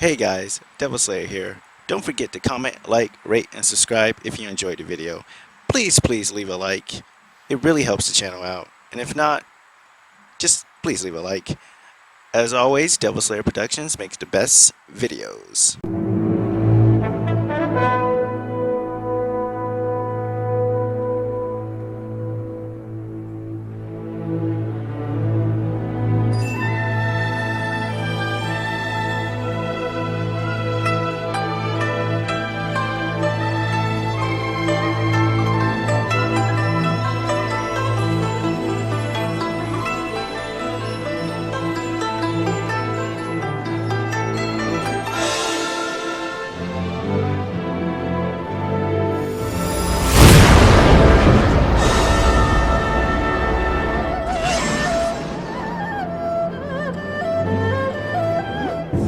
Hey guys, Devil Slayer here. Don't forget to comment, like, rate, and subscribe if you enjoyed the video. Please leave a like. It really helps the channel out. And if not, just please leave a like. As always, Devil Slayer Productions makes the best videos.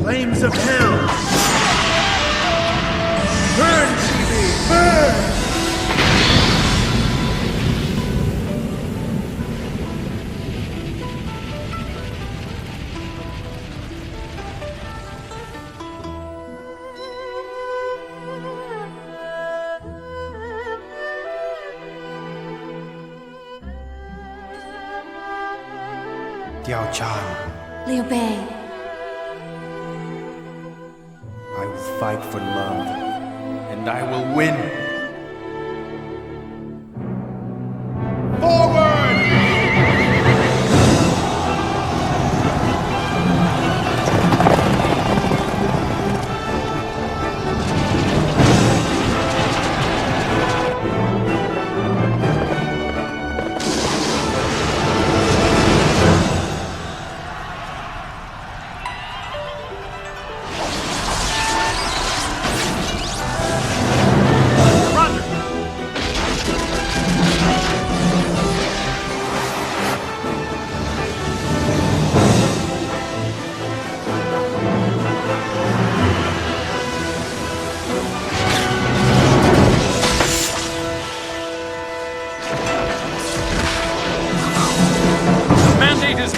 Flames of hell! Burn, Chibi! Burn! Diao Chan, Liu Bei. I will fight for love, and I will win. Forward!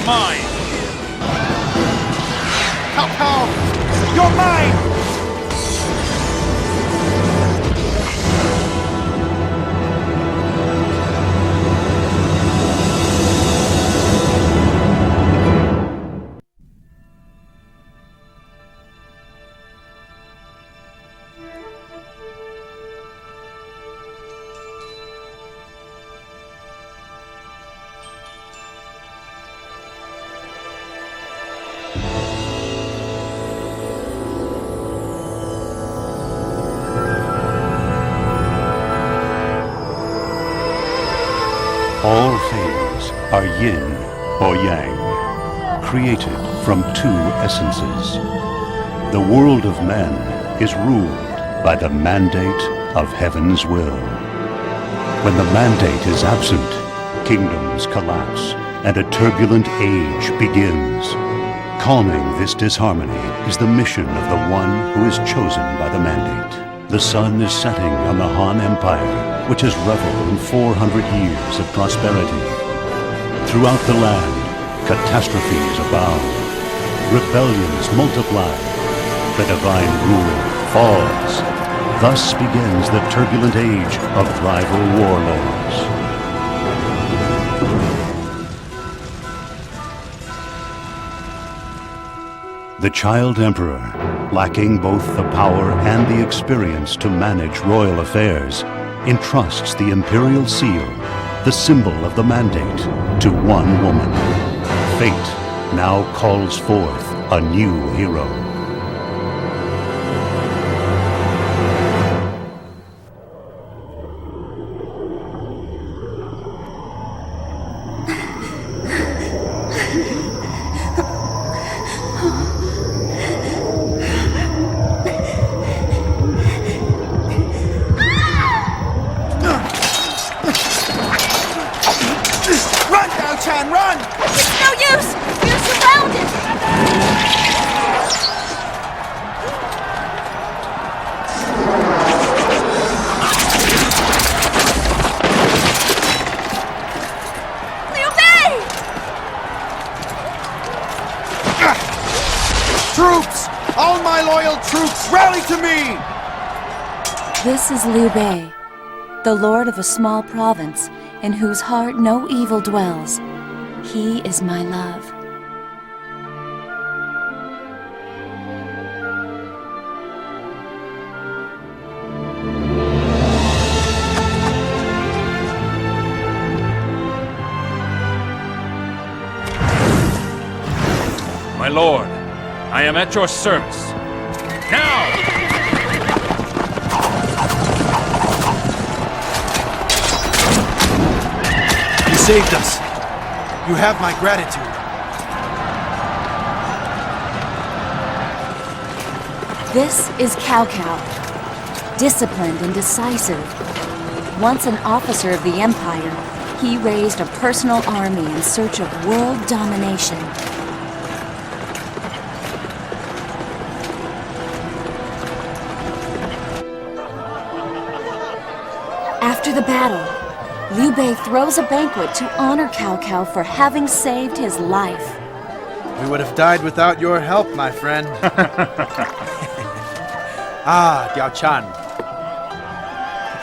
Mine! How? You're mine! All things are yin or yang, created from two essences. The world of men is ruled by the mandate of heaven's will. When the mandate is absent, kingdoms collapse and a turbulent age begins. Calming this disharmony is the mission of the one who is chosen by the mandate. The sun is setting on the Han Empire, which has reveled in 400 years of prosperity. Throughout the land, catastrophes abound. Rebellions multiply. The divine rule falls. Thus begins the turbulent age of rival warlords. The child emperor, lacking both the power and the experience to manage royal affairs, entrusts the imperial seal, the symbol of the mandate, to one woman. Fate now calls forth a new hero. Run! It's no use! We're surrounded! loyal troops, rally to me! This is Liu Bei, the lord of a small province in whose heart no evil dwells. He is my love. My lord, I am at your service. Now! You saved us. You have my gratitude. This is Cao Cao, disciplined and decisive. Once an officer of the Empire, he raised a personal army in search of world domination. After the battle, Liu Bei throws a banquet to honor Cao Cao for having saved his life. We would have died without your help, my friend. Ah, Diao Chan.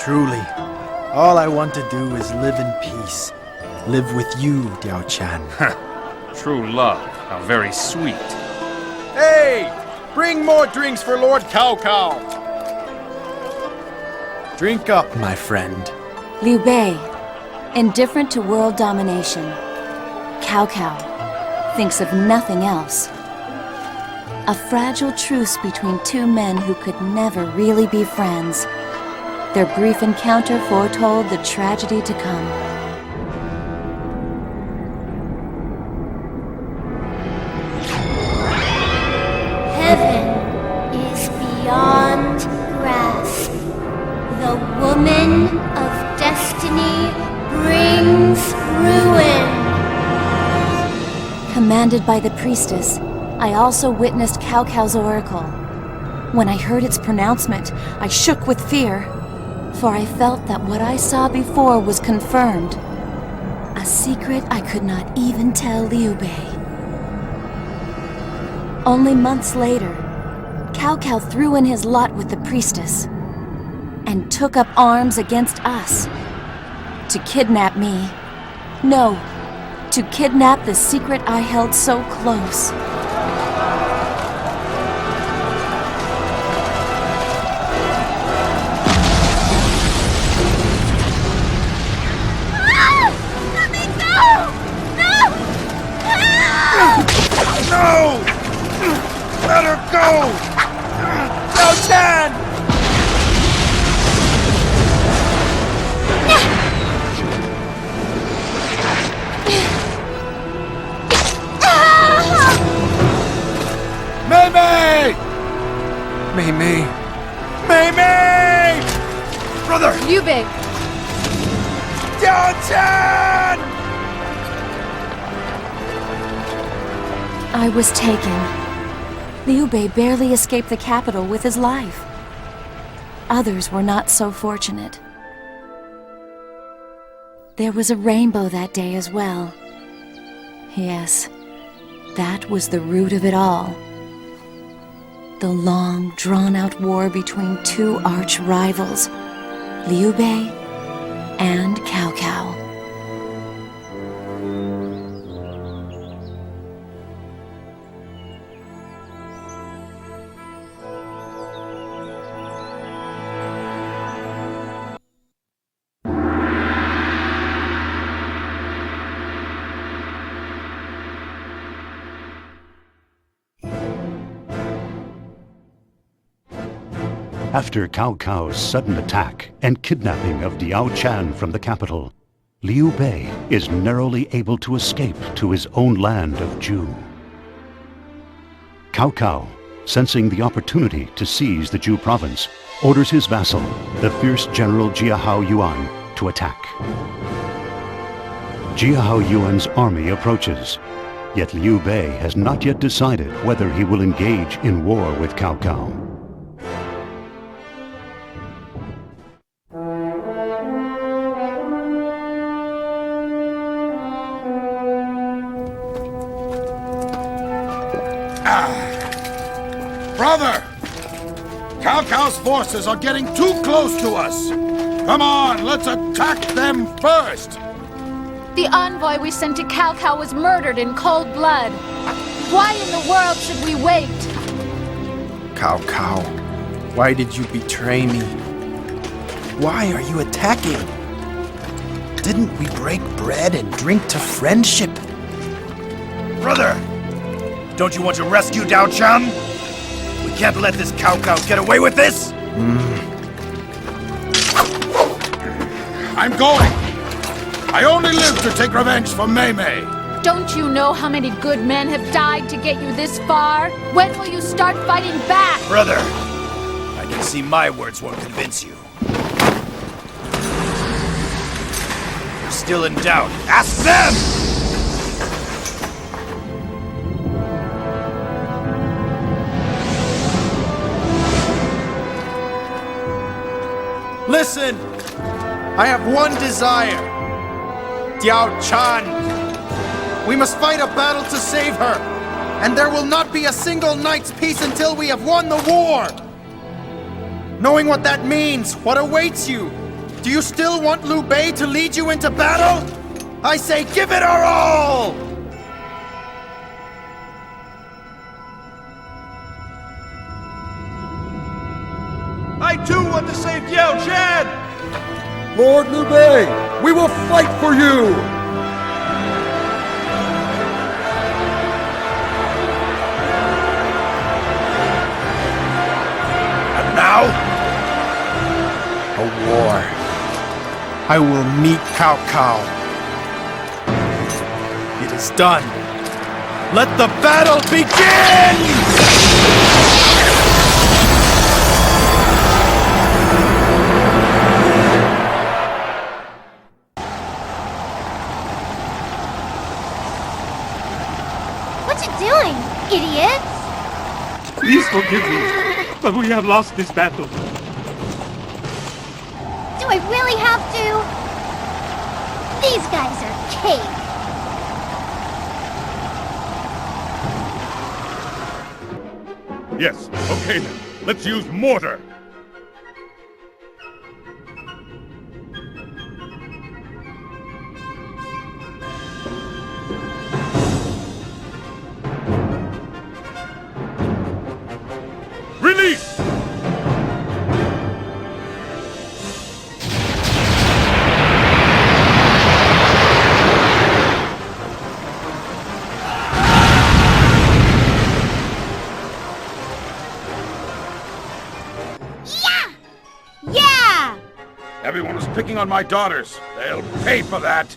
Truly, all I want to do is live in peace. Live with you, Diao Chan. True love, how very sweet. Hey! Bring more drinks for Lord Cao Cao! Drink up, my friend. Liu Bei, indifferent to world domination. Cao Cao thinks of nothing else. A fragile truce between two men who could never really be friends. Their brief encounter foretold the tragedy to come. Heaven is beyond grasp. The woman of destiny brings ruin. Commanded by the priestess, I also witnessed Cao Cao's oracle. When I heard its pronouncement, I shook with fear, for I felt that what I saw before was confirmed. A secret I could not even tell Liu Bei. Only months later, Cao Cao threw in his lot with the priestess and took up arms against us. To kidnap me. No, to kidnap the secret I held so close. No! Let her go! Diao Chan! Mei Mei! Mei Mei! Mei Mei! Brother! Liu Bei! Diao Chan! I was taken. Liu Bei barely escaped the capital with his life. Others were not so fortunate. There was a rainbow that day as well. Yes, that was the root of it all. The long, drawn-out war between two arch-rivals, Liu Bei and Cao Cao. After Cao Cao's sudden attack and kidnapping of Diao Chan from the capital, Liu Bei is narrowly able to escape to his own land of Ju. Cao Cao, sensing the opportunity to seize the Ju province, orders his vassal, the fierce general Jiahao Yuan, to attack. Jiahao Yuan's army approaches, yet Liu Bei has not yet decided whether he will engage in war with Cao Cao. Brother! Cao Cao's forces are getting too close to us. Come on, let's attack them first. The envoy we sent to Cao Cao was murdered in cold blood. Why in the world should we wait? Cao Cao, why did you betray me? Why are you attacking? Didn't we break bread and drink to friendship? Brother, don't you want to rescue Dao Chan? We can't let this Cao Cao get away with this! I'm going. I only live to take revenge for Mei Mei. Don't you know how many good men have died to get you this far? When will you start fighting back? Brother, I can see my words won't convince you. If you're still in doubt, ask them! Listen! I have one desire. Diao Chan. We must fight a battle to save her. And there will not be a single night's peace until we have won the war. Knowing what that means, what awaits you? Do you still want Liu Bei to lead you into battle? I say give it our all! I too want to save Diao Chan! Lord Liu Bei, we will fight for you! And now? A war. I will meet Cao Cao. It is done. Let the battle begin! What you doing, idiots? Please forgive me, but we have lost this battle. Do I really have to? These guys are cake. Yes, okay then. Let's use mortar. Release! Yeah! Everyone is picking on my daughters. They'll pay for that.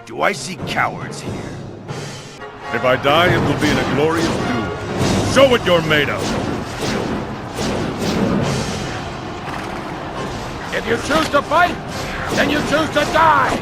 Do I see cowards here? If I die, it will be in a glorious duel. Show what you're made of! If you choose to fight, then you choose to die!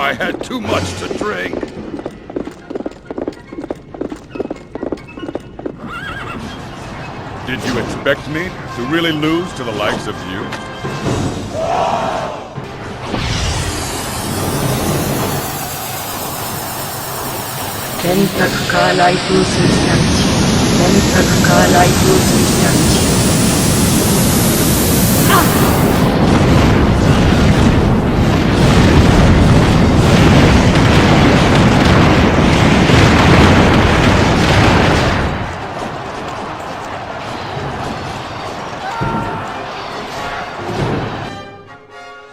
I had too much to drink. Did you expect me to really lose to the likes of you?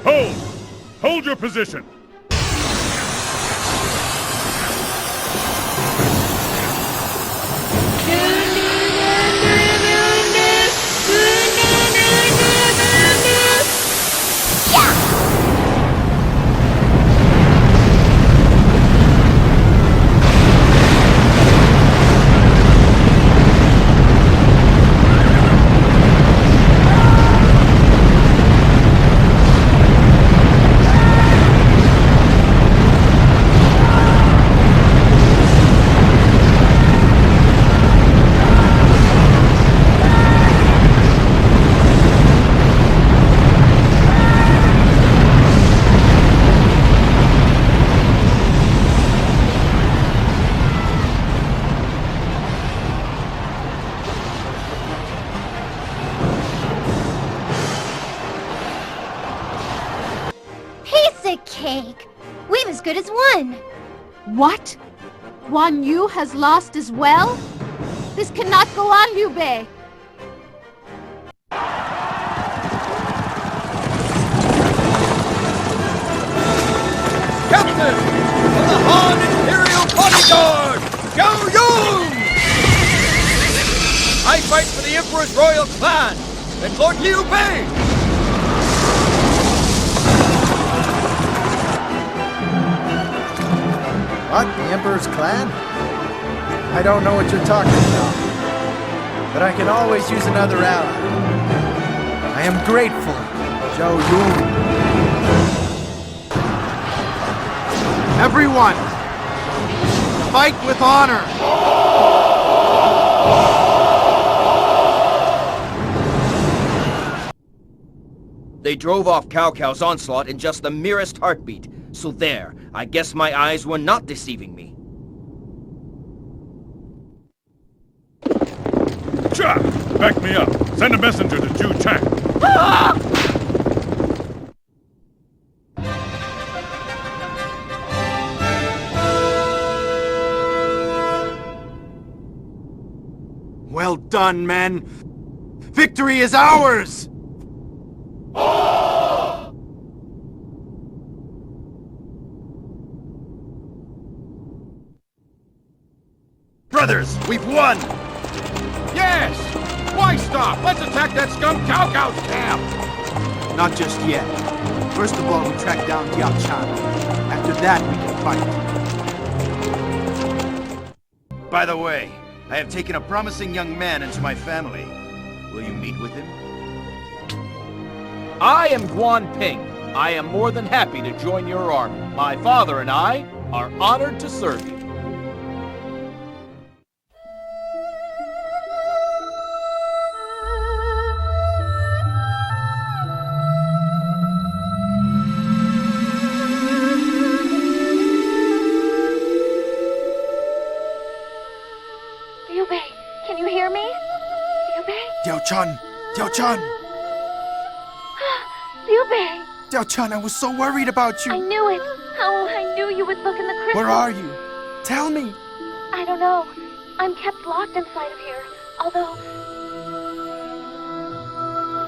Hold! Hold your position! We've as good as won. What? Guan Yu has lost as well? This cannot go on, Liu Bei. Captain of the Han Imperial Bodyguard, Zhao Yun! I fight for the Emperor's royal clan and Lord Liu Bei! What? The Emperor's clan? I don't know what you're talking about. But I can always use another ally. I am grateful, Zhao Yun. Everyone, fight with honor! They drove off Cao Cao's onslaught in just the merest heartbeat. So there, I guess my eyes were not deceiving me. Cha! Back me up. Send a messenger to Zhu Chang. Well done, men! Victory is ours! Brothers, we've won! Yes! Why stop? Let's attack that scum Cao Cao's camp! Not just yet. First of all, we track down Yao Chan. After that, we can fight. By the way, I have taken a promising young man into my family. Will you meet with him? I am Guan Ping. I am more than happy to join your army. My father and I are honored to serve you. Liu Bei, can you hear me? Liu Bei? Yao Chan! Yao Chan! Liu Bei! Yao Chan, I was so worried about you! I knew it! Oh, I knew you would look in the crystal! Where are you? Tell me! I don't know. I'm kept locked inside of here. Although...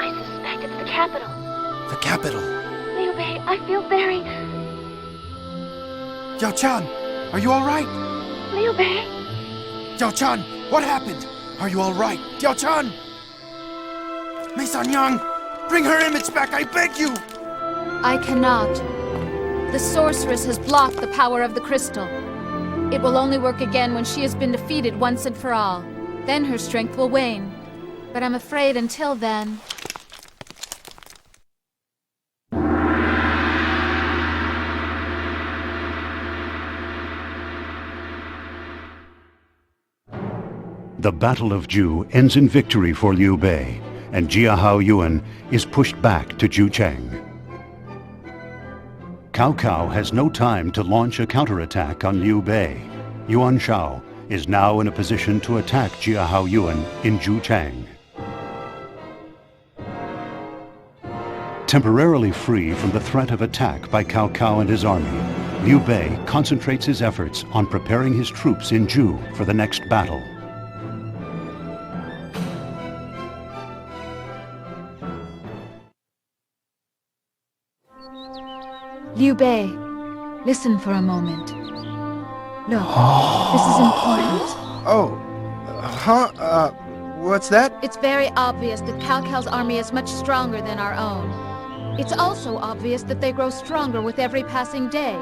I suspect it's the capital. The capital. Liu Bei, I feel very... Yao Chan, are you alright? Liu Bei? Yao Chan, what happened? Are you alright? Yao Chan! Mei San Yang, bring her image back, I beg you! I cannot. The sorceress has blocked the power of the crystal. It will only work again when she has been defeated once and for all. Then her strength will wane. But I'm afraid until then... The Battle of Zhu ends in victory for Liu Bei, and Jiahao Yuan is pushed back to Zhu Chang. Cao Cao has no time to launch a counterattack on Liu Bei. Yuan Shao is now in a position to attack Jiahao Yuan in Zhu Chang. Temporarily free from the threat of attack by Cao Cao and his army, Liu Bei concentrates his efforts on preparing his troops in Zhu for the next battle. Liu Bei, listen for a moment. Look, this is important. What's that? It's very obvious that Cao Cao's army is much stronger than our own. It's also obvious that they grow stronger with every passing day.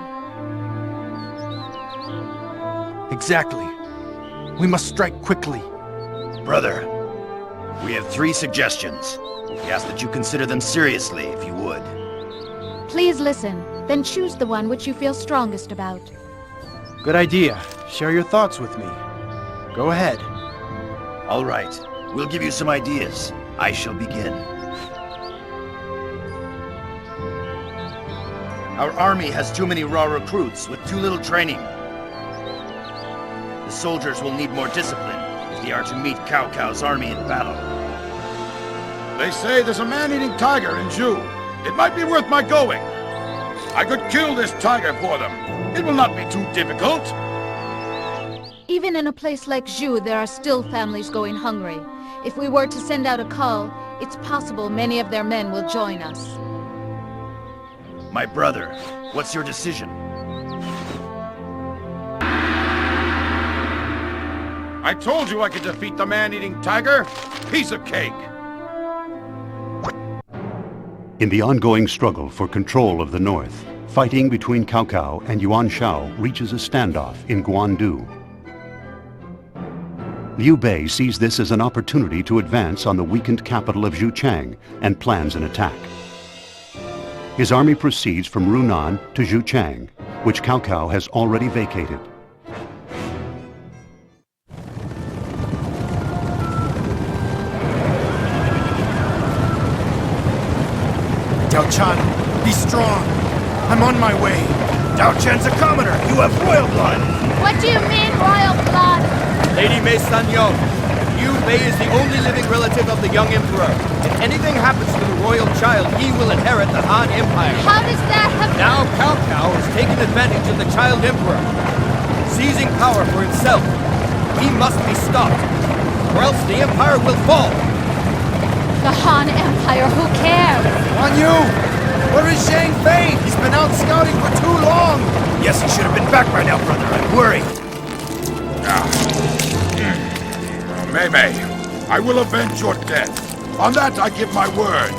Exactly. We must strike quickly. Brother, we have 3 suggestions. We ask that you consider them seriously, if you would. Please listen, then choose the one which you feel strongest about. Good idea. Share your thoughts with me. Go ahead. All right, we'll give you some ideas. I shall begin. Our army has too many raw recruits with too little training. The soldiers will need more discipline if they are to meet Cao Cao's army in battle. They say there's a man-eating tiger in Zhu. It might be worth my going. I could kill this tiger for them. It will not be too difficult. Even in a place like Zhu, there are still families going hungry. If we were to send out a call, it's possible many of their men will join us. My brother, what's your decision? I told you I could defeat the man-eating tiger. Piece of cake. In the ongoing struggle for control of the North, fighting between Cao Cao and Yuan Shao reaches a standoff in Guandu. Liu Bei sees this as an opportunity to advance on the weakened capital of Zhuchang and plans an attack. His army proceeds from Runan to Zhuchang, which Cao Cao has already vacated. Diao Chan, be strong. I'm on my way. Dao Chen's a commoner. You have royal blood. What do you mean, royal blood? Lady Mei Sanyong, Liu Bei is the only living relative of the young emperor. If anything happens to the royal child, he will inherit the Han Empire. How does that happen? Now Cao Cao has taken advantage of the child emperor, seizing power for himself. He must be stopped, or else the empire will fall. The Han Empire, who cares? On you! Where is Zhang Fei? He's been out scouting for too long! Yes, he should have been back by now, brother. I'm worried. Mei Mei, I will avenge your death. On that, I give my word.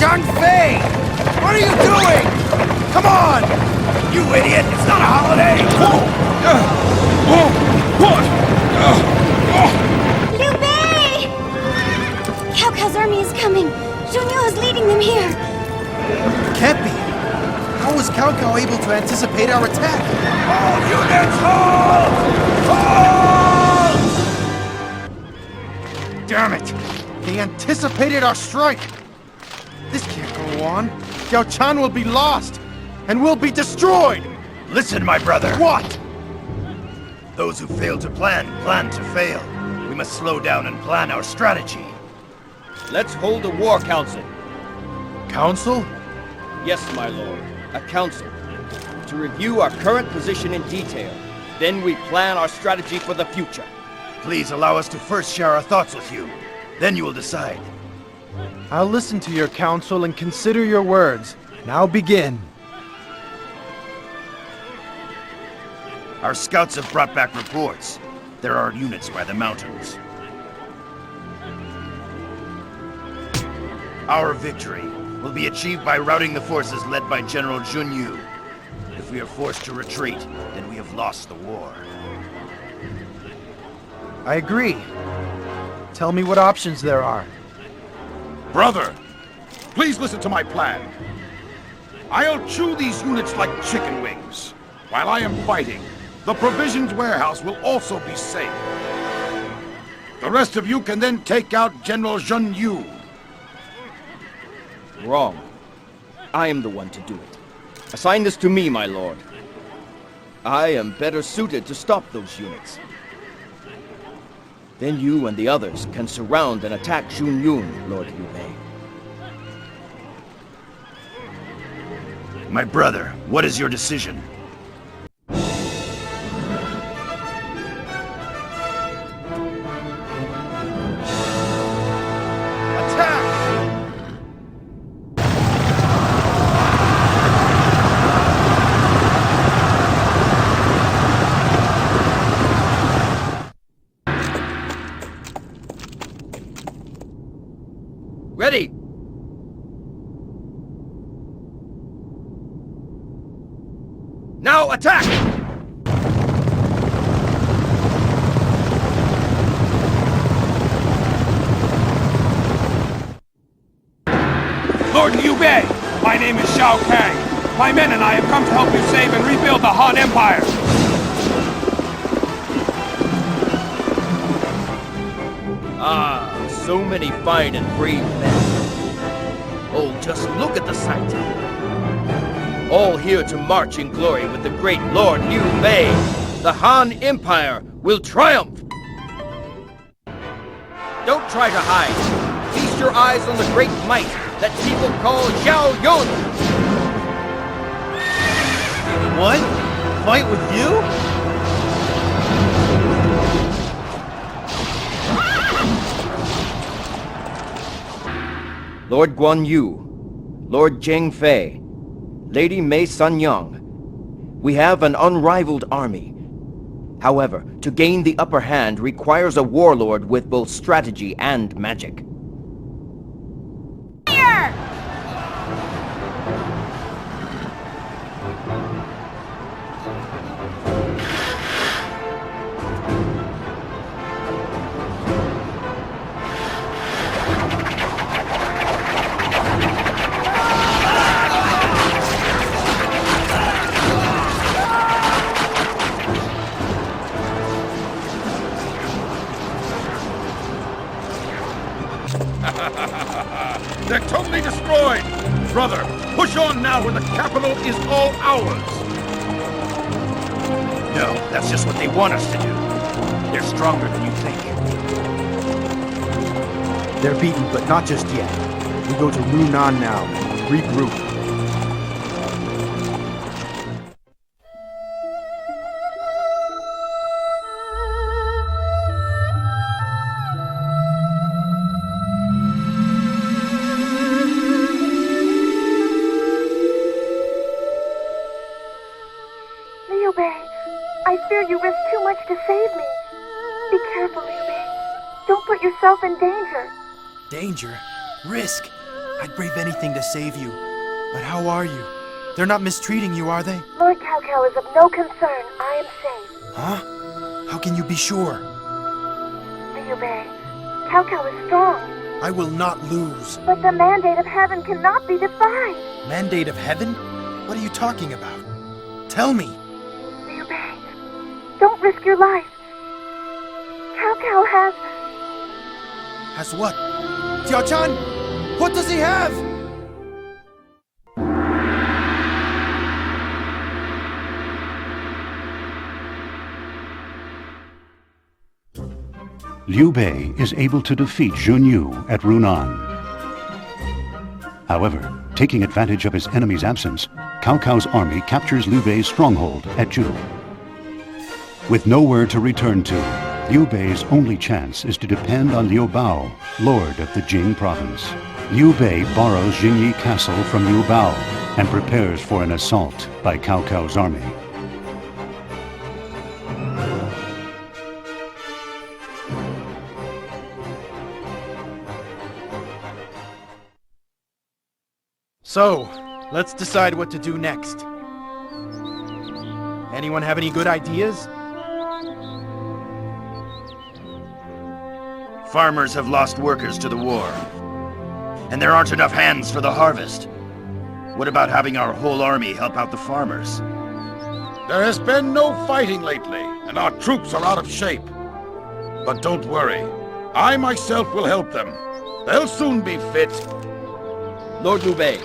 Zhang Fei! What are you doing? Come on! You idiot! It's not a holiday! Liu Bei! Cao Cao's army is coming. Junyu is leading them here. Can't be. How was Cao Cao able to anticipate our attack? All units, hold! Damn it! They anticipated our strike! This can't go on. Diao Chan will be lost, and we'll be destroyed! Listen, my brother. What? Those who fail to plan to fail. We must slow down and plan our strategy. Let's hold a war council. Council? Yes, my lord. A council. To review our current position in detail. Then we plan our strategy for the future. Please allow us to first share our thoughts with you. Then you will decide. I'll listen to your counsel and consider your words. Now begin. Our scouts have brought back reports. There are units by the mountains. Our victory will be achieved by routing the forces led by General Junyu. If we are forced to retreat, then we have lost the war. I agree. Tell me what options there are. Brother, please listen to my plan. I'll chew these units like chicken wings. While I am fighting, the provisions warehouse will also be safe. The rest of you can then take out General Junyu. Wrong. I am the one to do it. Assign this to me, my lord. I am better suited to stop those units. Then you and the others can surround and attack Junyun, Lord Liu Bei. My brother, what is your decision? Ready! Now attack! Lord Liu Bei, my name is Shao Kang. My men and I have come to help you save and rebuild the Han Empire. Ah, so many fine and brave men. Oh, just look at the sight. All here to march in glory with the great Lord Liu Bei. The Han Empire will triumph! Don't try to hide. Feast your eyes on the great might that people call Xiao Yun! What? Fight with you? Lord Guan Yu, Lord Zheng Fei, Lady Mei Sanyang. We have an unrivaled army. However, to gain the upper hand requires a warlord with both strategy and magic. They're totally destroyed! Brother, push on now when the capital is all ours! No, that's just what they want us to do. They're stronger than you think. They're beaten, but not just yet. We go to Runan now. Regroup. I fear you risk too much to save me. Be careful, Liu Bei. Don't put yourself in danger. Danger? Risk? I'd brave anything to save you. But how are you? They're not mistreating you, are they? Lord Cao Cao is of no concern. I am safe. Huh? How can you be sure? Liu Bei, Cao Cao is strong. I will not lose. But the mandate of heaven cannot be defied. Mandate of heaven? What are you talking about? Tell me. Liu Bei, don't risk your life. Cao Cao has... Has what? Xiao-chan, what does he have? Liu Bei is able to defeat Jun Yu at Runan. However, taking advantage of his enemy's absence, Cao Cao's army captures Liu Bei's stronghold at Zhu. With nowhere to return to, Liu Bei's only chance is to depend on Liu Bao, lord of the Jing province. Liu Bei borrows Jingyi Castle from Liu Bao and prepares for an assault by Cao Cao's army. So, let's decide what to do next. Anyone have any good ideas? Farmers have lost workers to the war. And there aren't enough hands for the harvest. What about having our whole army help out the farmers? There has been no fighting lately, and our troops are out of shape. But don't worry. I myself will help them. They'll soon be fit. Lord Liu Bei,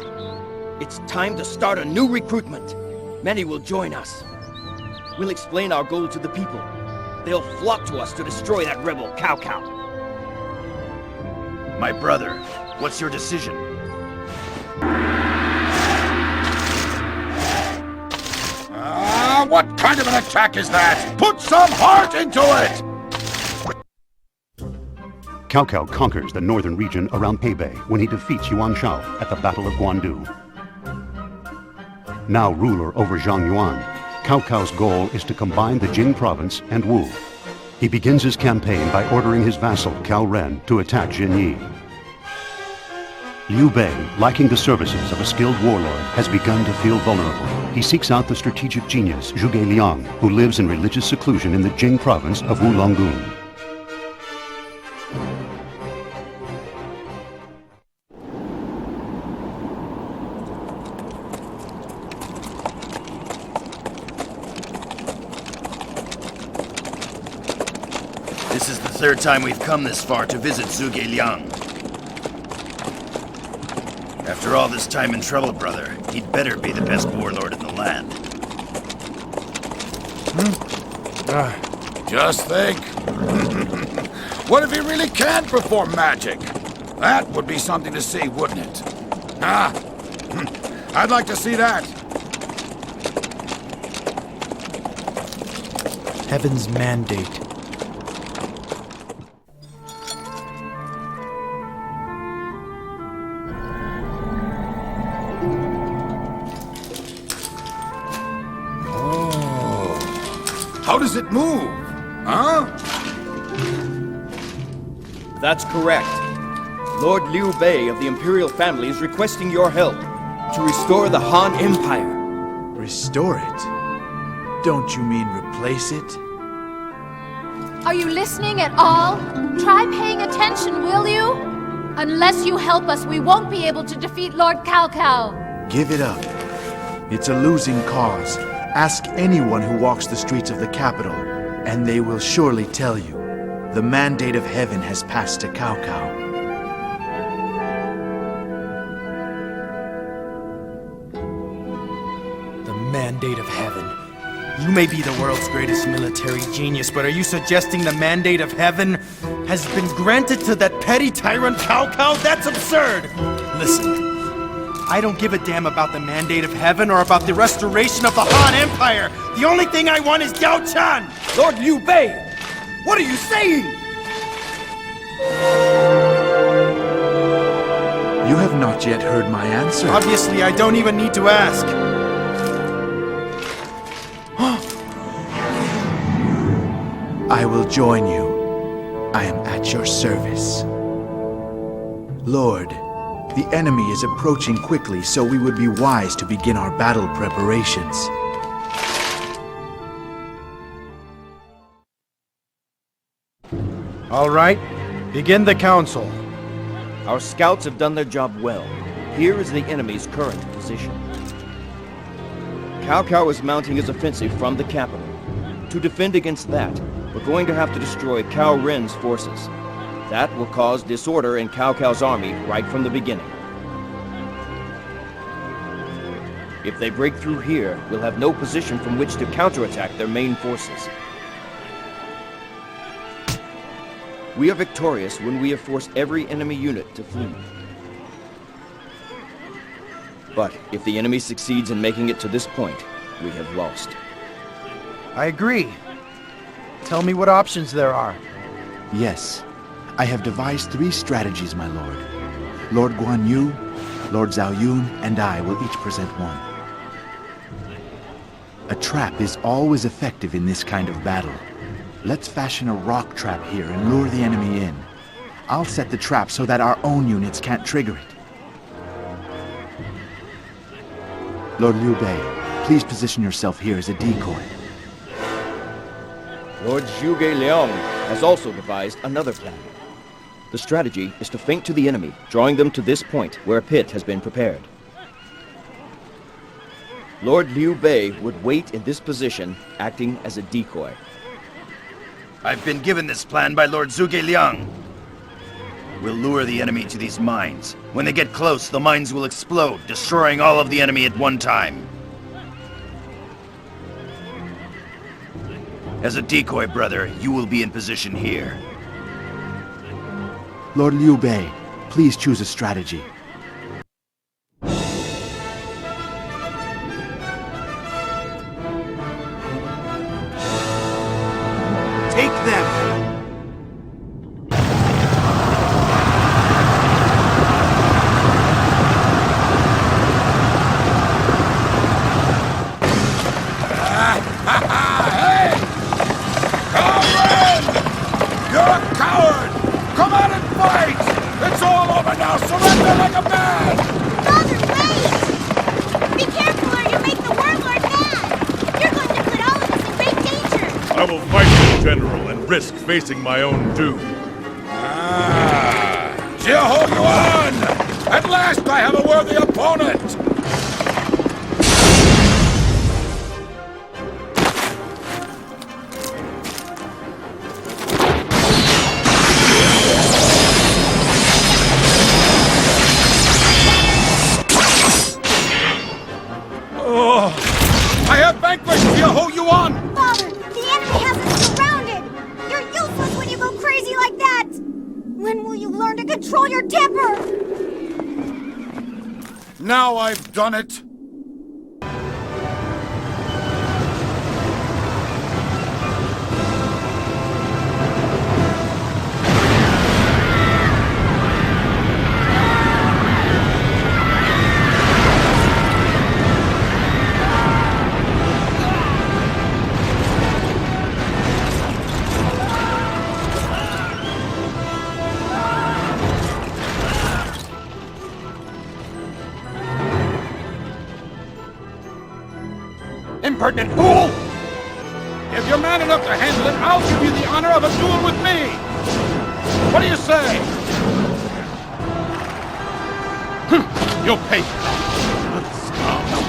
it's time to start a new recruitment. Many will join us. We'll explain our goal to the people. They'll flock to us to destroy that rebel, Cao Cao. My brother, what's your decision? What kind of an attack is that? Put some heart into it! Cao Cao conquers the northern region around Hebei when he defeats Yuan Shao at the Battle of Guandu. Now ruler over Zhangyuan, Cao Cao's goal is to combine the Jing province and Wu. He begins his campaign by ordering his vassal Cao Ren to attack Jinyi. Liu Bei, lacking the services of a skilled warlord, has begun to feel vulnerable. He seeks out the strategic genius Zhuge Liang, who lives in religious seclusion in the Jing province of Wulonggun. This is the third time we've come this far to visit Zhuge Liang. After all this time in trouble, brother, he'd better be the best warlord in the land. Just think. What if he really can't perform magic? That would be something to see, wouldn't it? Ah, I'd like to see that. Heaven's mandate. How does it move? Huh? That's correct. Lord Liu Bei of the Imperial family is requesting your help to restore the Han Empire. Restore it? Don't you mean replace it? Are you listening at all? Try paying attention, will you? Unless you help us, we won't be able to defeat Lord Cao Cao. Give it up. It's a losing cause. Ask anyone who walks the streets of the capital, and they will surely tell you. The mandate of heaven has passed to Cao Cao. The mandate of heaven. You may be the world's greatest military genius, but are you suggesting the mandate of heaven has been granted to that petty tyrant Cao Cao? That's absurd! Listen, I don't give a damn about the mandate of heaven or about the restoration of the Han Empire! The only thing I want is Yao Chan! Lord Liu Bei! What are you saying? You have not yet heard my answer. Obviously, I don't even need to ask. I will join you. I am at your service. Lord, the enemy is approaching quickly, so we would be wise to begin our battle preparations. All right, begin the council. Our scouts have done their job well. Here is the enemy's current position. Cao Cao is mounting his offensive from the capital. To defend against that, we're going to have to destroy Cao Ren's forces. That will cause disorder in Cao Cao's army right from the beginning. If they break through here, we'll have no position from which to counterattack their main forces. We are victorious when we have forced every enemy unit to flee. But if the enemy succeeds in making it to this point, we have lost. I agree. Tell me what options there are. Yes. I have devised 3 strategies, my lord. Lord Guan Yu, Lord Zhao Yun, and I will each present one. A trap is always effective in this kind of battle. Let's fashion a rock trap here and lure the enemy in. I'll set the trap so that our own units can't trigger it. Lord Liu Bei, please position yourself here as a decoy. Lord Zhuge Liang has also devised another plan. The strategy is to feint to the enemy, drawing them to this point where a pit has been prepared. Lord Liu Bei would wait in this position, acting as a decoy. I've been given this plan by Lord Zhuge Liang. We'll lure the enemy to these mines. When they get close, the mines will explode, destroying all of the enemy at one time. As a decoy, brother, you will be in position here. Lord Liu Bei, please choose a strategy. Take them! Risk facing my own doom. Jiaho Yuan! At last I have a worthy opponent! Oh, I have vanquished Jiaho Yuan! Father, the enemy has us surrounded! You're useless when you go crazy like that! When will you learn to control your temper? Now I've done it! Impertinent fool! If you're man enough to handle it, I'll give you the honor of a duel with me! What do you say? You'll pay for it. Good scum.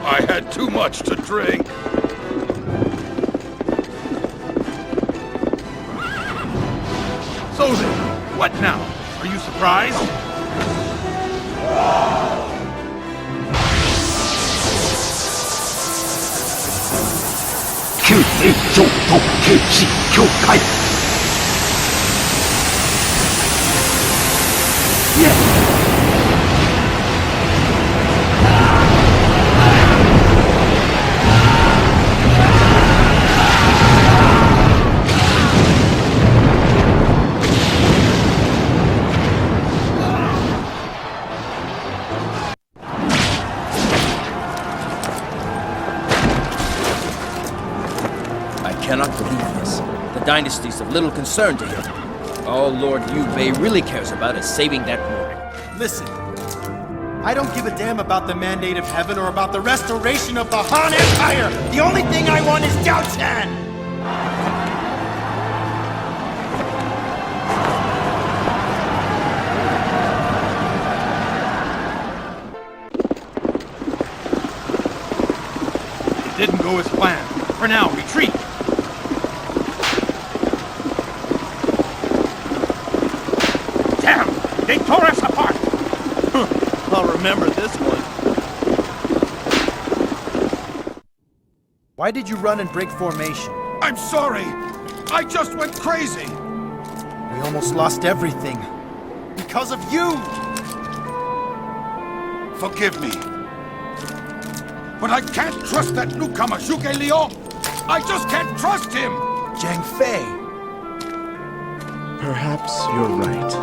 I had too much to drink. So then, what now? Are you surprised? I cannot believe this. The dynasty's of little concern to him. All Lord Liu Bei really cares about is saving that world. Listen, I don't give a damn about the mandate of heaven or about the restoration of the Han Empire! The only thing I want is Diao Chan! It didn't go as planned. For now, retreat! Damn! They tore us apart! I'll remember this one. Why did you run and break formation? I'm sorry! I just went crazy! We almost lost everything. Because of you! Forgive me. But I can't trust that newcomer, Zhuge Liang! I just can't trust him! Zhang Fei. Perhaps you're right.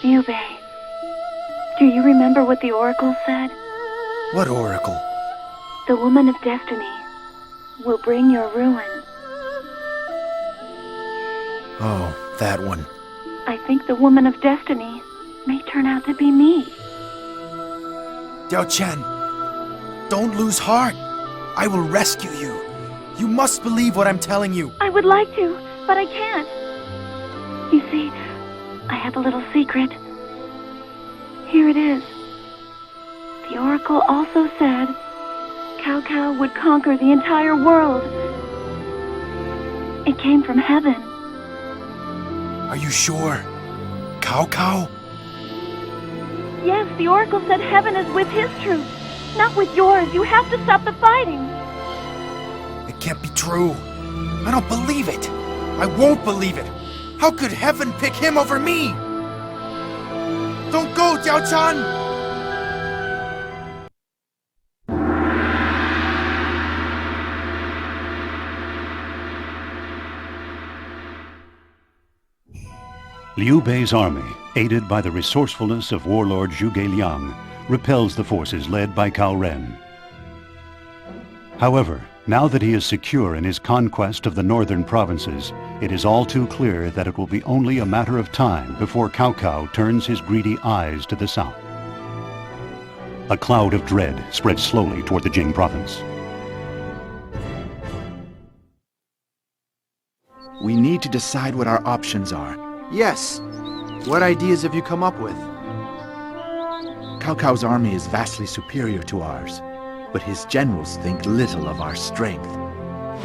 Liu Bei, do you remember what the Oracle said? What oracle? The woman of destiny will bring your ruin. Oh, that one. I think the woman of destiny may turn out to be me. Diao Chen, don't lose heart. I will rescue you. You must believe what I'm telling you. I would like to, but I can't. You see, I have a little secret. Here it is. The Oracle also said Cao Cao would conquer the entire world. It came from heaven. Are you sure? Cao Cao? Yes, the Oracle said heaven is with his troops, not with yours. You have to stop the fighting. It can't be true. I don't believe it. I won't believe it. How could heaven pick him over me? Don't go, Diao Chan! Liu Bei's army, aided by the resourcefulness of warlord Zhuge Liang, repels the forces led by Cao Ren. However, Now that he is secure in his conquest of the northern provinces, it is all too clear that it will be only a matter of time before Cao Cao turns his greedy eyes to the south. A cloud of dread spreads slowly toward the Jing province. We need to decide what our options are. Yes. What ideas have you come up with? Cao Cao's army is vastly superior to ours, but his generals think little of our strength.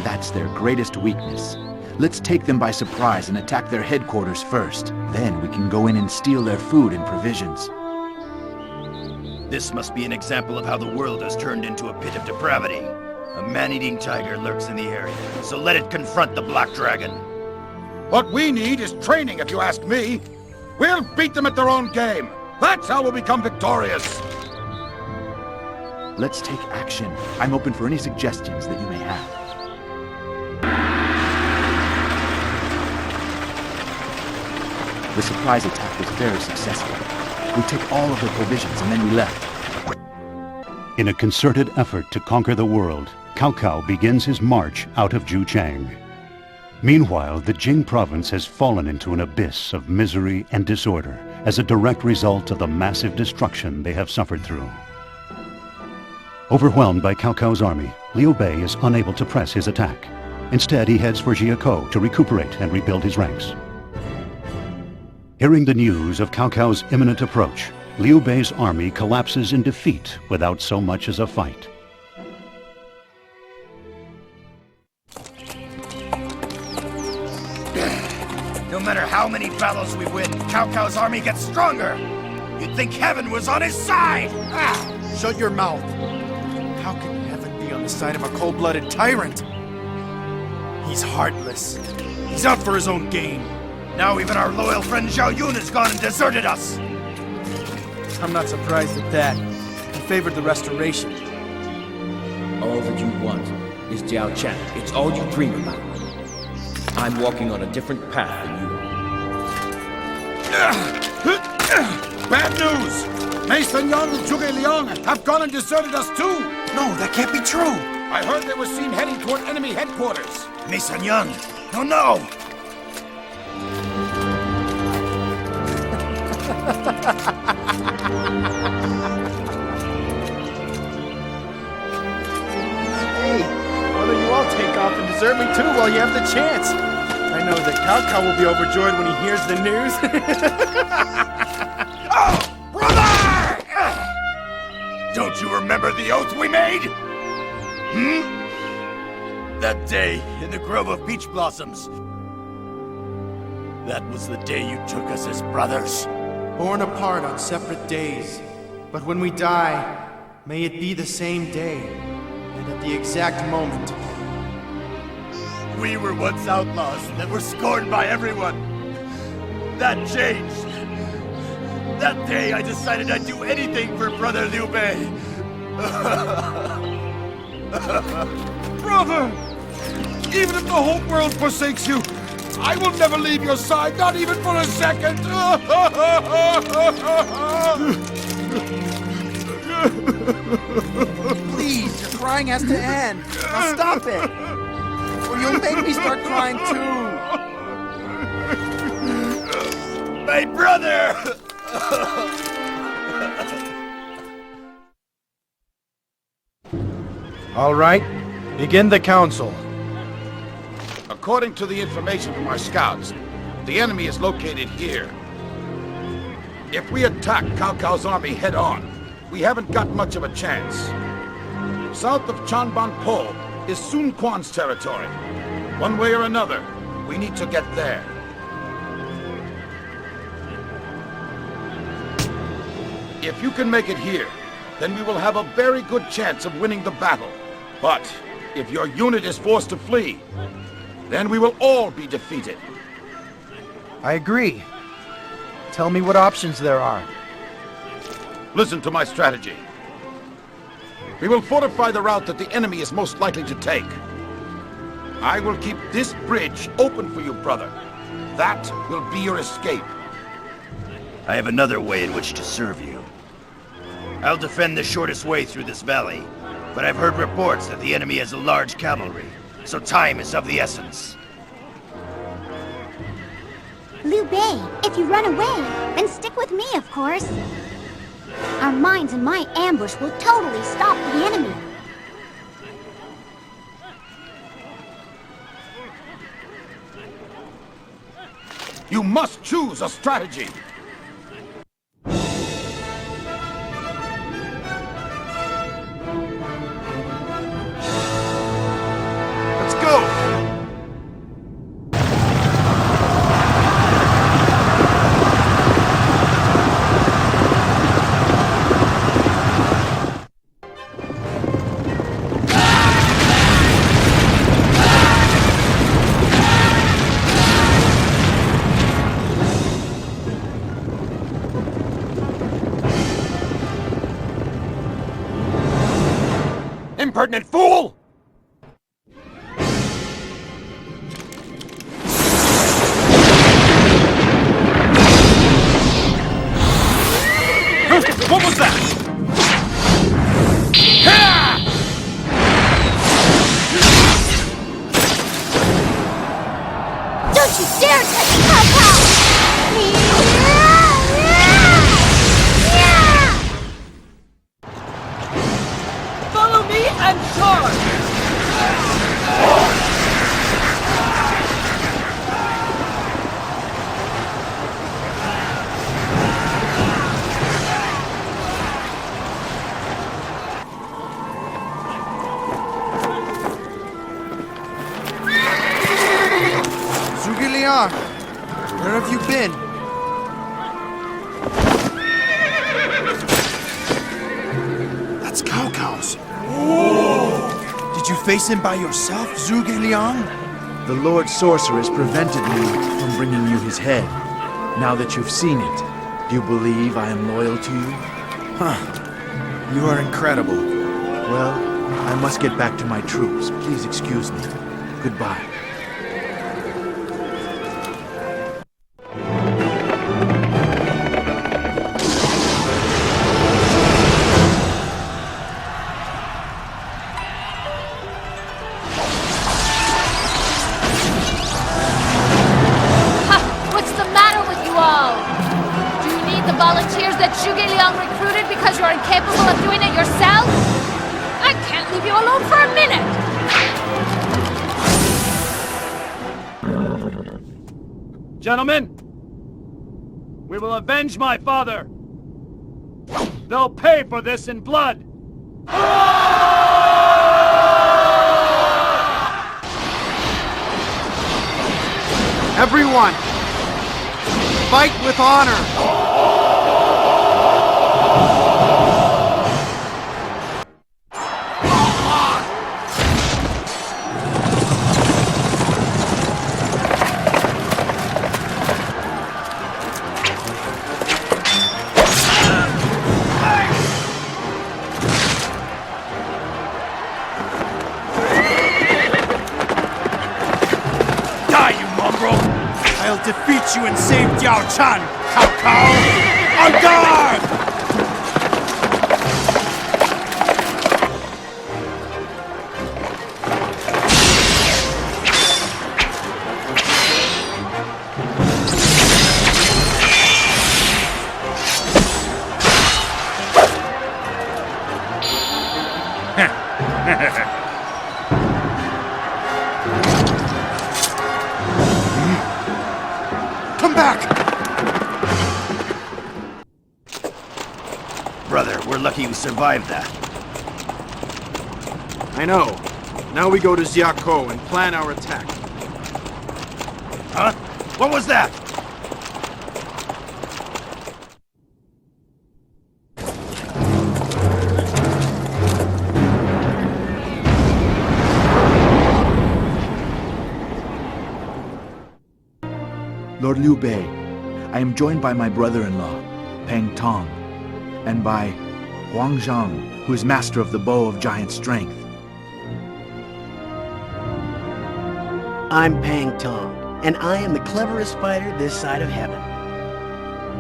That's their greatest weakness. Let's take them by surprise and attack their headquarters first. Then we can go in and steal their food and provisions. This must be an example of how the world has turned into a pit of depravity. A man-eating tiger lurks in the area, so let it confront the Black Dragon. What we need is training, if you ask me. We'll beat them at their own game. That's how we'll become victorious. Let's take action. I'm open for any suggestions that you may have. The surprise attack was very successful. We took all of the provisions and then we left. In a concerted effort to conquer the world, Cao Cao begins his march out of Zhuchang. Meanwhile, the Jing province has fallen into an abyss of misery and disorder as a direct result of the massive destruction they have suffered through. Overwhelmed by Cao Cao's army, Liu Bei is unable to press his attack. Instead, he heads for Jiakou to recuperate and rebuild his ranks. Hearing the news of Cao Cao's imminent approach, Liu Bei's army collapses in defeat without so much as a fight. No matter how many battles we win, Cao Cao's army gets stronger! You'd think heaven was on his side! Ah! Shut your mouth! How can heaven be on the side of a cold-blooded tyrant? He's heartless. He's out for his own gain. Now even our loyal friend Zhao Yun has gone and deserted us! I'm not surprised at that. He favored the Restoration. All that you want is Jiao Chan. It's all you dream about. I'm walking on a different path than you are. Bad news! Mei Shenyang and Zhuge Liang have gone and deserted us too! No, that can't be true! I heard they were seen heading toward enemy headquarters. Mei Shenyang! No, no! Hey, why don't you all take off and desert me too while you have the chance? I know that Cao Cao will be overjoyed when he hears the news. Oh, brother! Don't you remember the oath we made? That day in the Grove of Peach Blossoms. That was the day you took us as brothers. Born apart on separate days. But when we die, may it be the same day, and at the exact moment. We were once outlaws that were scorned by everyone. That changed. That day I decided I'd do anything for Brother Liu Bei. Brother! Even if the whole world forsakes you, I will never leave your side, not even for a second! Please, your crying has to end. Now stop it. Or you'll make me start crying too. My brother! All right, begin the council. According to the information from our scouts, the enemy is located here. If we attack Cao Cao's army head-on, we haven't got much of a chance. South of Chanban Po is Sun Quan's territory. One way or another, we need to get there. If you can make it here, then we will have a very good chance of winning the battle. But if your unit is forced to flee, then we will all be defeated. I agree. Tell me what options there are. Listen to my strategy. We will fortify the route that the enemy is most likely to take. I will keep this bridge open for you, brother. That will be your escape. I have another way in which to serve you. I'll defend the shortest way through this valley, but I've heard reports that the enemy has a large cavalry, so time is of the essence. Liu Bei, if you run away, then stick with me, of course. Our mines and my ambush will totally stop the enemy. You must choose a strategy. Let's go! Impertinent fool! What was that? Don't you dare touch Cao Cao! Follow me and charge! Where have you been? That's Cao Cao's. Did you face him by yourself, Zhuge Liang? The Lord Sorceress prevented me from bringing you his head. Now that you've seen it, do you believe I am loyal to you? Huh. You are incredible. Well, I must get back to my troops. Please excuse me. Goodbye. Volunteers that Zhuge Liang recruited because you're incapable of doing it yourself? I can't leave you alone for a minute! Gentlemen, we will avenge my father. They'll pay for this in blood. Everyone, fight with honor! I'll defeat you and save Diao Chan, Cao Cao! On guard! Come back! Brother, we're lucky we survived that. I know. Now we go to Xiakou and plan our attack. Huh? What was that? Lord Liu Bei, I am joined by my brother-in-law, Peng Tong, and by Huang Zhang, who is master of the bow of giant strength. I'm Peng Tong, and I am the cleverest fighter this side of heaven.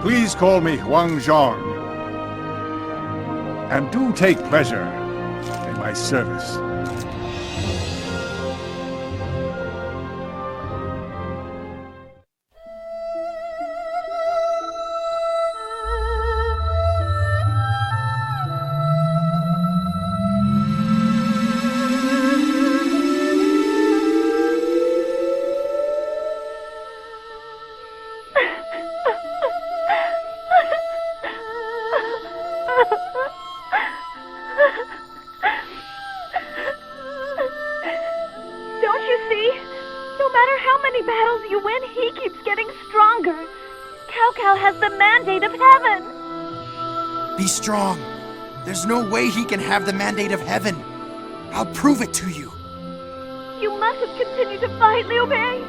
Please call me Huang Zhang. And do take pleasure in my my service. Don't you see? No matter how many battles you win, he keeps getting stronger. Cao Cao has the mandate of heaven. Be strong. There's no way he can have the mandate of heaven. I'll prove it to you. You mustn't continue to fight, Liu Bei.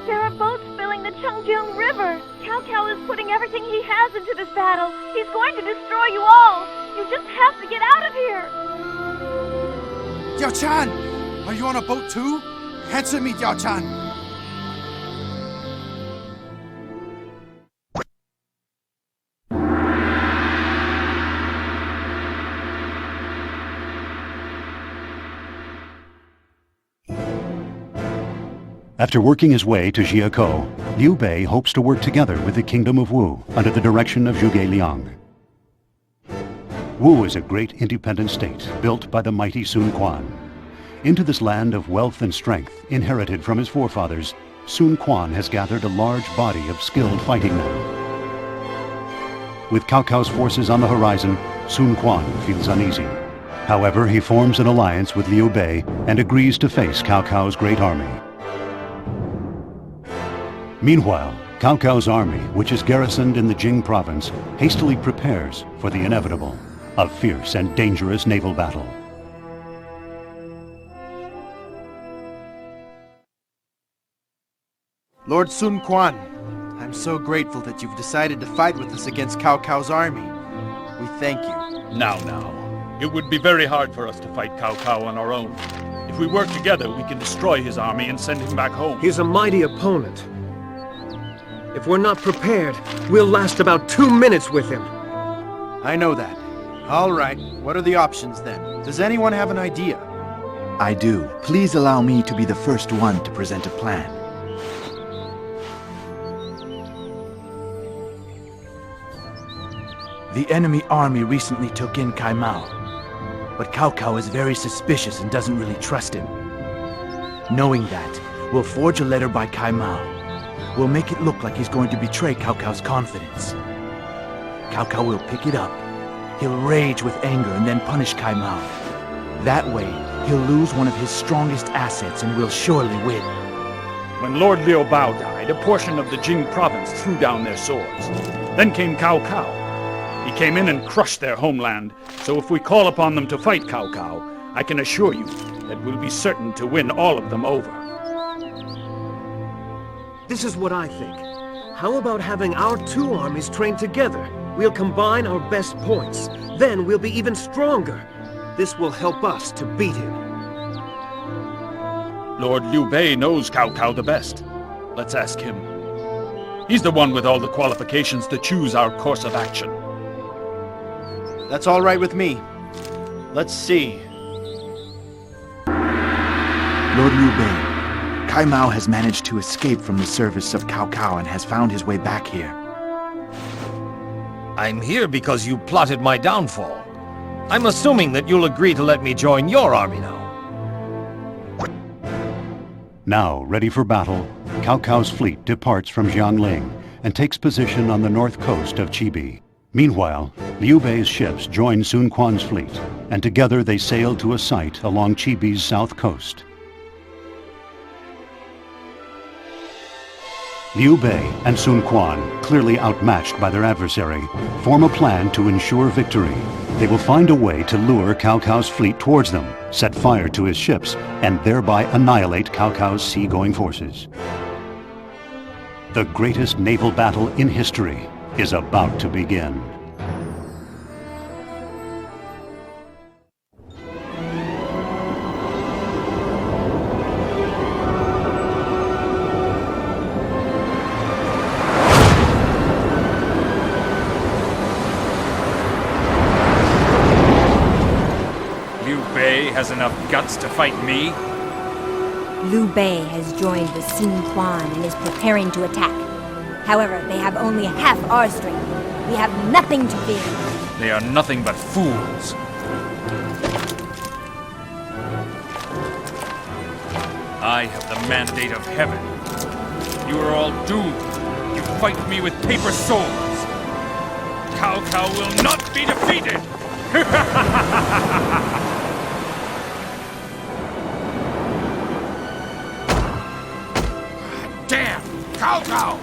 There are boats filling the Changjiang River. Cao Cao is putting everything he has into this battle. He's going to destroy you all. You just have to get out of here. Diao Chan, are you on a boat too? Answer me, Diao Chan. After working his way to Jiakou, Liu Bei hopes to work together with the Kingdom of Wu under the direction of Zhuge Liang. Wu is a great independent state built by the mighty Sun Quan. Into this land of wealth and strength, inherited from his forefathers, Sun Quan has gathered a large body of skilled fighting men. With Cao Cao's forces on the horizon, Sun Quan feels uneasy. However, he forms an alliance with Liu Bei and agrees to face Cao Cao's great army. Meanwhile, Cao Cao's army, which is garrisoned in the Jing province, hastily prepares for the inevitable, a fierce and dangerous naval battle. Lord Sun Quan, I'm so grateful that you've decided to fight with us against Cao Cao's army. We thank you. Now. It would be very hard for us to fight Cao Cao on our own. If we work together, we can destroy his army and send him back home. He's a mighty opponent. If we're not prepared, we'll last about 2 minutes with him. I know that. All right, what are the options then? Does anyone have an idea? I do. Please allow me to be the first one to present a plan. The enemy army recently took in Kai Mao, but Cao Cao is very suspicious and doesn't really trust him. Knowing that, we'll forge a letter by Kai Mao. We'll make it look like he's going to betray Cao Cao's confidence. Cao Cao will pick it up. He'll rage with anger and then punish Kai Mao. That way, he'll lose one of his strongest assets and will surely win. When Lord Liu Bao died, a portion of the Jing province threw down their swords. Then came Cao Cao. He came in and crushed their homeland, so if we call upon them to fight Cao Cao, I can assure you that we'll be certain to win all of them over. This is what I think. How about having our two armies train together? We'll combine our best points. Then we'll be even stronger. This will help us to beat him. Lord Liu Bei knows Cao Cao the best. Let's ask him. He's the one with all the qualifications to choose our course of action. That's all right with me. Let's see. Lord Liu Bei, Kai Mao has managed to escape from the service of Cao Cao and has found his way back here. I'm here because you plotted my downfall. I'm assuming that you'll agree to let me join your army now. Now, ready for battle, Cao Cao's fleet departs from Jiangling and takes position on the north coast of Chibi. Meanwhile, Liu Bei's ships join Sun Quan's fleet, and together they sail to a site along Chibi's south coast. Liu Bei and Sun Quan, clearly outmatched by their adversary, form a plan to ensure victory. They will find a way to lure Cao Cao's fleet towards them, set fire to his ships, and thereby annihilate Cao Cao's seagoing forces. The greatest naval battle in history is about to begin. Liu Bei, has enough guts to fight me? Liu Bei has joined the Sun Quan and is preparing to attack. However, they have only half our strength. We have nothing to fear. They are nothing but fools. I have the mandate of heaven. You are all doomed. You fight me with paper swords. Cao Cao will not be defeated! Damn! Cao Cao!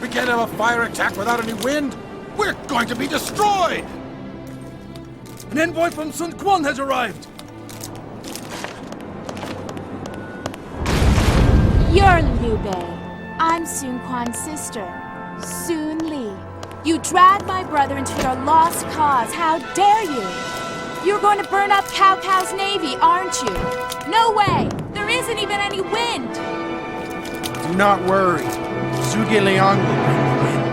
We can't have a fire attack without any wind? We're going to be destroyed! An envoy from Sun Quan has arrived! You're Liu Bei. I'm Sun Quan's sister, Sun Li. You dragged my brother into your lost cause. How dare you? You're going to burn up Cao Cao's navy, aren't you? No way! There isn't even any wind! Do not worry. Zhuge Liang will bring the wind.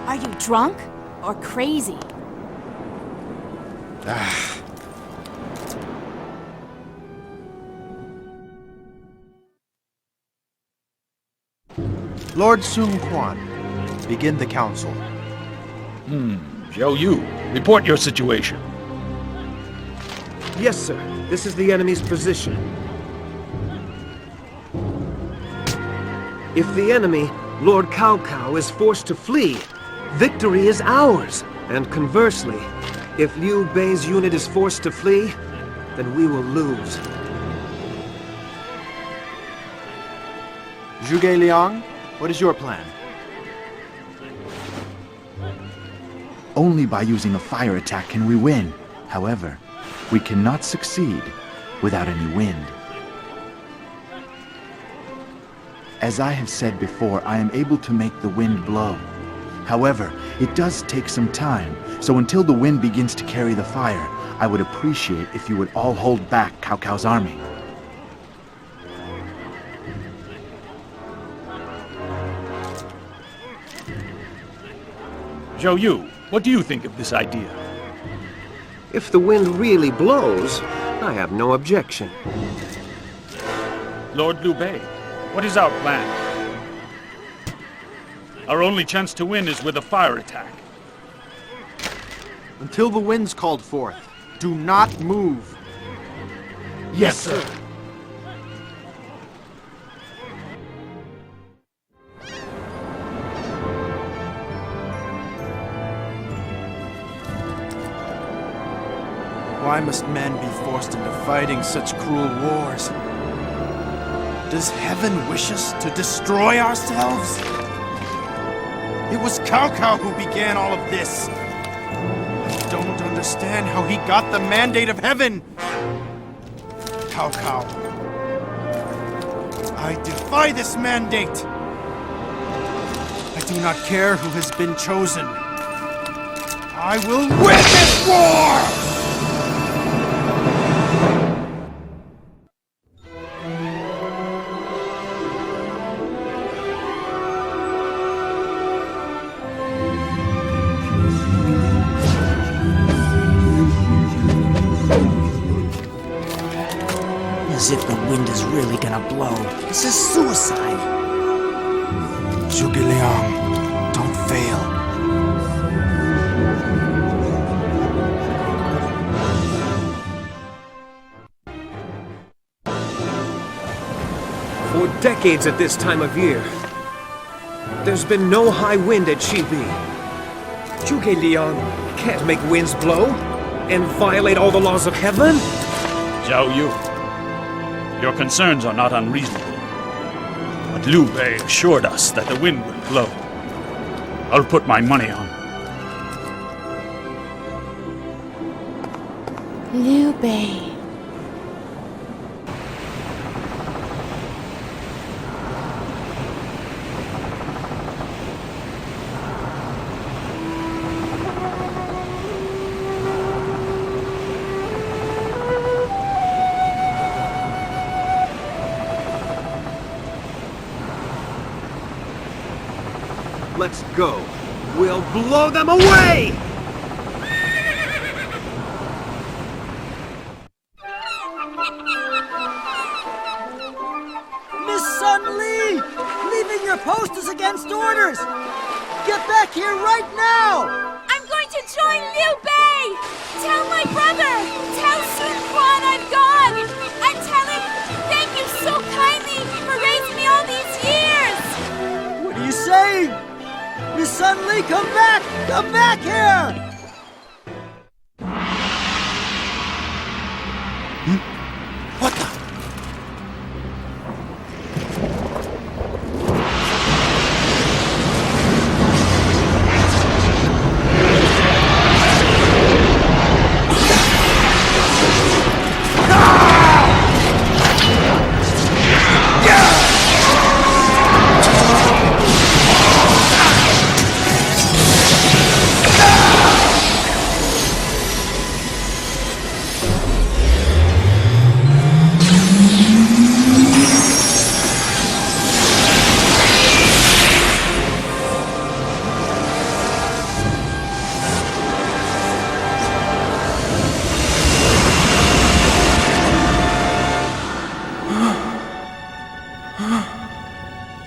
Are you drunk or crazy? Lord Sun Quan, begin the council. Zhou Yu, report your situation. Yes, sir. This is the enemy's position. If the enemy, Lord Cao Cao, is forced to flee, victory is ours. And conversely, if Liu Bei's unit is forced to flee, then we will lose. Zhuge Liang, what is your plan? Only by using a fire attack can we win. However, we cannot succeed without any wind. As I have said before, I am able to make the wind blow. However, it does take some time, so until the wind begins to carry the fire, I would appreciate if you would all hold back Cao Cao's army. Zhou Yu, what do you think of this idea? If the wind really blows, I have no objection. Lord Liu Bei, what is our plan? Our only chance to win is with a fire attack. Until the wind's called forth, do not move. Yes, sir. Why must men be forced into fighting such cruel wars? Does heaven wish us to destroy ourselves? It was Cao Cao who began all of this. I don't understand how he got the mandate of heaven. Cao Cao, I defy this mandate. I do not care who has been chosen. I will win this war! As if the wind is really gonna blow. This is suicide. Zhuge Liang, don't fail. For decades at this time of year, there's been no high wind at Chibi. Zhuge Liang can't make winds blow and violate all the laws of heaven? Zhou Yu, your concerns are not unreasonable. But Liu Bei assured us that the wind would blow. I'll put my money on it. Liu Bei. Let's go. We'll blow them away! son Li! Leaving your post is against orders! Get back here right now! I'm going to join Liu Bei! Tell my brother! Tell Sun Quan I'm gone! And tell him thank you so kindly for raising me all these years! What are you saying? Your son Li, come back! Come back here! What the?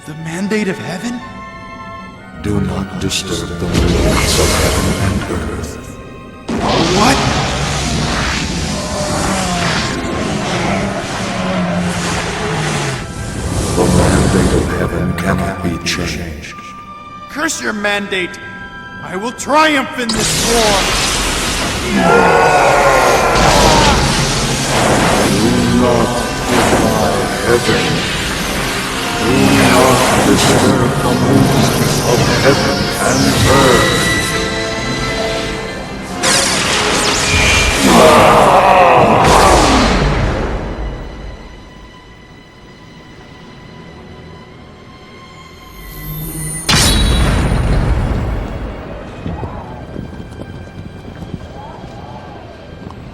The mandate of heaven? Do not disturb the warlords of heaven and earth. What? The mandate of heaven cannot be changed. Curse your mandate! I will triumph in this war! Do not defy heaven. Do not disturb the movements of heaven and earth.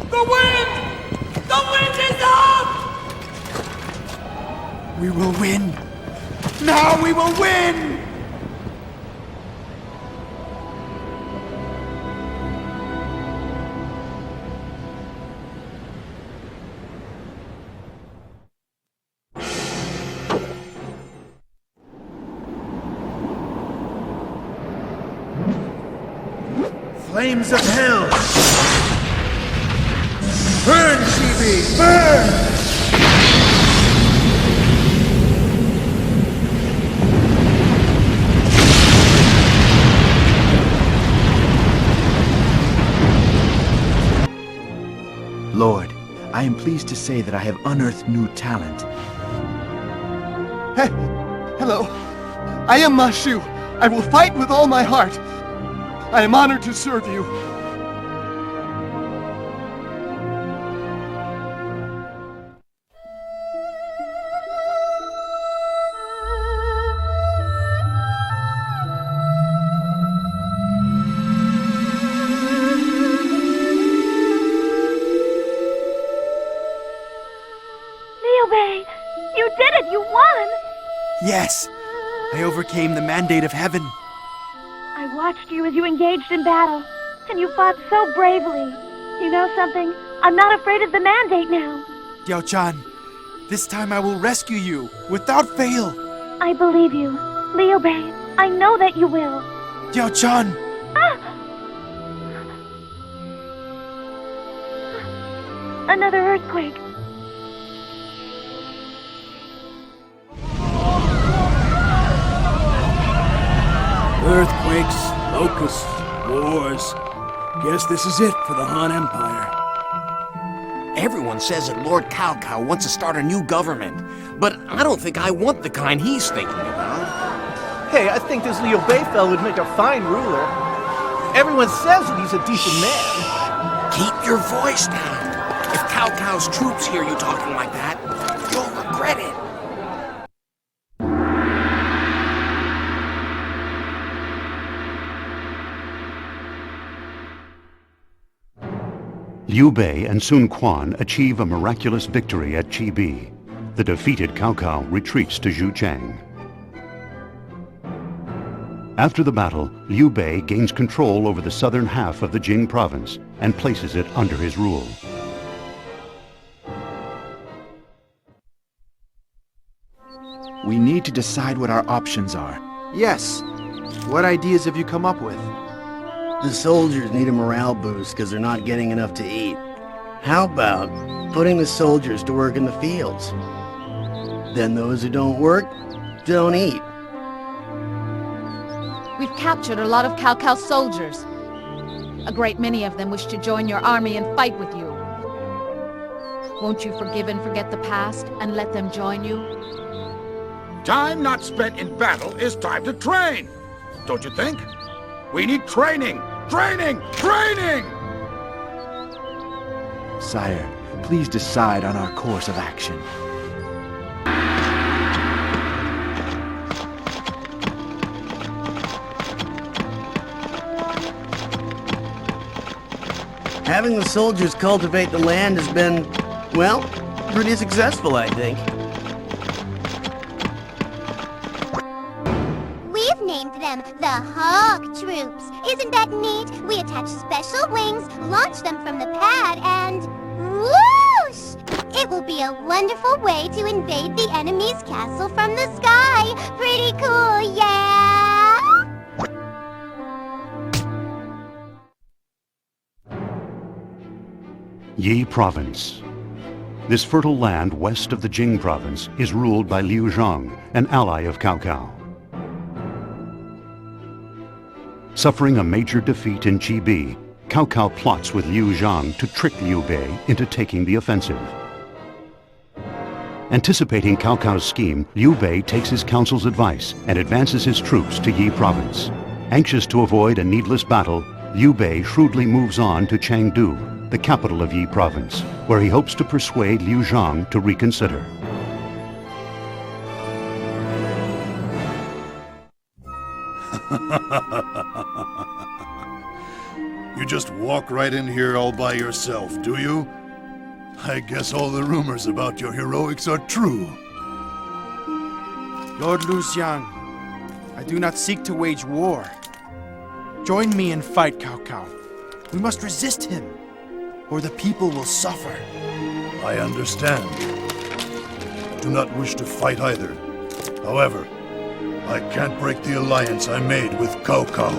The wind! The wind is up! We will win! Now we will win! Flames of hell! Burn, Chibi! Burn! Lord, I am pleased to say that I have unearthed new talent. Hey, hello. I am Ma Shu. I will fight with all my heart. I am honored to serve you. You did it! You won! Yes! I overcame the mandate of heaven. I watched you as you engaged in battle, and you fought so bravely. You know something? I'm not afraid of the mandate now. Diao-chan, this time I will rescue you, without fail. I believe you. Liu Bei, I know that you will. Diao-chan! Another earthquake. Earthquakes, locusts, wars. Guess this is it for the Han Empire. Everyone says that Lord Cao Cao wants to start a new government, but I don't think I want the kind he's thinking about. Hey, I think this Liu Bei fellow would make a fine ruler. Everyone says that he's a decent man. Keep your voice down. If Cao Cao's troops hear you talking like that, you'll regret it. Liu Bei and Sun Quan achieve a miraculous victory at Chibi. The defeated Cao Cao retreats to Zhuchang. After the battle, Liu Bei gains control over the southern half of the Jing province and places it under his rule. We need to decide what our options are. Yes. What ideas have you come up with? The soldiers need a morale boost because they're not getting enough to eat. How about putting the soldiers to work in the fields? Then those who don't work, don't eat. We've captured a lot of Cao Cao's soldiers. A great many of them wish to join your army and fight with you. Won't you forgive and forget the past and let them join you? Time not spent in battle is time to train. Don't you think? We need training! Training! Training! Sire, please decide on our course of action. Having the soldiers cultivate the land has been, well, pretty successful, I think. We've named them the Hawk Troops. Isn't that neat? We attach special wings, launch them from the pad, and whoosh! It will be a wonderful way to invade the enemy's castle from the sky. Pretty cool, yeah? Yi Province. This fertile land west of the Jing Province is ruled by Liu Zhang, an ally of Cao Cao. Suffering a major defeat in Chibi, Cao Cao plots with Liu Zhang to trick Liu Bei into taking the offensive. Anticipating Cao Cao's scheme, Liu Bei takes his council's advice and advances his troops to Yi Province. Anxious to avoid a needless battle, Liu Bei shrewdly moves on to Chengdu, the capital of Yi Province, where he hopes to persuade Liu Zhang to reconsider. You just walk right in here all by yourself, do you? I guess all the rumors about your heroics are true. Lord Liu Xiang, I do not seek to wage war. Join me and fight Cao Cao. We must resist him, or the people will suffer. I understand. Do not wish to fight either. However, I can't break the alliance I made with Cao Cao.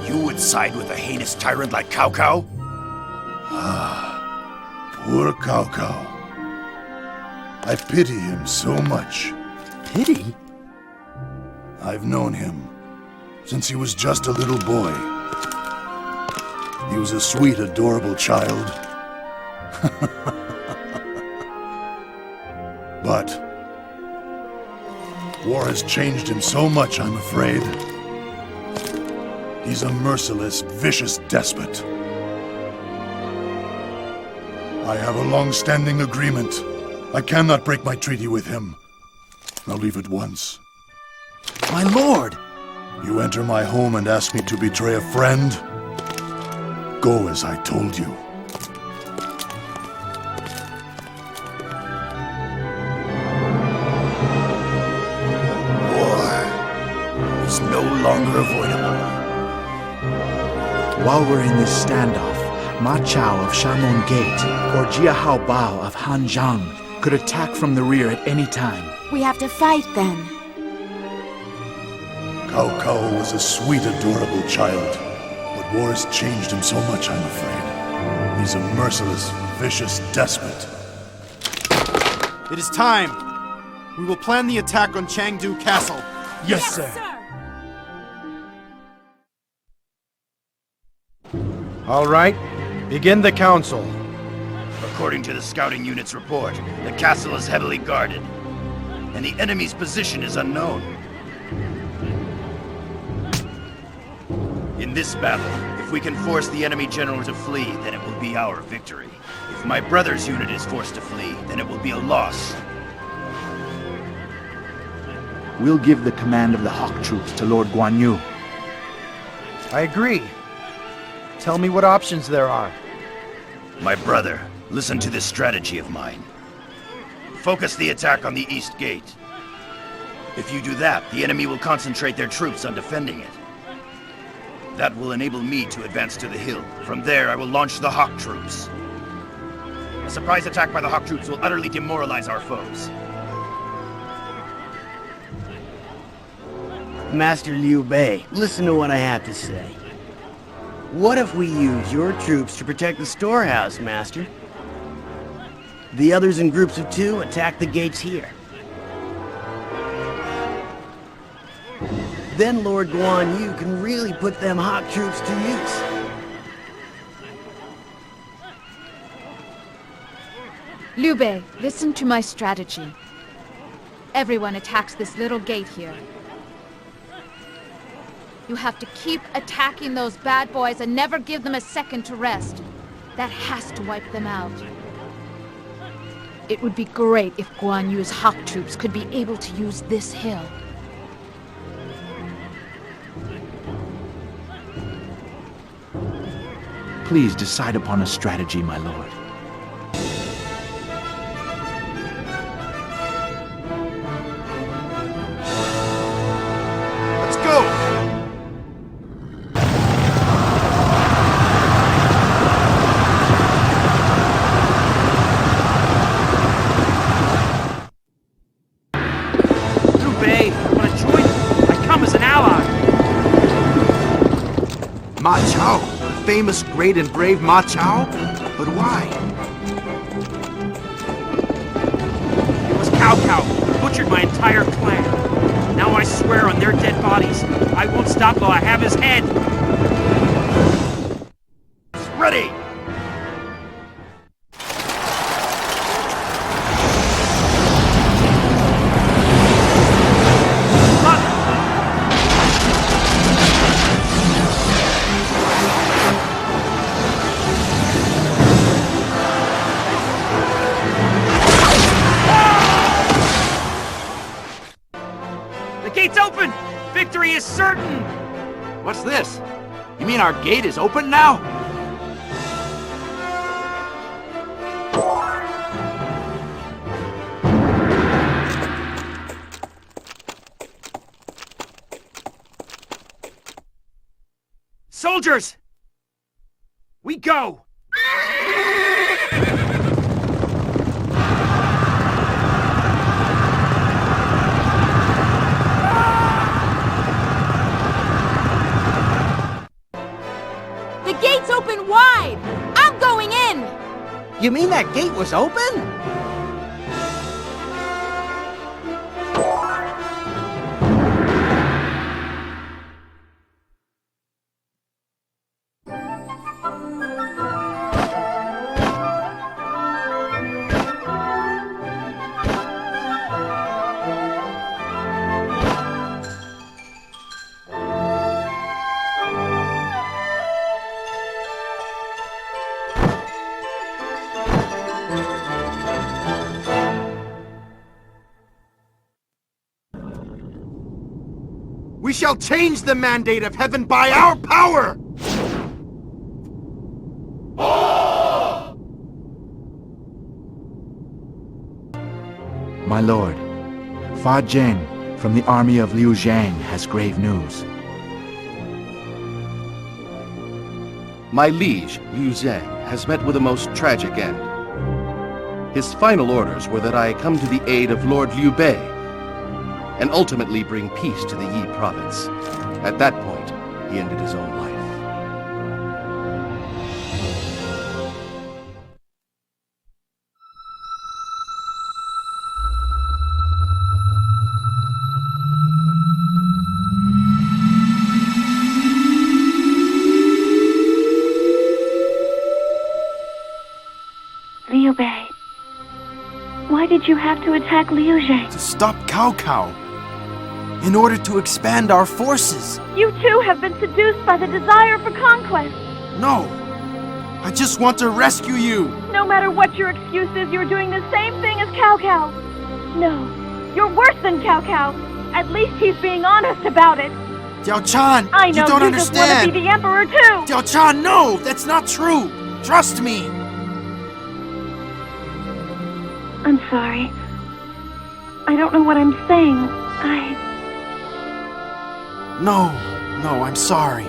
You would side with a heinous tyrant like Cao Cao? Poor Cao Cao. I pity him so much. Pity? I've known him since he was just a little boy. He was a sweet, adorable child. But war has changed him so much, I'm afraid. He's a merciless, vicious despot. I have a long-standing agreement. I cannot break my treaty with him. I'll leave it once. My lord! You enter my home and ask me to betray a friend? Go as I told you. War is no longer avoidable. While we're in this standoff, Ma Chao of Shamon Gate or Jia Hao Bao of Hanzhang could attack from the rear at any time. We have to fight then. Cao Cao was a sweet, adorable child, but war has changed him so much, I'm afraid. He's a merciless, vicious despot. It is time. We will plan the attack on Chengdu Castle. Yes, sir. All right, begin the council. According to the scouting unit's report, the castle is heavily guarded, and the enemy's position is unknown. In this battle, if we can force the enemy general to flee, then it will be our victory. If my brother's unit is forced to flee, then it will be a loss. We'll give the command of the Hawk troops to Lord Guan Yu. I agree. Tell me what options there are. My brother, listen to this strategy of mine. Focus the attack on the east gate. If you do that, the enemy will concentrate their troops on defending it. That will enable me to advance to the hill. From there, I will launch the Hawk troops. A surprise attack by the Hawk troops will utterly demoralize our foes. Master Liu Bei, listen to what I have to say. What if we use your troops to protect the storehouse, Master? The others in groups of 2 attack the gates here. Then Lord Guan Yu can really put them hawk troops to use. Liu Bei, listen to my strategy. Everyone attacks this little gate here. You have to keep attacking those bad boys and never give them a second to rest. That has to wipe them out. It would be great if Guan Yu's hawk troops could be able to use this hill. Please decide upon a strategy, my lord. Let's go! Liu Bei, wanna join? I come as an ally. Ma Chao, the famous great and brave Ma Chao? But why? It was Cao Cao who butchered my entire clan. Now I swear on their dead bodies, I won't stop till I have his head. Ready! The gate's open! Victory is certain! What's this? You mean our gate is open now? Soldiers! We go! The gate's open wide! I'm going in! You mean that gate was open? We shall change the mandate of heaven by our power! My lord, Fa Jian from the army of Liu Zhang has grave news. My liege, Liu Zhang, has met with a most tragic end. His final orders were that I come to the aid of Lord Liu Bei and ultimately bring peace to the Yi Province. At that point, he ended his own life. Liu Bei, why did you have to attack Liu Zhang? To stop Cao Cao. In order to expand our forces. You too have been seduced by the desire for conquest. No. I just want to rescue you. No matter what your excuse is, you're doing the same thing as Cao Cao. No, you're worse than Cao Cao. At least he's being honest about it. Diao Chan, I know you don't you understand. just want to be the emperor too. Diao Chan, no, that's not true. Trust me. I'm sorry. I don't know what I'm saying. No, I'm sorry.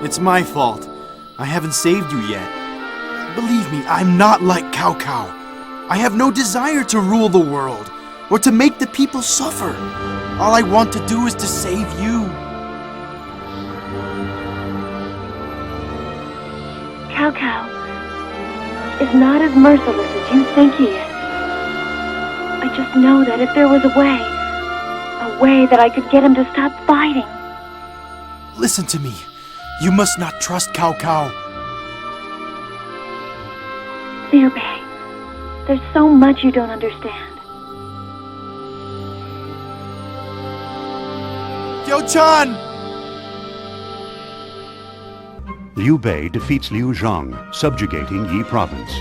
It's my fault. I haven't saved you yet. Believe me, I'm not like Cao Cao. I have no desire to rule the world or to make the people suffer. All I want to do is to save you. Cao Cao is not as merciless as you think he is. I just know that if there was a way that I could get him to stop fighting. Listen to me. You must not trust Cao Cao. Liu Bei, there's so much you don't understand. Yo-chan! Liu Bei defeats Liu Zhang, subjugating Yi Province.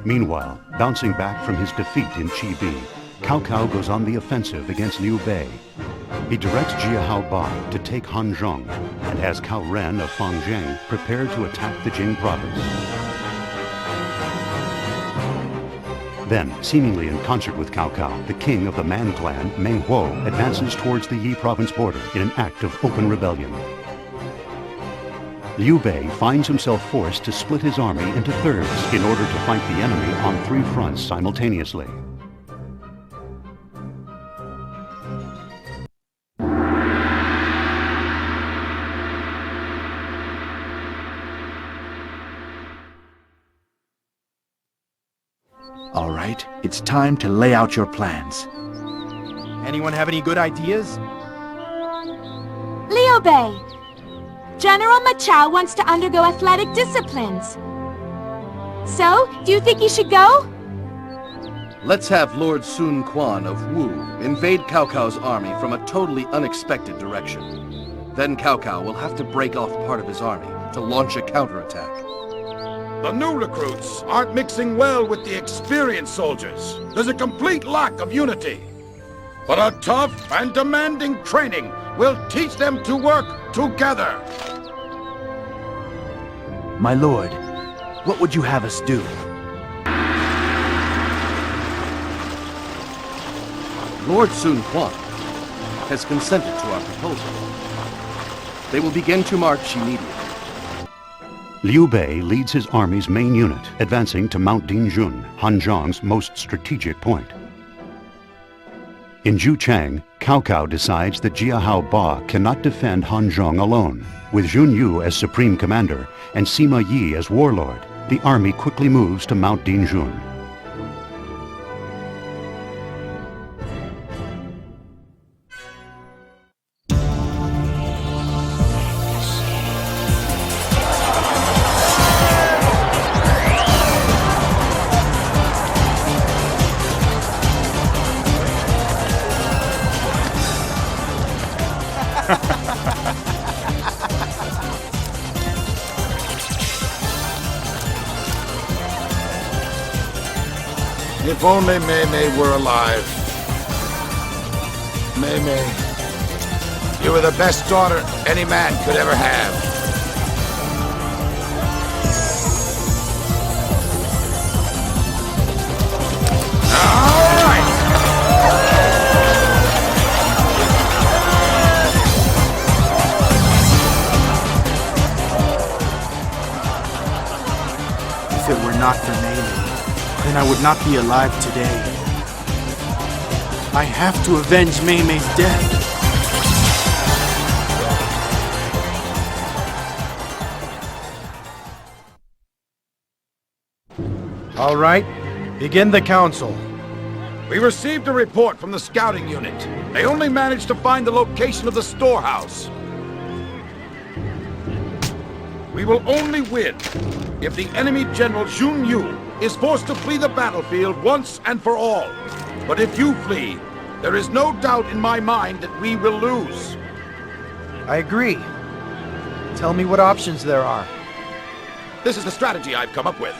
Meanwhile, bouncing back from his defeat in Chibi, Cao Cao goes on the offensive against Liu Bei. He directs Jia Ba to take Hanzhong and has Cao Ren of Fangzheng prepare to attack the Jing province. Then, seemingly in concert with Cao Cao, the king of the Man clan, Meng Huo, advances towards the Yi province border in an act of open rebellion. Liu Bei finds himself forced to split his army into thirds in order to fight the enemy on 3 fronts simultaneously. All right, it's time to lay out your plans. Anyone have any good ideas? Liu Bei, General Ma Chao wants to undergo athletic disciplines. So, do you think he should go? Let's have Lord Sun Quan of Wu invade Cao Cao's army from a totally unexpected direction. Then Cao Cao will have to break off part of his army to launch a counterattack. The new recruits aren't mixing well with the experienced soldiers. There's a complete lack of unity. But a tough and demanding training will teach them to work together. My lord, what would you have us do? Lord Sun Quan has consented to our proposal. They will begin to march immediately. Liu Bei leads his army's main unit, advancing to Mount Dinjun, Hanzhong's most strategic point. In Juchang, Cao Cao decides that Jia Ba cannot defend Hanzhong alone. With Jun Yu as supreme commander and Sima Yi as warlord, the army quickly moves to Mount Dinjun. If only Mei Mei were alive. Mei Mei, you were the best daughter any man could ever have. If it were not for Mei Mei, then I would not be alive today. I have to avenge Mei Mei's death. All right, begin the council. We received a report from the scouting unit. They only managed to find the location of the storehouse. We will only win if the enemy General Jun Yu is forced to flee the battlefield once and for all. But if you flee, there is no doubt in my mind that we will lose. I agree. Tell me what options there are. This is the strategy I've come up with.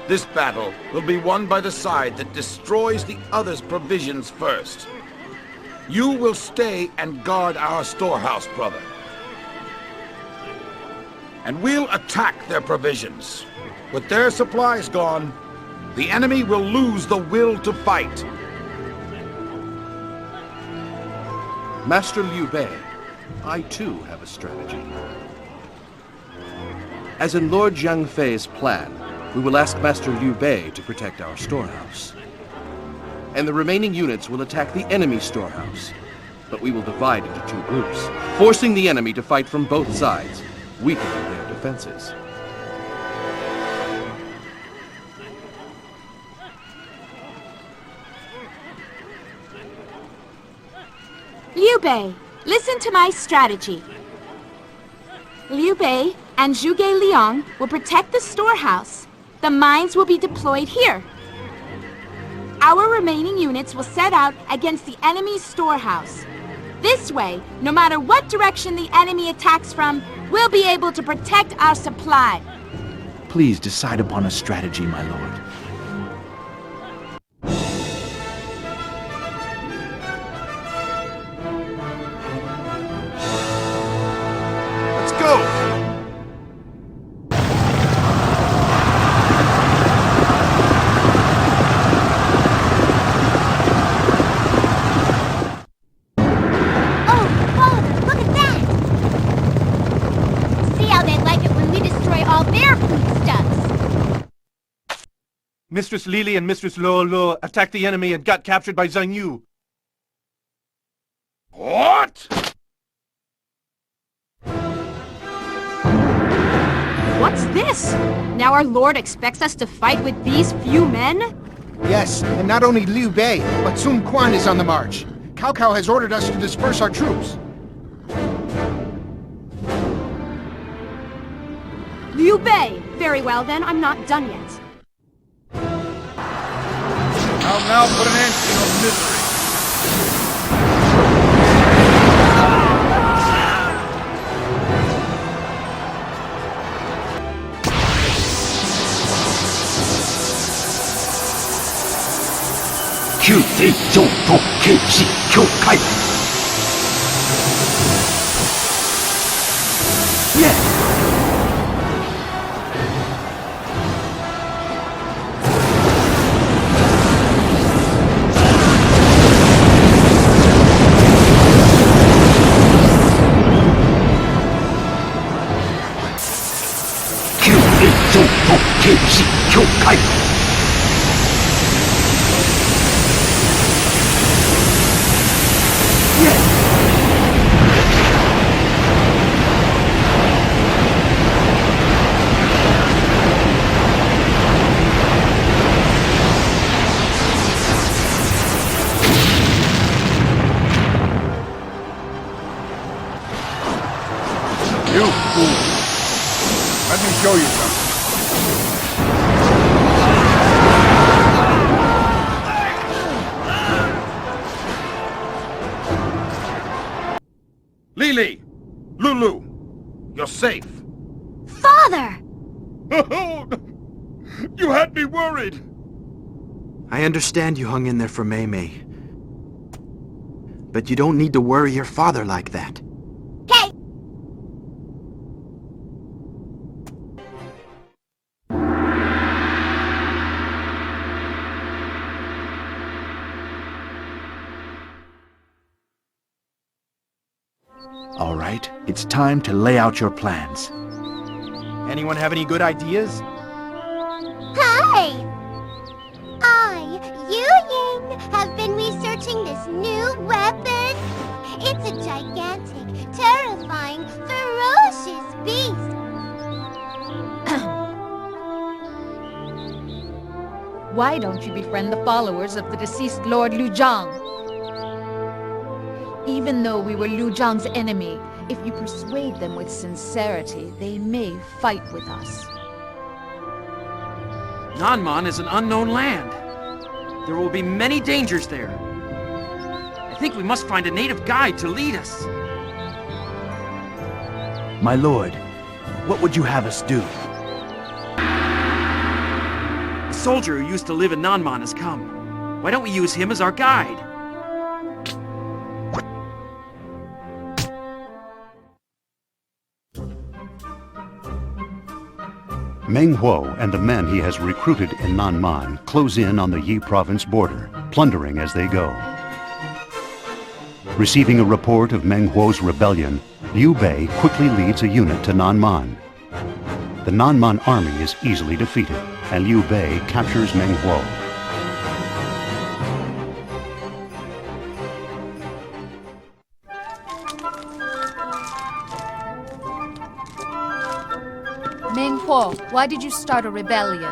This battle will be won by the side that destroys the other's provisions first. You will stay and guard our storehouse, brother. And we'll attack their provisions. With their supplies gone, the enemy will lose the will to fight. Master Liu Bei, I too have a strategy. As in Lord Jiang Fei's plan, we will ask Master Liu Bei to protect our storehouse. And the remaining units will attack the enemy storehouse. But we will divide into 2 groups, forcing the enemy to fight from both sides. weakening their defenses. Liu Bei, listen to my strategy. Liu Bei and Zhuge Liang will protect the storehouse. The mines will be deployed here. Our remaining units will set out against the enemy's storehouse. This way, no matter what direction the enemy attacks from, we'll be able to protect our supply. Please decide upon a strategy, my lord. Let's go! Mistress Lily and Mistress Lo attacked the enemy and got captured by Zhang Yu. What? What's this? Now our lord expects us to fight with these few men? Yes, and not only Liu Bei, but Sun Quan is on the march. Cao Cao has ordered us to disperse our troops. Liu Bei! Very well then, I'm not done yet. I'll now put an end to your misery. You fool! Let me show you something. Lily! Lulu! You're safe! Father! You had me worried! I understand you hung in there for Mei Mei. But you don't need to worry your father like that. Hey! All right, it's time to lay out your plans. Anyone have any good ideas? Hi! I, Yu Ying, have been researching this new weapon. It's a gigantic, terrifying, ferocious beast. Why don't you befriend the followers of the deceased Lord Liu Zhang? Even though we were Liu Zhang's enemy, if you persuade them with sincerity, they may fight with us. Nanman is an unknown land. There will be many dangers there. I think we must find a native guide to lead us. My lord, what would you have us do? A soldier who used to live in Nanman has come. Why don't we use him as our guide? Meng Huo and the men he has recruited in Nanman close in on the Yi Province border, plundering as they go. Receiving a report of Meng Huo's rebellion, Liu Bei quickly leads a unit to Nanman. The Nanman army is easily defeated, and Liu Bei captures Meng Huo. Ho, why did you start a rebellion?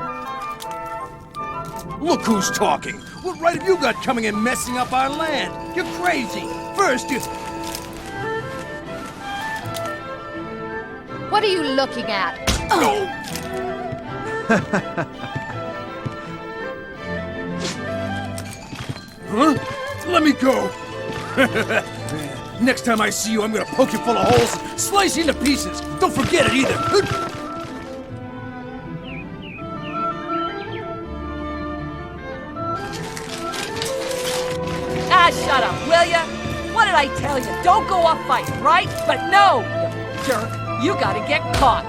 Look who's talking! What right have you got coming and messing up our land? You're crazy! First you... What are you looking at? Huh? Let me go! Next time I see you, I'm gonna poke you full of holes and slice you into pieces! Don't forget it either! Ah, shut up, will ya? What did I tell you? Don't go off fighting, right? But no, you jerk, you gotta get caught.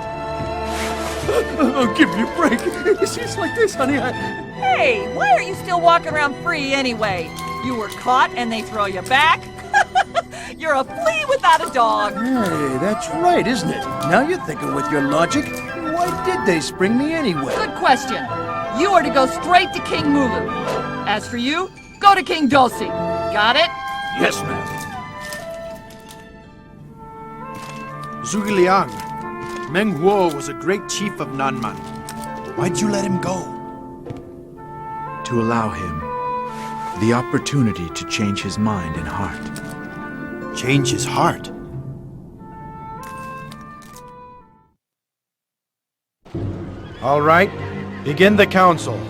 Oh, give me a break. It's just like this, honey. Hey, why are you still walking around free anyway? You were caught and they throw you back? You're a flea without a dog. Hey, that's right, isn't it? Now you're thinking with your logic. Why did they spring me anyway? Good question. You are to go straight to King Mulu. As for you, go to King Dosi. Got it? Yes, ma'am. Zhuge Liang, Meng Huo was a great chief of Nanman. Why'd you let him go? To allow him the opportunity to change his mind and heart. Change his heart? All right, begin the council.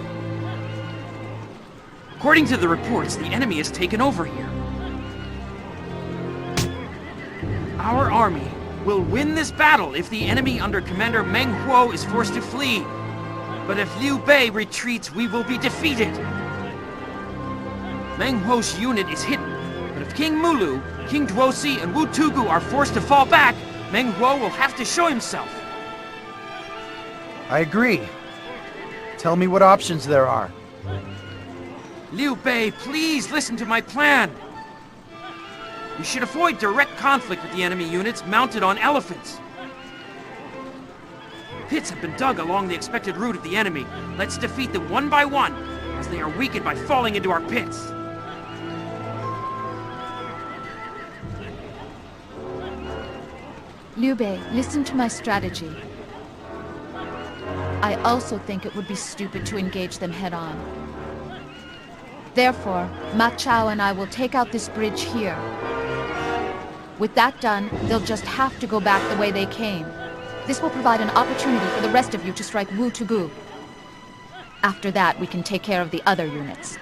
According to the reports, the enemy has taken over here. Our army will win this battle if the enemy under Commander Meng Huo is forced to flee. But if Liu Bei retreats, we will be defeated. Meng Huo's unit is hidden, but if King Mulu, King Duosi, and Wu Tugu are forced to fall back, Meng Huo will have to show himself. I agree. Tell me what options there are. Liu Bei, please listen to my plan. We should avoid direct conflict with the enemy units mounted on elephants. Pits have been dug along the expected route of the enemy. Let's defeat them one by one, as they are weakened by falling into our pits. Liu Bei, listen to my strategy. I also think it would be stupid to engage them head-on. Therefore, Ma Chao and I will take out this bridge here. With that done, they'll just have to go back the way they came. This will provide an opportunity for the rest of you to strike Wu Tugu. After that, we can take care of the other units.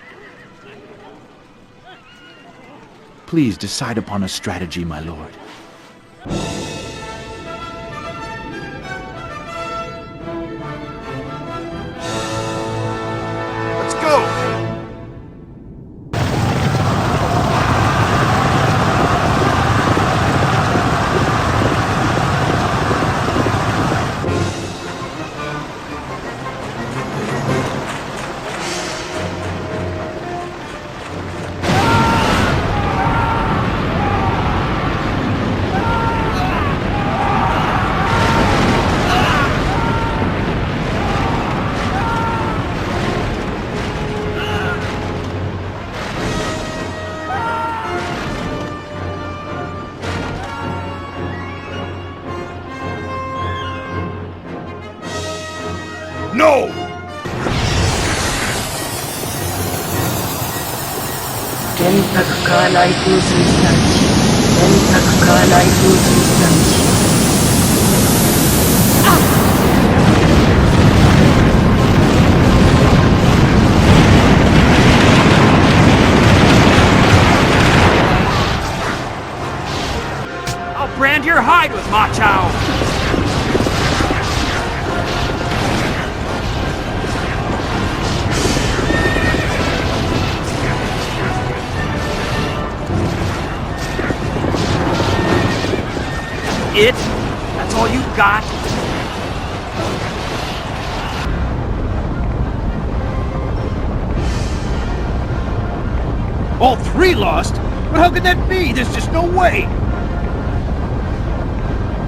Please decide upon a strategy, my lord. Let's go! No! I'll brand your hide with Ma Chao! It? That's all you got? All three lost? But how could that be? There's just no way!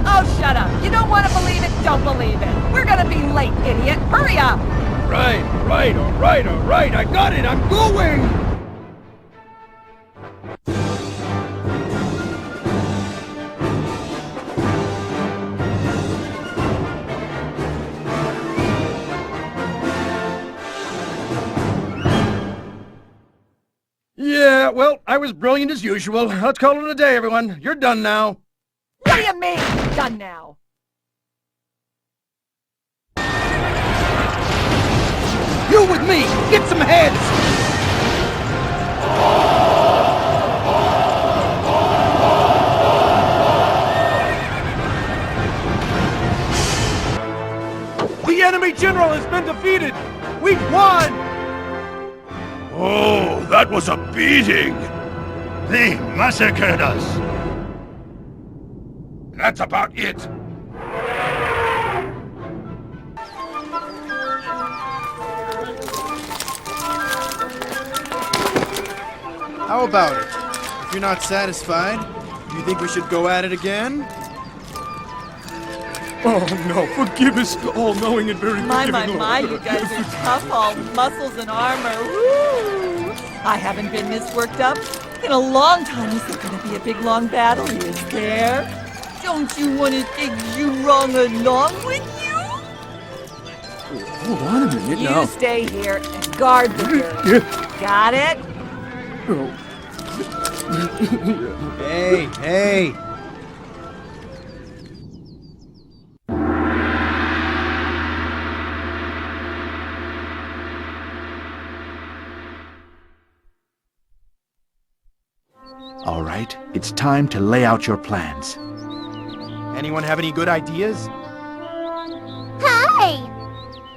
Oh, shut up. You don't want to believe it? Don't believe it. We're gonna be late, idiot. Hurry up! Right, all right. I got it. I'm going! I was brilliant as usual. Let's call it a day, everyone. You're done now. What do you mean, done now? You with me! Get some heads! The enemy general has been defeated! We've won! Oh, that was a beating! They massacred us! That's about it! How about it? If you're not satisfied, do you think we should go at it again? Oh no, forgive us, all-knowing and very My, forgiving Lord. you guys are tough, all muscles and armor. Woo! I haven't been this worked up in a long time. Is there gonna be a big long battle? Is there? Don't you want to take Zhurong along with you? Hold on a minute You now. stay here and guard the girl. Got it? Hey! All right, it's time to lay out your plans. Anyone have any good ideas? Hi!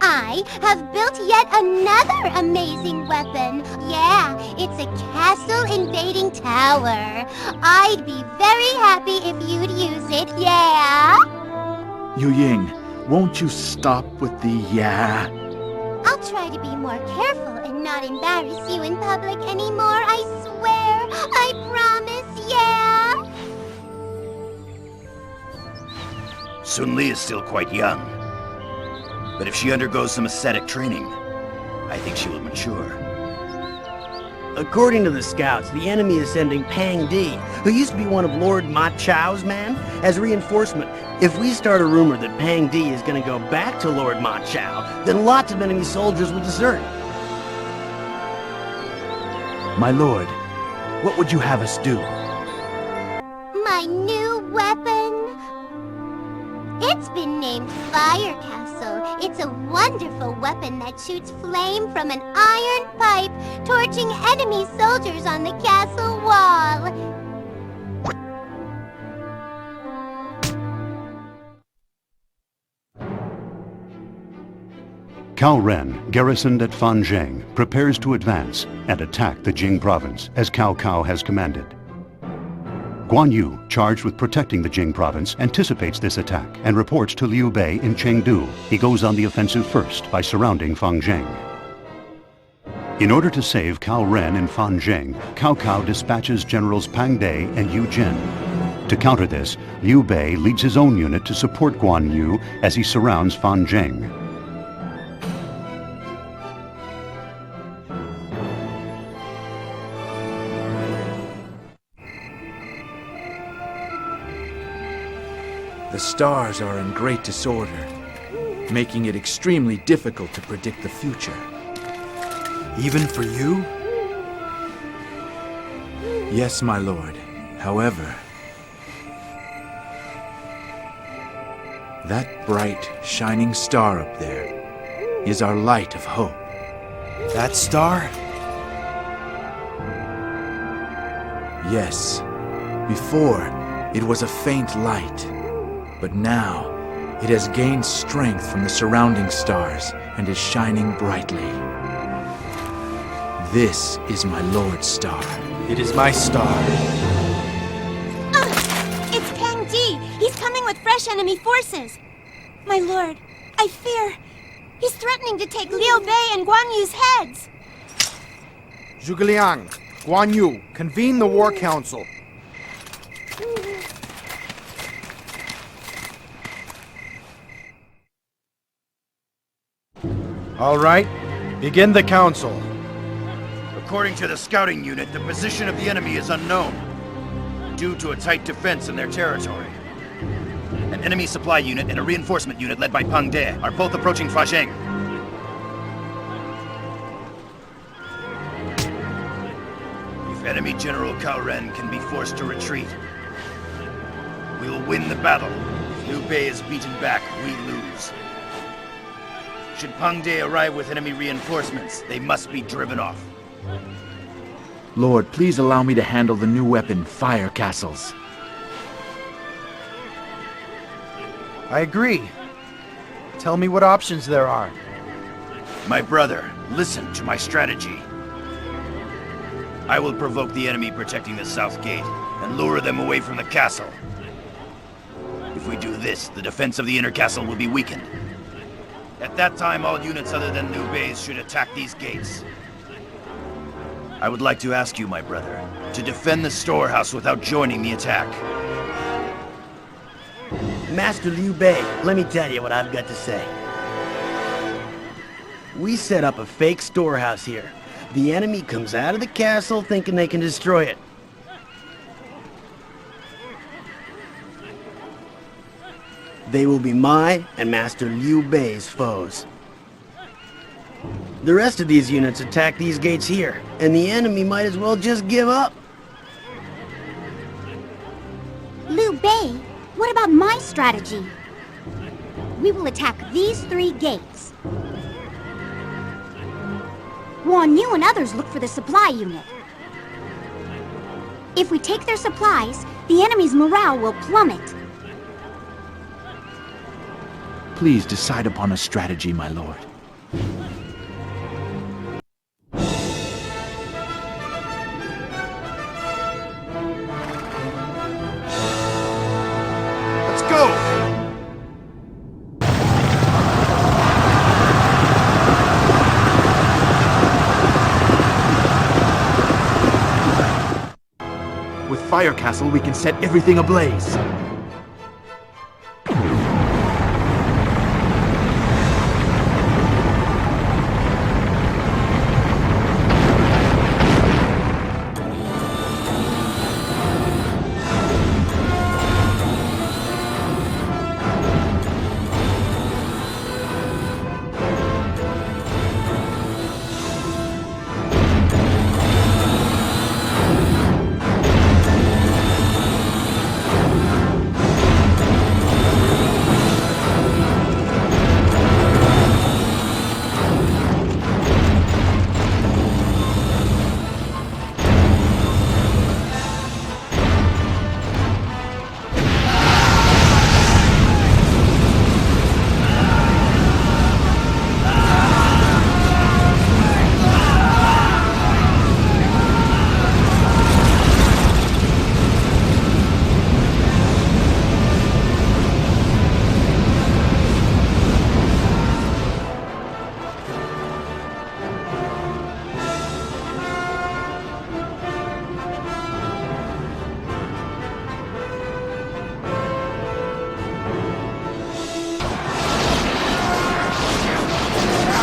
I have built yet another amazing weapon. Yeah, it's a castle invading tower. I'd be very happy if you'd use it, yeah? Yu Ying, won't you stop with the yeah? I'll try to be more careful and not embarrass you in public anymore, I swear. I promise, yeah? Sun Li is still quite young. But if she undergoes some ascetic training, I think she will mature. According to the scouts, the enemy is sending Pang Di, who used to be one of Lord Ma Chao's men, as reinforcement. If we start a rumor that Pang Di is going to go back to Lord Ma Chao, then lots of enemy soldiers will desert. My lord, what would you have us do? My new weapon? It's been named Fire Castle. It's a wonderful weapon that shoots flame from an iron pipe, torching enemy soldiers on the castle wall. Cao Ren, garrisoned at Fanzheng, prepares to advance and attack the Jing province as Cao Cao has commanded. Guan Yu, charged with protecting the Jing province, anticipates this attack and reports to Liu Bei in Chengdu. He goes on the offensive first by surrounding Fanzheng. In order to save Cao Ren in Fanzheng, Cao Cao dispatches generals Pang De and Yu Jin. To counter this, Liu Bei leads his own unit to support Guan Yu as he surrounds Fanzheng. The stars are in great disorder, making it extremely difficult to predict the future. Even for you? Yes, my lord. However, that bright, shining star up there is our light of hope. That star? Yes. Before, it was a faint light. But now, it has gained strength from the surrounding stars and is shining brightly. This is my Lord's star. It is my star. It's Pang Di. He's coming with fresh enemy forces. My lord, I fear he's threatening to take Liu Bei and Guan Yu's heads. Zhuge Liang, Guan Yu, convene the War Council. All right, begin the council. According to the scouting unit, the position of the enemy is unknown, due to a tight defense in their territory. An enemy supply unit and a reinforcement unit led by Pang De are both approaching Fanzheng. enemy General Cao Ren can be forced to retreat, we will win the battle. If Liu Bei is beaten back, we lose. Should Pang De arrive with enemy reinforcements, they must be driven off. Lord, please allow me to handle the new weapon, fire castles. I agree. Tell me what options there are. My brother, listen to my strategy. I will provoke the enemy protecting the south gate and lure them away from the castle. If we do this, the defense of the inner castle will be weakened. At that time, all units other than Liu Bei's should attack these gates. I would like to ask you, my brother, to defend the storehouse without joining the attack. Master Liu Bei, let me tell you what I've got to say. We set up a fake storehouse here. The enemy comes out of the castle thinking they can destroy it. They will be my and Master Liu Bei's foes. The rest of these units attack these gates here, and the enemy might as well just give up. Liu Bei, what about my strategy? We will attack these 3 gates. Warn you and others look for the supply unit. If we take their supplies, the enemy's morale will plummet. Please decide upon a strategy, my lord. Let's go! With Fire Castle, we can set everything ablaze.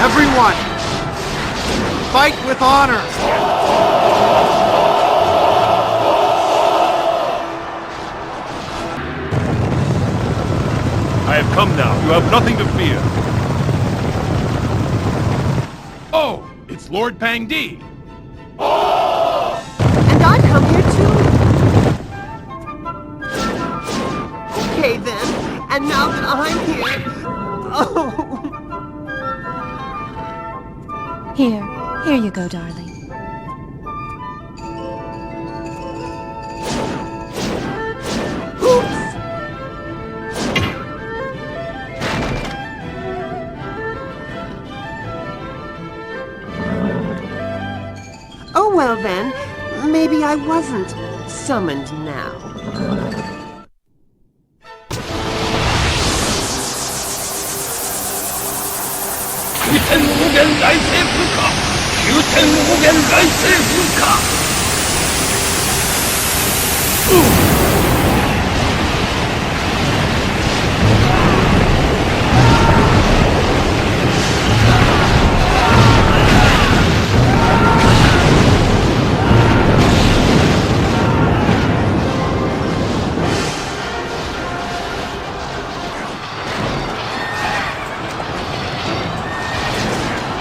Everyone! Fight with honor! I have come now. You have nothing to fear. Oh, it's Lord Pang De. And I've come here too. Okay then, and now that I'm here... Oh... Here you go, darling. Oops! Oh well then, maybe I wasn't summoned now.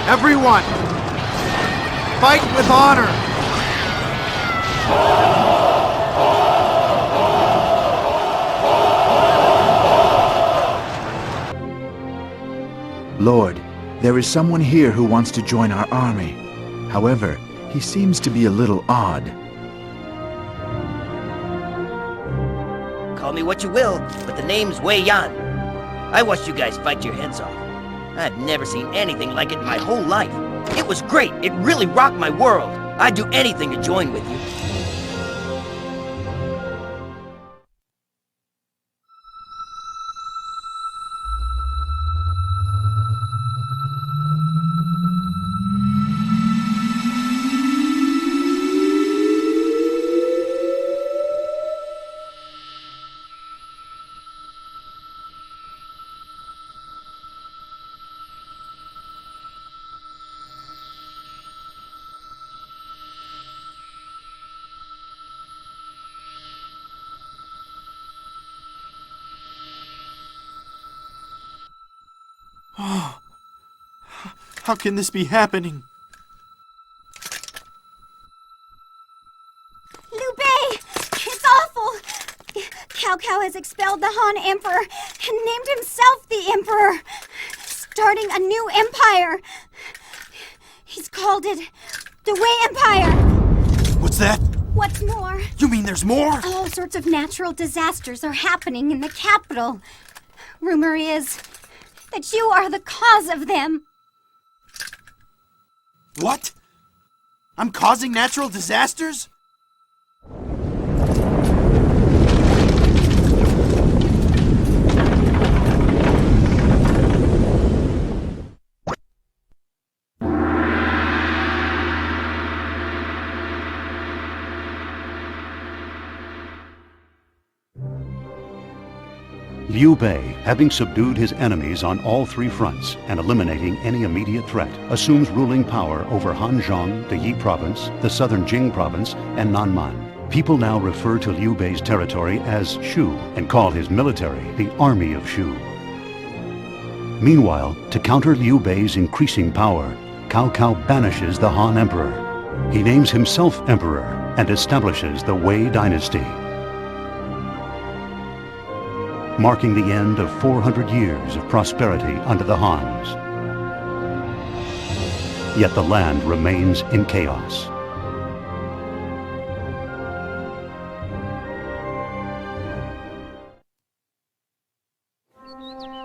Everyone! Fight with honor! Lord, there is someone here who wants to join our army. However, he seems to be a little odd. Call me what you will, but the name's Wei Yan. I watched you guys fight your heads off. I've never seen anything like it in my whole life. It was great. It really rocked my world. I'd do anything to join with you. How can this be happening? Liu Bei! It's awful! Cao Cao has expelled the Han Emperor and named himself the Emperor, starting a new empire. He's called it the Wei Empire. What's that? What's more? You mean there's more? All sorts of natural disasters are happening in the capital. Rumor is that you are the cause of them. What? I'm causing natural disasters? Liu Bei, having subdued his enemies on all three fronts and eliminating any immediate threat, assumes ruling power over Hanzhong, the Yi Province, the southern Jing Province, and Nanman. People now refer to Liu Bei's territory as Shu and call his military the Army of Shu. Meanwhile, to counter Liu Bei's increasing power, Cao Cao banishes the Han Emperor. He names himself Emperor and establishes the Wei dynasty, marking the end of 400 years of prosperity under the Hans. Yet the land remains in chaos.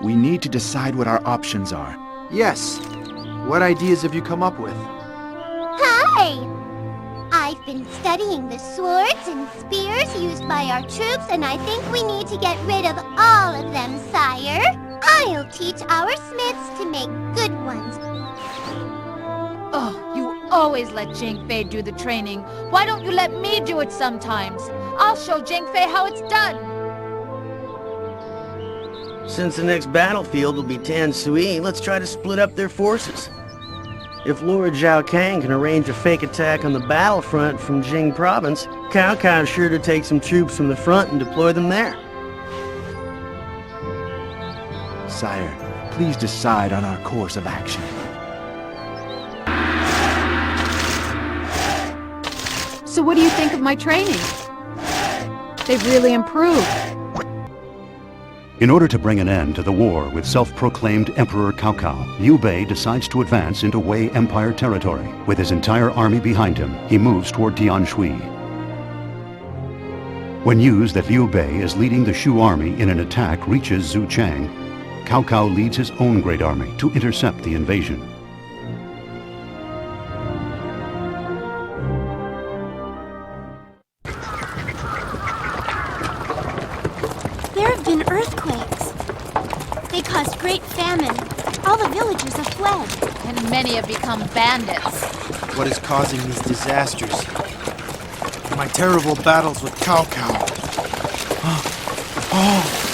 We need to decide what our options are. Yes. What ideas have you come up with? Hi! I've been studying the swords and spears used by our troops, and I think we need to get rid of all of them, sire. I'll teach our smiths to make good ones. Oh, you always let Jing Fei do the training. Why don't you let me do it sometimes? I'll show Jing Fei how it's done. Since the next battlefield will be Tansui, let's try to split up their forces. If Lord Zhao Kang can arrange a fake attack on the battlefront from Jing Province, Cao Cao's sure to take some troops from the front and deploy them there. Sire, please decide on our course of action. So what do you think of my training? They've really improved. In order to bring an end to the war with self-proclaimed Emperor Cao Cao, Liu Bei decides to advance into Wei Empire territory. With his entire army behind him, he moves toward Tianshui. When news that Liu Bei is leading the Shu army in an attack reaches Zhu Chang, Cao Cao leads his own great army to intercept the invasion. There have been earthquakes. They caused great famine. All the villagers have fled. And many have become bandits. What is causing these disasters? My terrible battles with Cao Cao. Oh.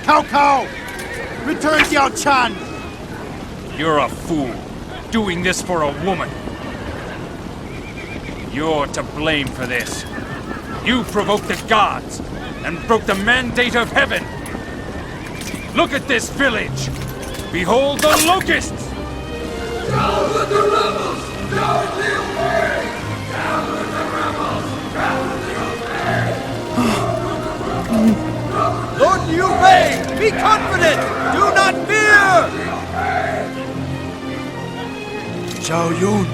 Cao Cao! Return Xiao Chan! You're a fool, doing this for a woman. You're to blame for this. You provoked the gods and broke the mandate of heaven. Look at this village. Behold the locusts! Down with the rebels! Down with the Obey! Down with the rebels! Down with the Obey! Lord Liu Bei, be confident! Do not fear! Zhao Yun.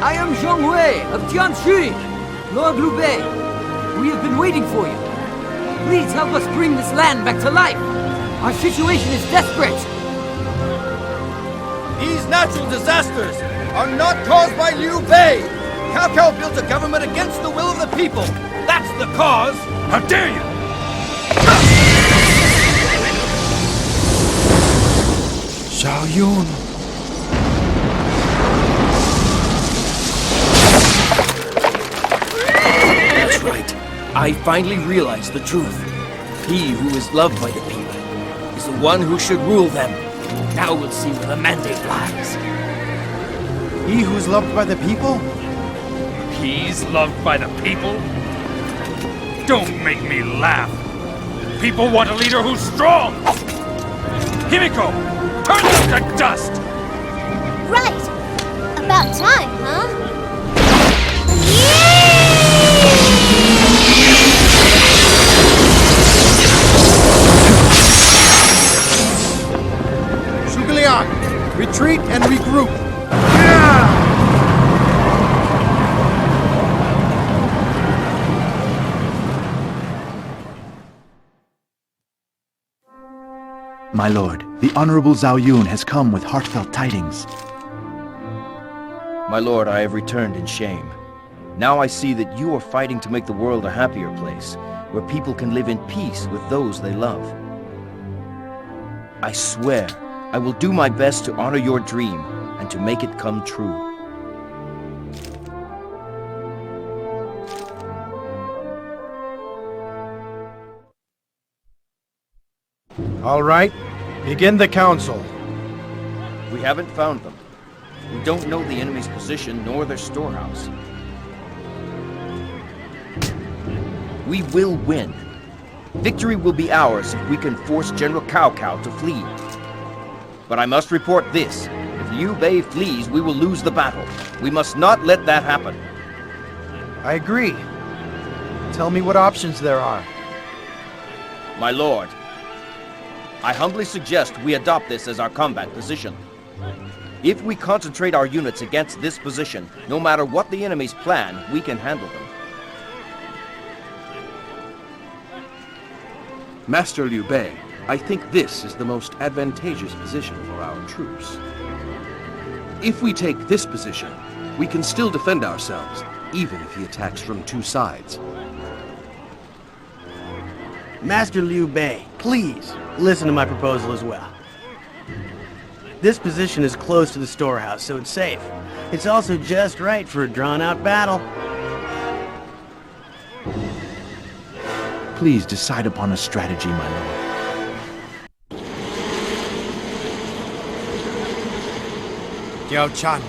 I am Zhong Wei of Chiangshui. Lord Liu Bei, we have been waiting for you. Please help us bring this land back to life. Our situation is desperate. These natural disasters are not caused by Liu Bei. Cao Cao built a government against the will of the people. That's the cause. How dare you! Zhao Yun. That's right. I finally realized the truth. He who is loved by the people is the one who should rule them. Now we'll see where the mandate lies. He who's loved by the people? He's loved by the people? Don't make me laugh. People want a leader who's strong. Himiko, turn them to dust. Right! About time, huh? Zhuge retreat and regroup. My lord, the Honorable Zhao Yun has come with heartfelt tidings. My lord, I have returned in shame. Now I see that you are fighting to make the world a happier place, where people can live in peace with those they love. I swear, I will do my best to honor your dream and to make it come true. All right, begin the council. We haven't found them. We don't know the enemy's position nor their storehouse. We will win. Victory will be ours if we can force General Cao Cao to flee. But I must report this. If Liu Bei flees, we will lose the battle. We must not let that happen. I agree. Tell me what options there are. My lord, I humbly suggest we adopt this as our combat position. If we concentrate our units against this position, no matter what the enemy's plan, we can handle them. Master Liu Bei, I think this is the most advantageous position for our troops. If we take this position, we can still defend ourselves, even if he attacks from two sides. Master Liu Bei, please listen to my proposal as well. This position is close to the storehouse, so it's safe. It's also just right for a drawn-out battle. Please decide upon a strategy, my lord. Yao Chan,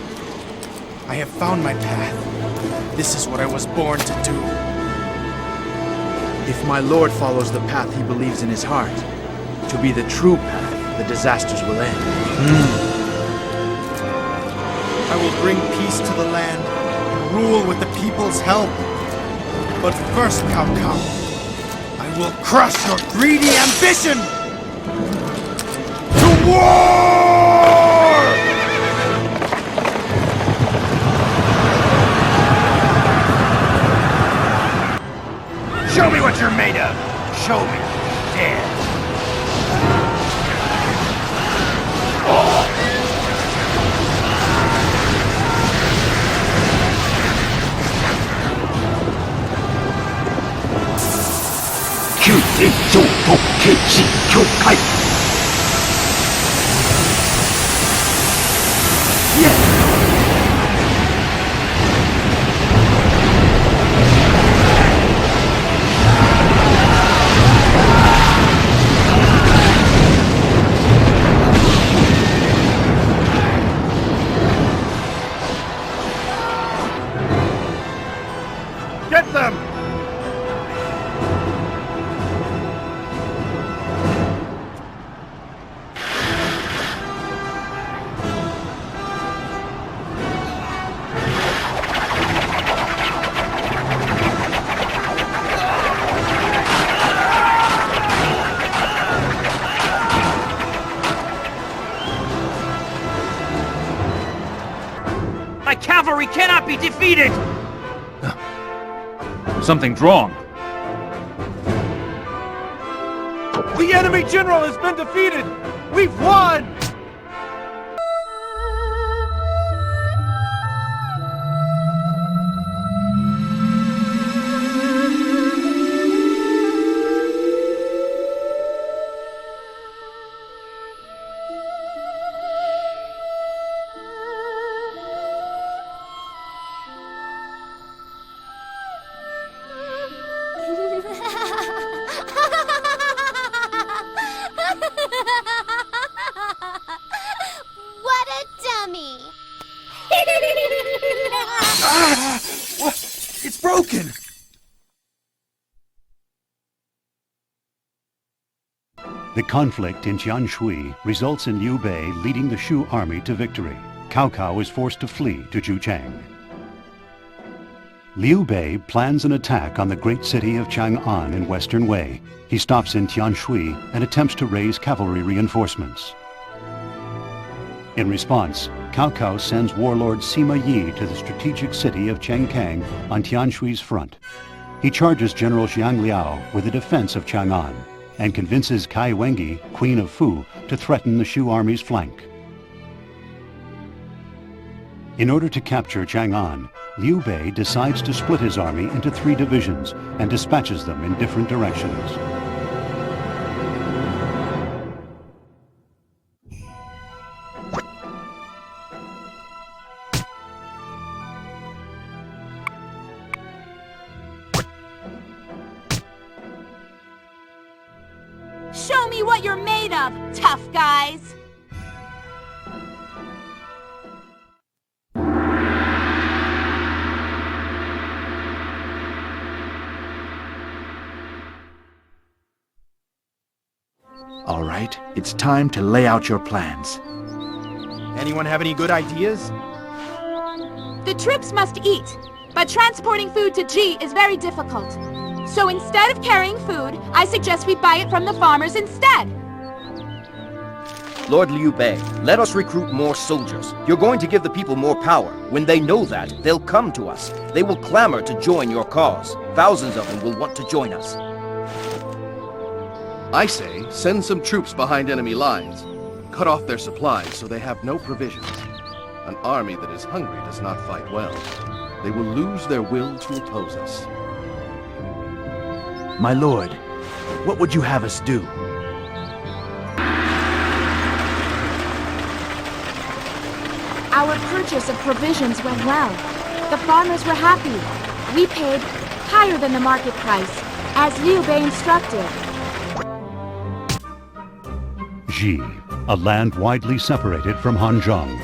I have found my path. This is what I was born to do. If my lord follows the path he believes in his heart, to be the true path, the disasters will end. I will bring peace to the land and rule with the people's help. But first, Cao Cao, I will crush your greedy ambition! To war! Show me what you're made of! Show me! Dead! cavalry cannot be defeated! Something's wrong. The enemy general has been defeated! We've won! What a dummy! What? It's broken! The conflict in Chiangshui results in Liu Bei leading the Shu army to victory. Cao Cao is forced to flee to Zhuchang. Liu Bei plans an attack on the great city of Chang-on in western Wei. He stops in Tianshui and attempts to raise cavalry reinforcements. In response, Cao Cao sends warlord Sima Yi to the strategic city of Chengkang on Tianshui's front. He charges General Xiang Liao with the defense of Chang'an and convinces Kai Wengi, Queen of Fu, to threaten the Shu army's flank. In order to capture Chang'an, Liu Bei decides to split his army into 3 divisions and dispatches them in different directions. Show me what you're made of, tough guys! All right, it's time to lay out your plans. Anyone have any good ideas? The troops must eat, but transporting food to Ji is very difficult. So instead of carrying food, I suggest we buy it from the farmers instead. Lord Liu Bei, let us recruit more soldiers. You're going to give the people more power. When they know that, they'll come to us. They will clamor to join your cause. Thousands of them will want to join us. I say, send some troops behind enemy lines. Cut off their supplies so they have no provisions. An army that is hungry does not fight well. They will lose their will to oppose us. My lord, what would you have us do? Our purchase of provisions went well. The farmers were happy. We paid higher than the market price, as Liu Bei instructed. Ji, a land widely separated from Hanzhong.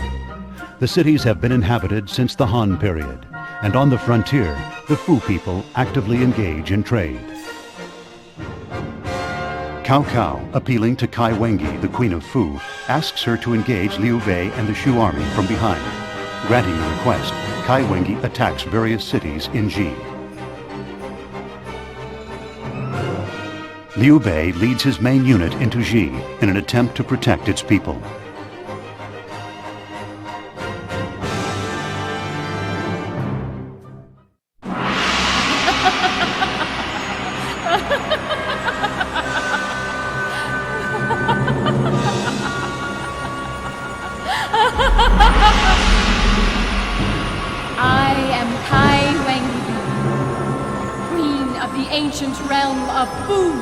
The cities have been inhabited since the Han period, and on the frontier, the Fu people actively engage in trade. Cao Cao, appealing to Kai Wengi, the Queen of Fu, asks her to engage Liu Bei and the Shu army from behind. Granting the request, Kai Wengi attacks various cities in Ji. Liu Bei leads his main unit into Ji in an attempt to protect its people. I am Kai Wengi, Queen of the ancient realm of Fu.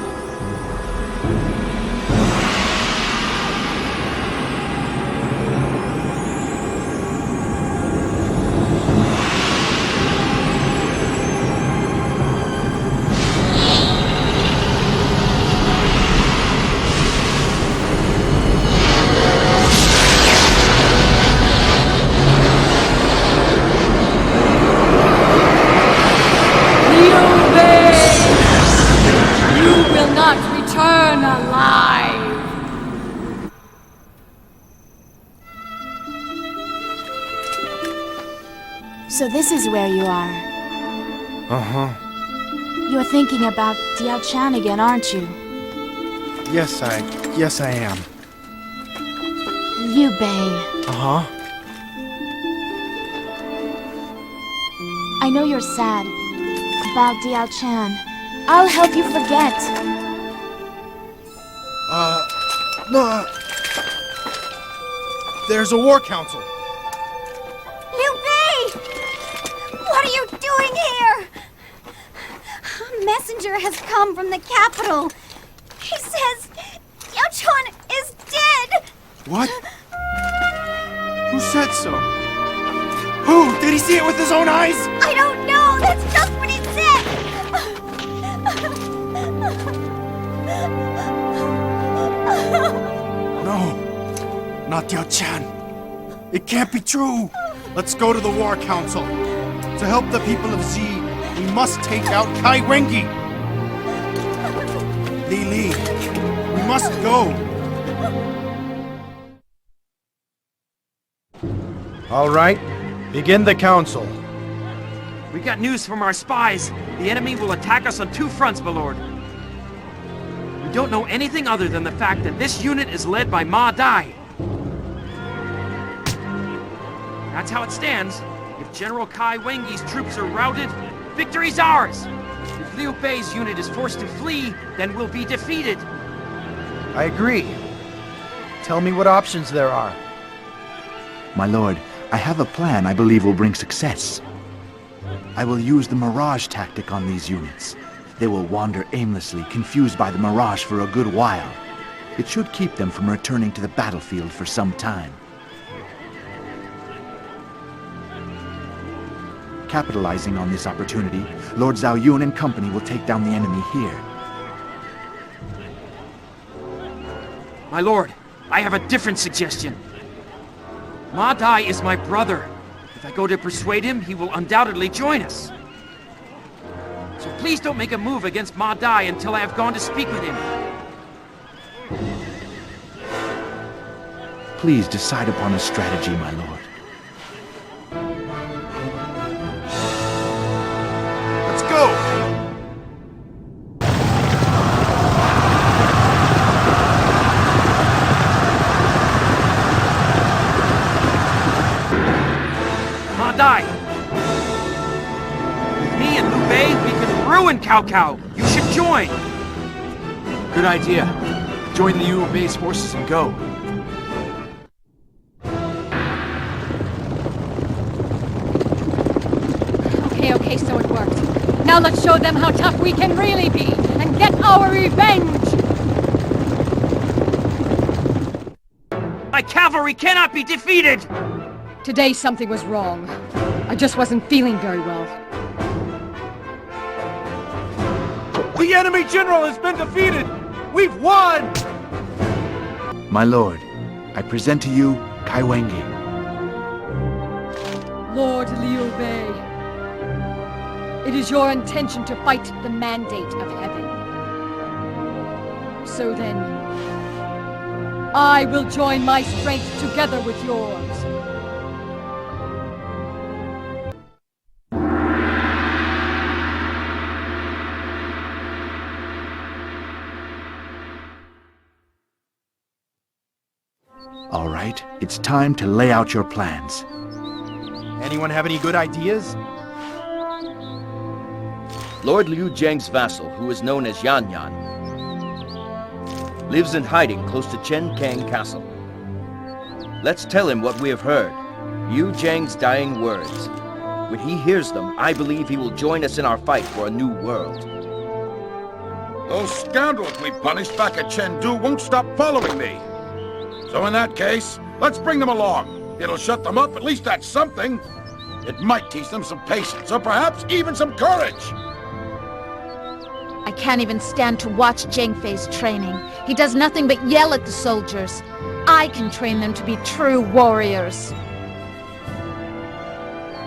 So this is where you are. Uh-huh. You're thinking about Diao Chan again, aren't you? Yes, I am. Liu Bei. Uh-huh. I know you're sad about Diao Chan. I'll help you forget. No. There's a war council. Liu Bei! What are you doing here? A messenger has come from the capital. He says Diao Chan is dead! What? Who said so? Who? Did he see it with his own eyes? I don't know! That's just what he said! No. Not Diao Chan. It can't be true. Let's go to the war council. To help the people of Yi, we must take out Kai Wengi. Li Li, we must go. All right, begin the council. We got news from our spies. The enemy will attack us on two fronts, my lord. We don't know anything other than the fact that this unit is led by Ma Dai. That's how it stands. If General Kai Wengi's troops are routed, victory's ours. If Liu Bei's unit is forced to flee, then we'll be defeated. I agree. Tell me what options there are. My lord, I have a plan I believe will bring success. I will use the mirage tactic on these units. They will wander aimlessly, confused by the mirage for a good while. It should keep them from returning to the battlefield for some time. Capitalizing on this opportunity, Lord Zhao Yun and company will take down the enemy here. My lord, I have a different suggestion. Ma Dai is my brother. If I go to persuade him, he will undoubtedly join us. So please don't make a move against Ma Dai until I have gone to speak with him. Please decide upon a strategy, my lord. Let's go! Ma Dai! With me and Liu Bei, we can ruin Cao Cao! You should join! Good idea. Join the Liu Bei's forces and go. Okay, so it worked. Now let's show them how tough we can really be and get our revenge! My cavalry cannot be defeated! Today something was wrong. I just wasn't feeling very well. The enemy general has been defeated! We've won! My lord, I present to you Kai Wengi. Lord Liu Bei, it is your intention to fight the mandate of heaven. So then, I will join my strength together with yours. All right, it's time to lay out your plans. Anyone have any good ideas? Lord Liu Jiang's vassal, who is known as Yan Yan, lives in hiding close to Chen Kang Castle. Let's tell him what we have heard, Liu Jiang's dying words. When he hears them, I believe he will join us in our fight for a new world. Those scoundrels we punished back at Chengdu won't stop following me. So in that case, let's bring them along. It'll shut them up, at least that's something. It might teach them some patience, or perhaps even some courage. I can't even stand to watch Zheng Fei's training. He does nothing but yell at the soldiers. I can train them to be true warriors.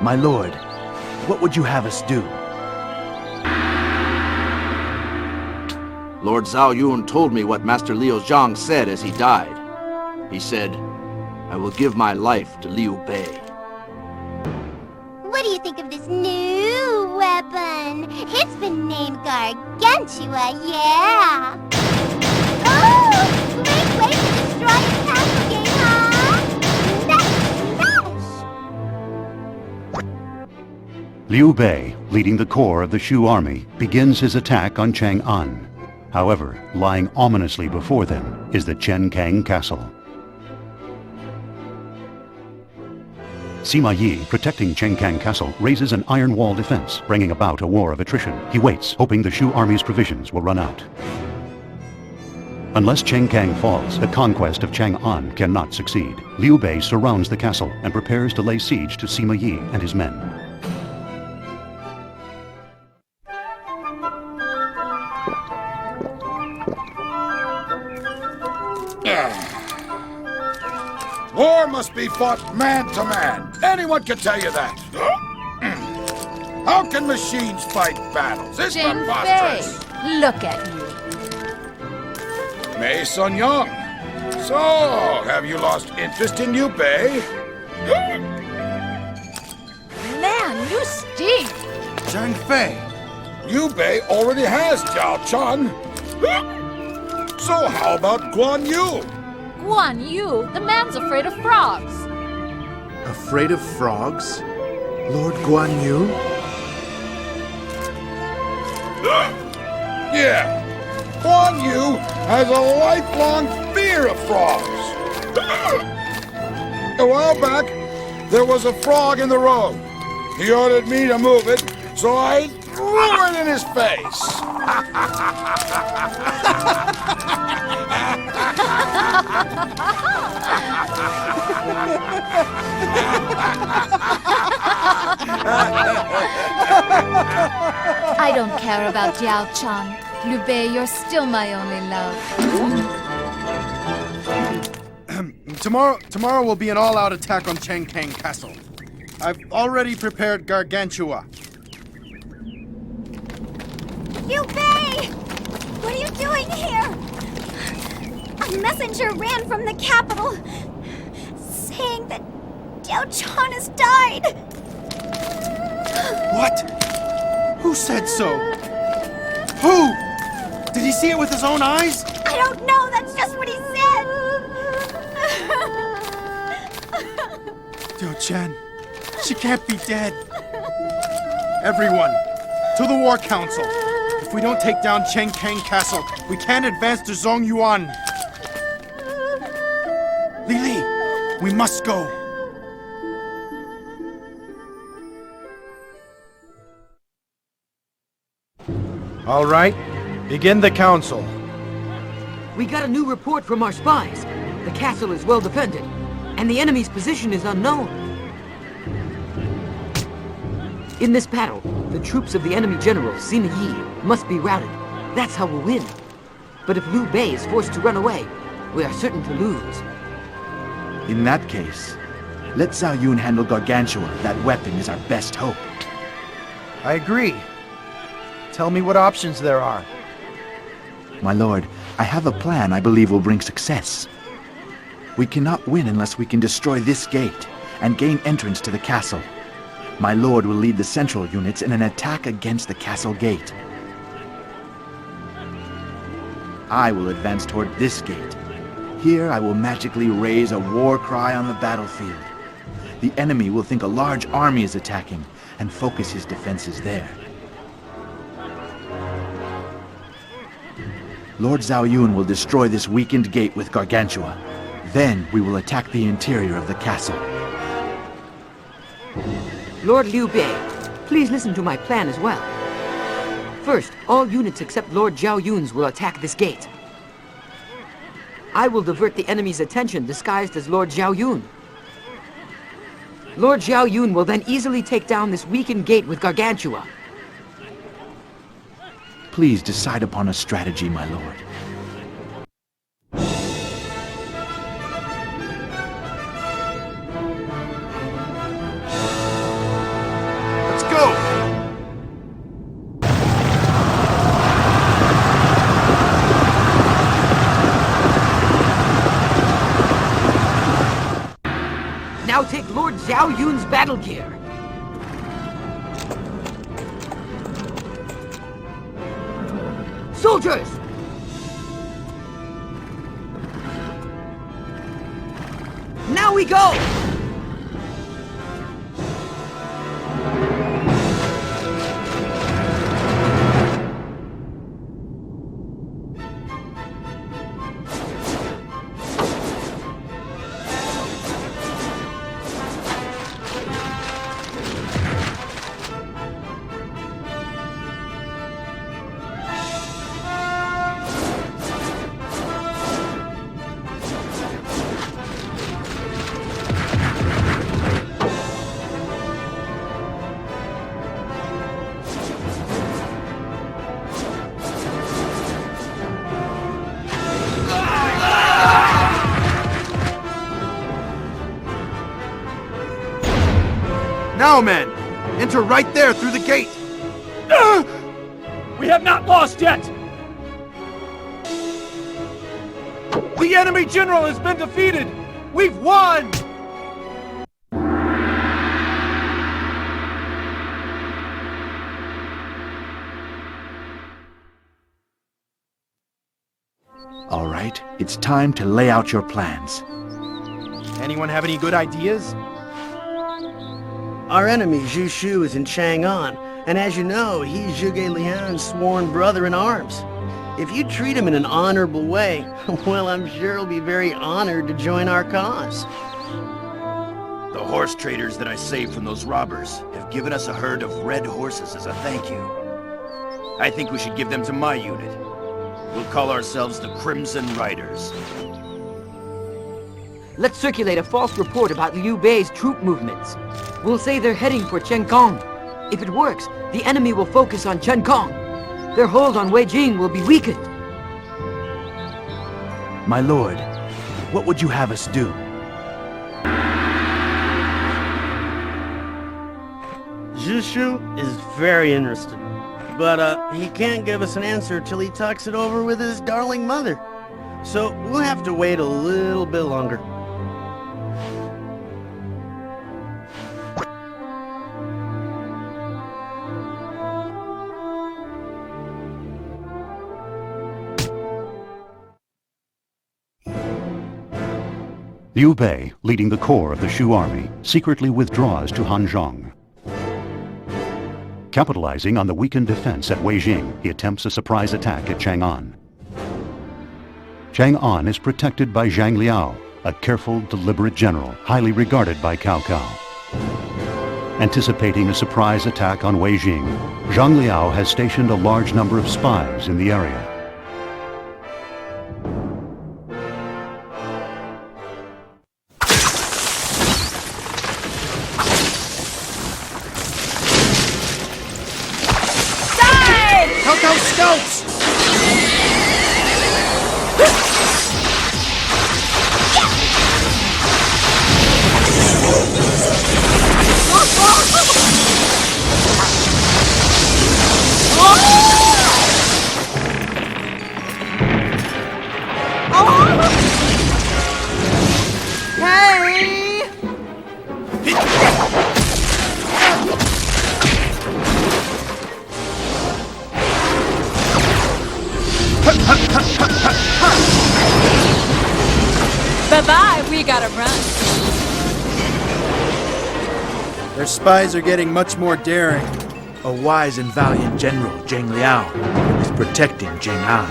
My lord, what would you have us do? Lord Zhao Yun told me what Master Liu Zhang said as he died. He said, I will give my life to Liu Bei. What do you think of this new weapon? It's been named Gargantua, yeah! Oh! Great way to destroy the castle game, huh? Smash! Liu Bei, leading the core of the Shu army, begins his attack on Chang-on. However, lying ominously before them is the Chenkang Castle. Sima Yi, protecting Chenkang Castle, raises an iron wall defense, bringing about a war of attrition. He waits, hoping the Shu army's provisions will run out. Unless Chenkang falls, the conquest of Chang-on cannot succeed. Liu Bei surrounds the castle and prepares to lay siege to Sima Yi and his men. War must be fought man to man. Anyone can tell you that. How can machines fight battles? It's preposterous. Look at you. Mei Sun Young. So, have you lost interest in Liu Bei? Man, you stink. Zhang Fei. Liu Bei already has Jiao Chan. So how about Guan Yu? Guan Yu, the man's afraid of frogs. Afraid of frogs? Lord Guan Yu? Yeah. Guan Yu has a lifelong fear of frogs. A while back, there was a frog in the road. He ordered me to move it, so I threw it in his face. I don't care about Jiao Chan. Liu Bei, you're still my only love. Tomorrow will be an all-out attack on Chenkang Castle. I've already prepared Gargantua. Liu Bei! What are you doing here? A messenger ran from the capital, saying that Jiao Chan has died. What? Who said so? Who? Did he see it with his own eyes? I don't know, that's just what he said. Jiao Chan, she can't be dead. Everyone, to the War Council. If we don't take down Chenkang Castle, we can't advance to Zongyuan. Li Li, we must go. All right, begin the council. We got a new report from our spies. The castle is well defended, and the enemy's position is unknown. In this battle, the troops of the enemy general, Sima Yi, must be routed. That's how we'll win. But if Liu Bei is forced to run away, we are certain to lose. In that case, let Zhao Yun handle Gargantua. That weapon is our best hope. I agree. Tell me what options there are. My lord, I have a plan I believe will bring success. We cannot win unless we can destroy this gate and gain entrance to the castle. My lord will lead the central units in an attack against the castle gate. I will advance toward this gate. Here I will magically raise a war cry on the battlefield. The enemy will think a large army is attacking and focus his defenses there. Lord Zhao Yun will destroy this weakened gate with Gargantua. Then we will attack the interior of the castle. Lord Liu Bei, please listen to my plan as well. First, all units except Lord Zhao Yun's will attack this gate. I will divert the enemy's attention disguised as Lord Zhao Yun. Lord Zhao Yun will then easily take down this weakened gate with Gargantua. Please decide upon a strategy, my lord. Let's go! Now take Lord Zhao Yun's battle gear. Soldiers! Now we go! Now, men! Enter right there through the gate! We have not lost yet! The enemy general has been defeated! We've won! All right, it's time to lay out your plans. Anyone have any good ideas? Our enemy, Zhu Shu, is in Chang-on, and as you know, he's Zhuge Lian's sworn brother in arms. If you treat him in an honorable way, well, I'm sure he'll be very honored to join our cause. The horse traders that I saved from those robbers have given us a herd of red horses as a thank you. I think we should give them to my unit. We'll call ourselves the Crimson Riders. Let's circulate a false report about Liu Bei's troop movements. We'll say they're heading for Chengkong. If it works, the enemy will focus on Chengkong. Their hold on Weijing will be weakened. My lord, what would you have us do? Zhu Shu is very interested, but he can't give us an answer till he talks it over with his darling mother. So we'll have to wait a little bit longer. Liu Bei, leading the core of the Shu army, secretly withdraws to Hanzhong. Capitalizing on the weakened defense at Weijing, he attempts a surprise attack at Chang-on. Chang-on is protected by Zhang Liao, a careful, deliberate general, highly regarded by Cao Cao. Anticipating a surprise attack on Weijing, Zhang Liao has stationed a large number of spies in the area. Bye-bye, we gotta run. Their spies are getting much more daring. A wise and valiant general, Zhang Liao, is protecting Chang'an.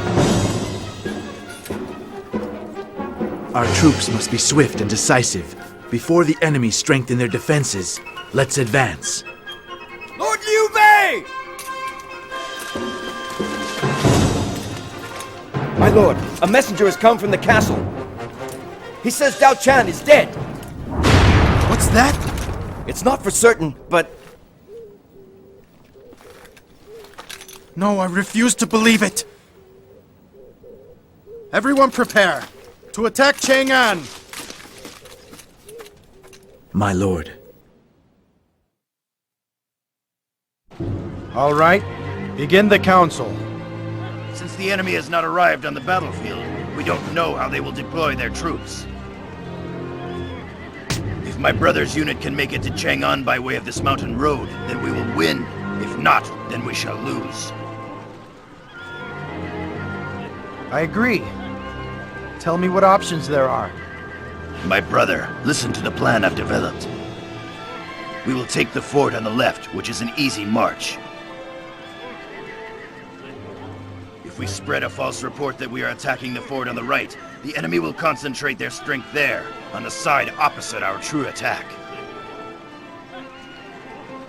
Our troops must be swift and decisive. Before the enemy strengthen their defenses, let's advance. Lord Liu Bei! My lord, a messenger has come from the castle. He says Dao Chan is dead. What's that? It's not for certain, but... No, I refuse to believe it. Everyone prepare to attack Chang'an. My lord. All right, begin the council. Since the enemy has not arrived on the battlefield, we don't know how they will deploy their troops. If my brother's unit can make it to Chang-on by way of this mountain road, then we will win. If not, then we shall lose. I agree. Tell me what options there are. My brother, listen to the plan I've developed. We will take the fort on the left, which is an easy march. If we spread a false report that we are attacking the fort on the right, the enemy will concentrate their strength there, on the side opposite our true attack.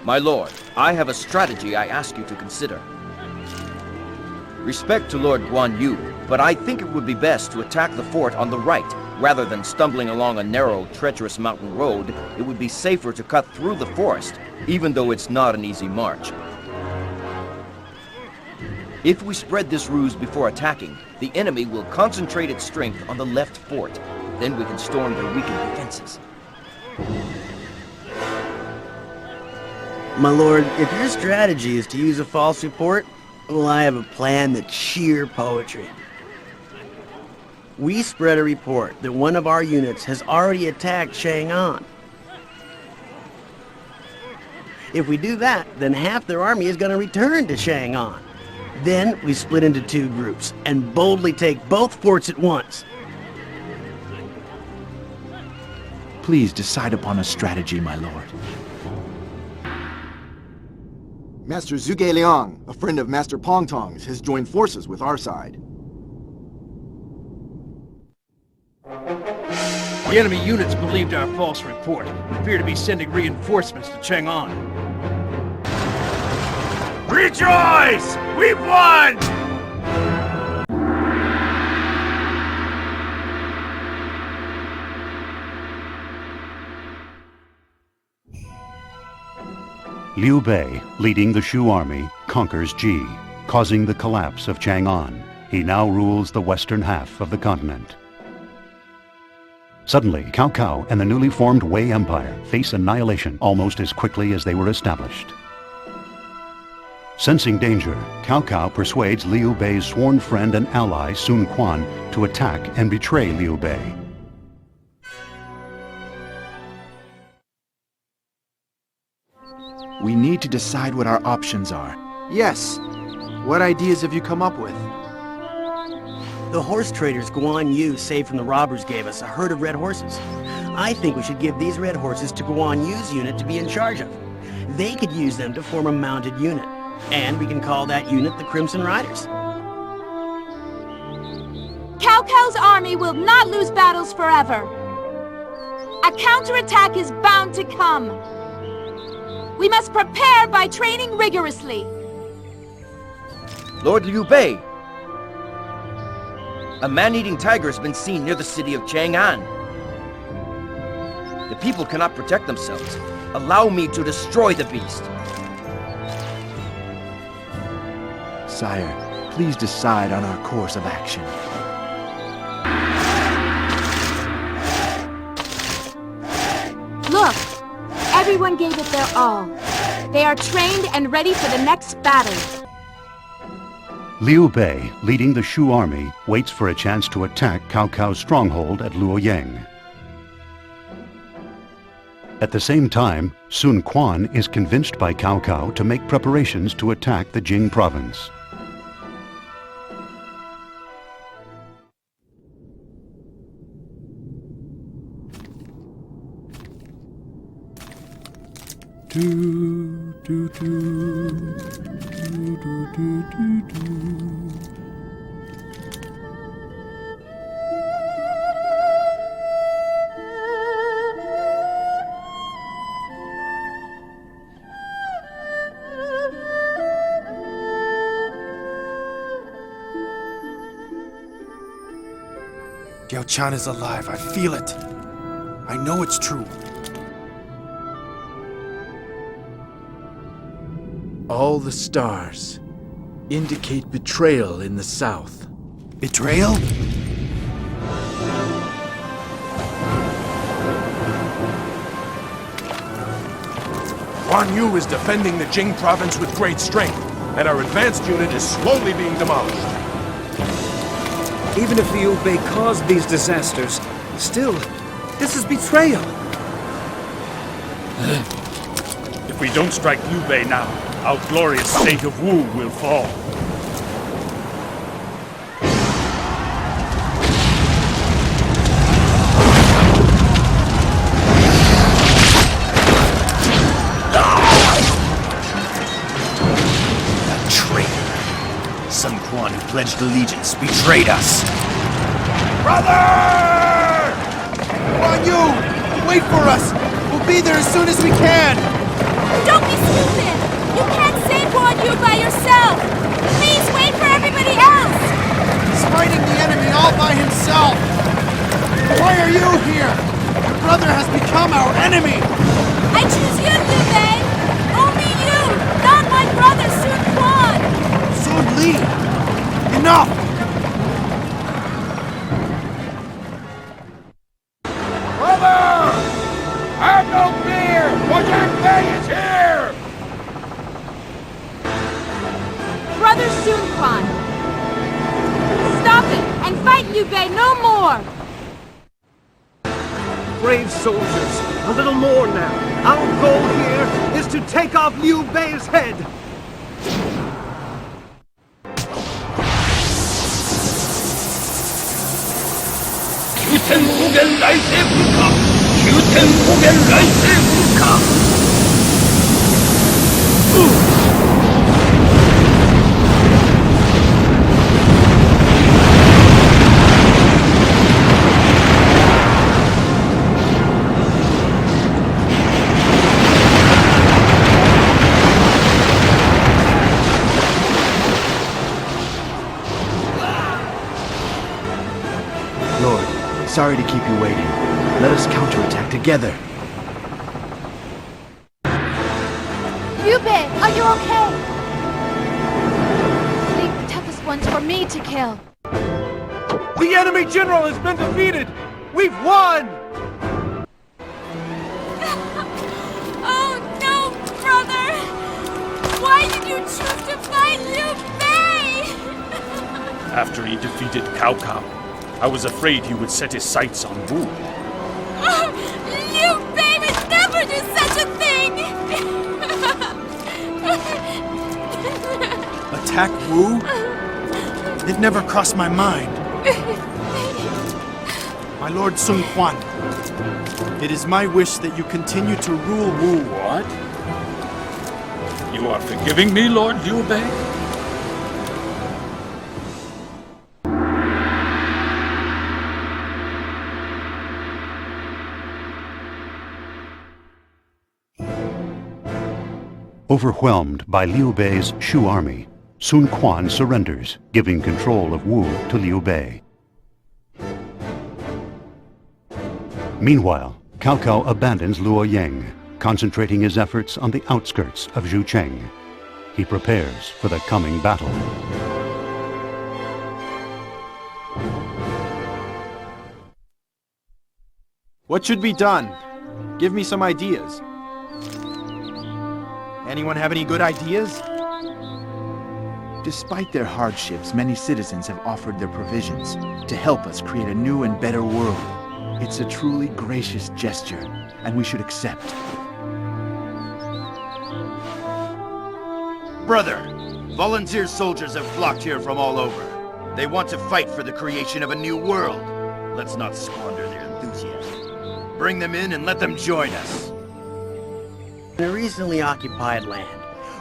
My lord, I have a strategy I ask you to consider. Respect to Lord Guan Yu, but I think it would be best to attack the fort on the right, rather than stumbling along a narrow, treacherous mountain road. It would be safer to cut through the forest, even though it's not an easy march. If we spread this ruse before attacking, the enemy will concentrate its strength on the left fort. Then we can storm their weakened defenses. My lord, if your strategy is to use a false report, well, I have a plan that's sheer poetry. We spread a report that one of our units has already attacked Chang-on. If we do that, then half their army is going to return to Chang-on. Then we split into two groups and boldly take both forts at once. Please decide upon a strategy, my lord. Master Zhuge Liang, a friend of Master Pongtong's, has joined forces with our side. The enemy units believed our false report and appear to be sending reinforcements to Chang-on. Rejoice! We've won! Liu Bei, leading the Shu army, conquers Ji, causing the collapse of Chang-on. He now rules the western half of the continent. Suddenly, Cao Cao and the newly formed Wei Empire face annihilation almost as quickly as they were established. Sensing danger, Cao Cao persuades Liu Bei's sworn friend and ally Sun Quan to attack and betray Liu Bei. We need to decide what our options are. Yes. What ideas have you come up with? The horse traders Guan Yu saved from the robbers gave us a herd of red horses. I think we should give these red horses to Guan Yu's unit to be in charge of. They could use them to form a mounted unit. And we can call that unit the Crimson Riders. Cao Cao's army will not lose battles forever. A counterattack is bound to come. We must prepare by training rigorously. Lord Liu Bei, a man-eating tiger has been seen near the city of Chang-on. The people cannot protect themselves. Allow me to destroy the beast. Sire, please decide on our course of action. Look, everyone gave it their all. They are trained and ready for the next battle. Liu Bei, leading the Shu army, waits for a chance to attack Cao Cao's stronghold at Luoyang. At the same time, Sun Quan is convinced by Cao Cao to make preparations to attack the Jing province. Yao Chan is alive. I feel it. I know it's true. All the stars indicate betrayal in the south. Betrayal? Guan Yu is defending the Jing province with great strength, and our advanced unit is slowly being demolished. Even if Liu Bei caused these disasters, still, this is betrayal. If we don't strike Liu Bei now, our glorious state of Wu will fall. A traitor. Sun Quan, who pledged allegiance, betrayed us. Brother! Guan Yu! Wait for us! We'll be there as soon as we can! Don't be stupid! You can't save Guan Yu by yourself! Please wait for everybody else! He's fighting the enemy all by himself! Why are you here? Your brother has become our enemy! I choose you, Liu Bei! Only you! Not my brother, Sun Quan! Sun Li! Enough! Brother! Have no fear! For Yang Bei is here! Bei no more! Brave soldiers, a little more now. Our goal here is to take off Liu Bei's head. Lord, sorry to keep you waiting. Let us counterattack together. Liu Bei, are you okay? Leave the toughest ones for me to kill. The enemy general has been defeated! We've won! Oh no, brother! Why did you choose to fight Liu Bei? After he defeated Cao Cao, I was afraid he would set his sights on Wu. Oh, Liu Bei would never do such a thing! Attack Wu? It never crossed my mind. My Lord Sun Quan, it is my wish that you continue to rule Wu. What? You are forgiving me, Lord Liu Bei? Overwhelmed by Liu Bei's Shu army, Sun Quan surrenders, giving control of Wu to Liu Bei. Meanwhile, Cao Cao abandons Luoyang, concentrating his efforts on the outskirts of Zhucheng. He prepares for the coming battle. What should be done? Give me some ideas. Anyone have any good ideas? Despite their hardships, many citizens have offered their provisions to help us create a new and better world. It's a truly gracious gesture, and we should accept. Brother, volunteer soldiers have flocked here from all over. They want to fight for the creation of a new world. Let's not squander their enthusiasm. Bring them in and let them join us. In a recently occupied land,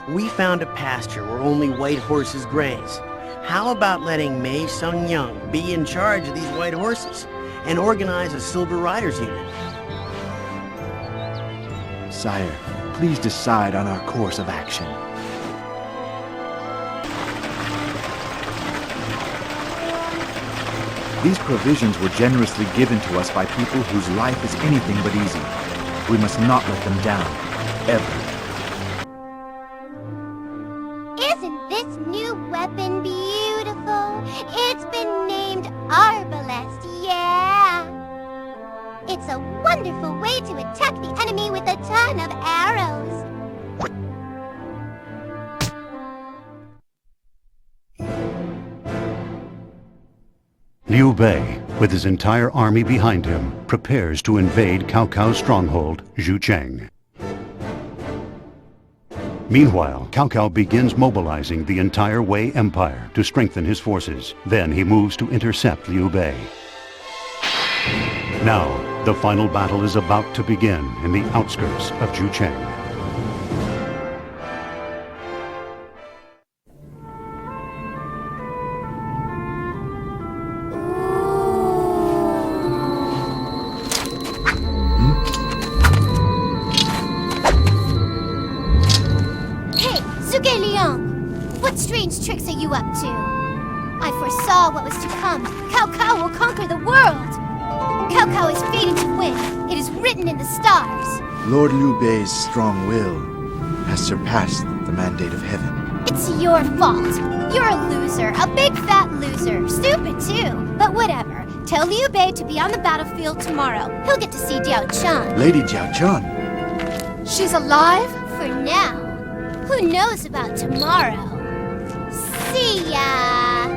we found a pasture where only white horses graze. How about letting Mei Sung-young be in charge of these white horses and organize a Silver Riders unit? Sire, please decide on our course of action. These provisions were generously given to us by people whose life is anything but easy. We must not let them down, ever. Isn't this new weapon beautiful? It's been named Arbalest, yeah! It's a wonderful way to attack the enemy with a ton of arrows. Liu Bei, with his entire army behind him, prepares to invade Cao Cao's stronghold, Zhucheng. Meanwhile, Cao Cao begins mobilizing the entire Wei Empire to strengthen his forces. Then he moves to intercept Liu Bei. Now, the final battle is about to begin in the outskirts of Zhucheng. What strange tricks are you up to? I foresaw what was to come. Cao Cao will conquer the world! Cao Cao is fated to win. It is written in the stars. Lord Liu Bei's strong will has surpassed the mandate of heaven. It's your fault. You're a loser, a big fat loser. Stupid too, but whatever. Tell Liu Bei to be on the battlefield tomorrow. He'll get to see Jiao Chun. Lady Jiao Chun. She's alive? For now. Who knows about tomorrow? See ya!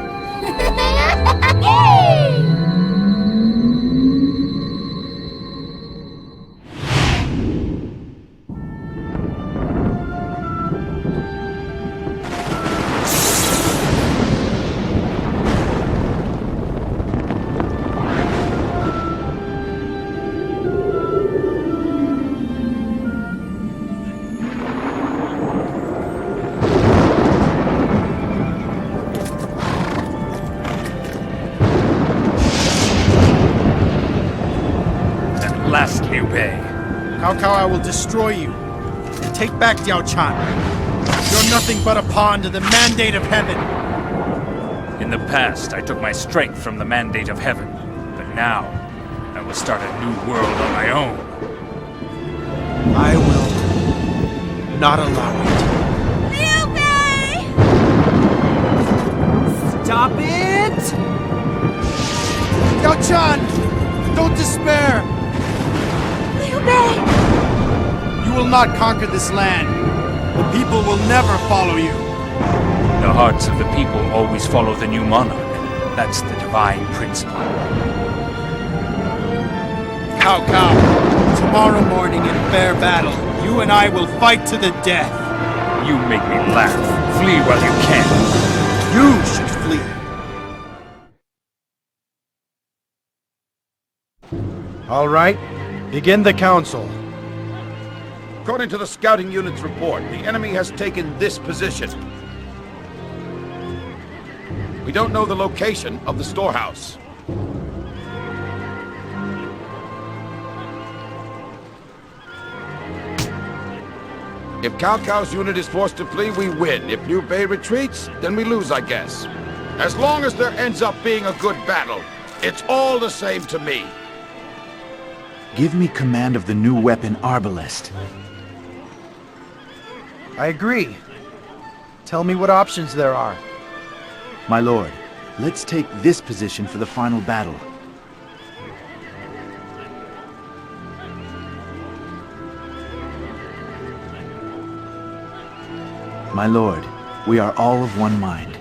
last, Liu Bei. Cao Cao, I will destroy you. And take back Diao Chan. You're nothing but a pawn to the mandate of heaven. In the past, I took my strength from the mandate of heaven. But now, I will start a new world on my own. I will not allow it. Liu Bei! Stop it! Diao Chan! Don't despair! Liu Bei! You will not conquer this land. The people will never follow you. The hearts of the people always follow the new monarch. That's the divine principle. Cao Cao, tomorrow morning in fair battle, you and I will fight to the death. You make me laugh. Flee while you can. You should flee. All right, begin the council. According to the scouting unit's report, the enemy has taken this position. We don't know the location of the storehouse. If Cao Cao's unit is forced to flee, we win. If Liu Bei retreats, then we lose, I guess. As long as there ends up being a good battle, it's all the same to me. Give me command of the new weapon Arbalest. I agree. Tell me what options there are. My lord, let's take this position for the final battle. My lord, we are all of one mind.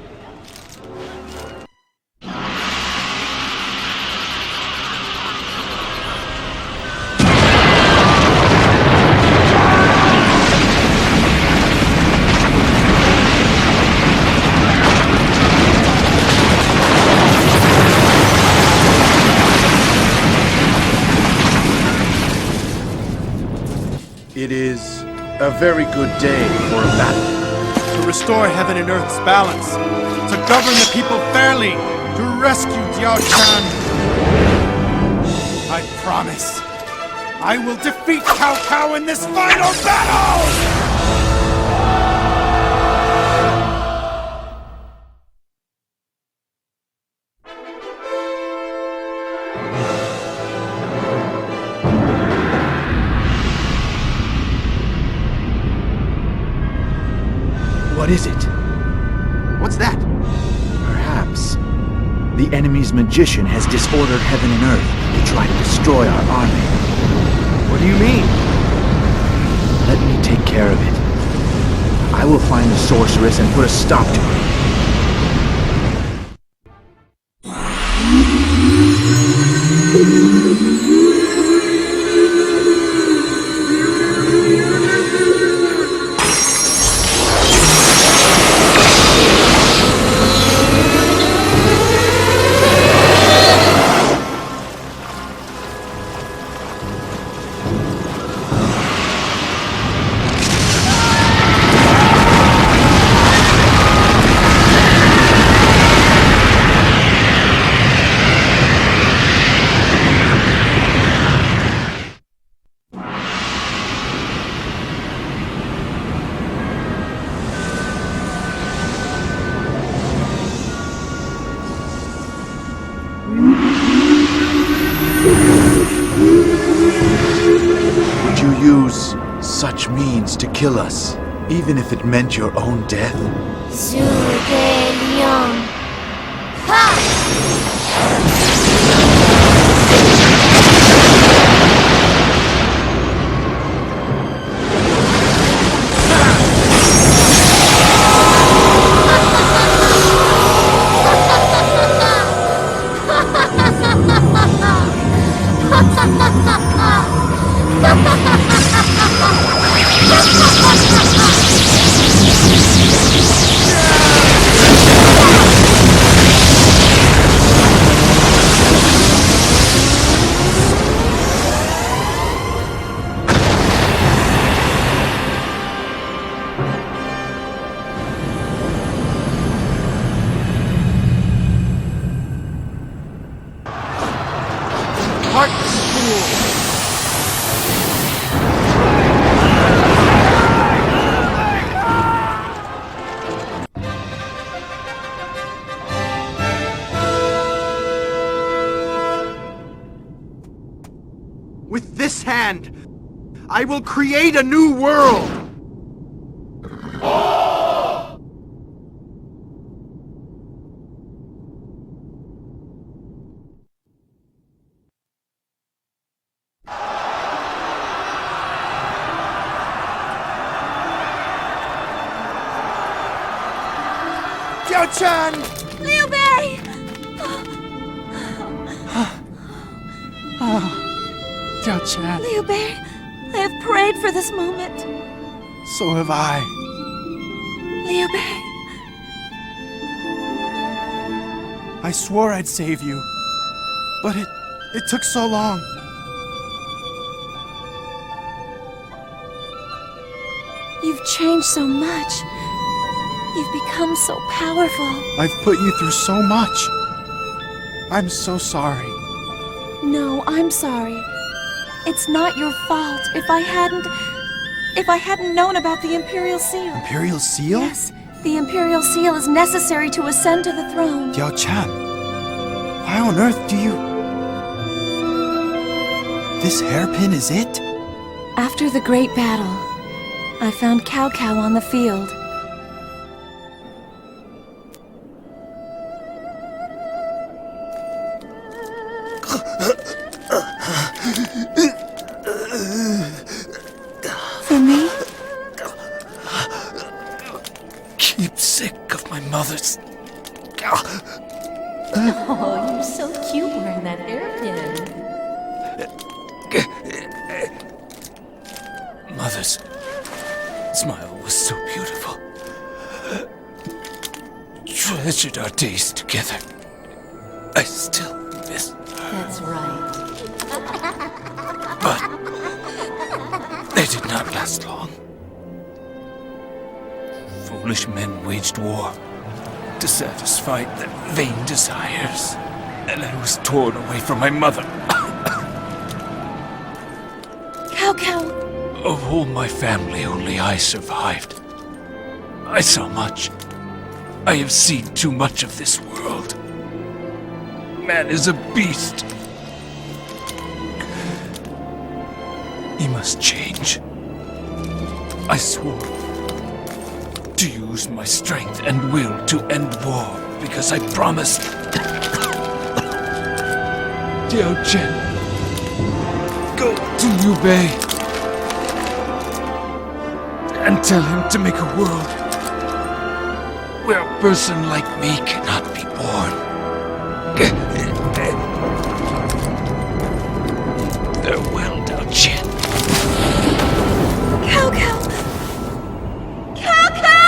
It is a very good day for a battle. To restore heaven and earth's balance. To govern the people fairly. To rescue Diao Chan. I promise. I will defeat Cao Cao in this final battle! What is it? What's that? Perhaps the enemy's magician has disordered heaven and earth to try to destroy our army. What do you mean? Let me take care of it. I will find the sorceress and put a stop to it. Would you use such means to kill us, even if it meant your own death? Heartless fool! With this hand, I will create a new world! Jiao-chan! Liu Bei! Oh, Jiao-chan. Liu Bei, I have prayed for this moment. So have I. Liu Bei. I swore I'd save you, but it took so long. You've changed so much. You've become so powerful. I've put you through so much. I'm so sorry. No, I'm sorry. It's not your fault. If I hadn't known about the Imperial Seal. Imperial Seal? Yes, the Imperial Seal is necessary to ascend to the throne. Jiao-chan, why on earth do you... This hairpin is it? After the great battle, I found Cao Cao on the field. For me? Keep sick of my mother's... Oh, you're so cute wearing that hairpin. Mother's smile was so beautiful. Treasured our days together. I still miss... That's right. But they did not last long. Foolish men waged war to satisfy their vain desires, and I was torn away from my mother. Cao Cao! Of all my family, only I survived. I saw much. I have seen too much of this world. Man is a beast. He must change. I swore to use my strength and will to end war because I promised. Jiao Chen, go to Liu Bei and tell him to make a world where a person like me cannot be born. Farewell, Dao Chen. Cao Cao! Cao Cao!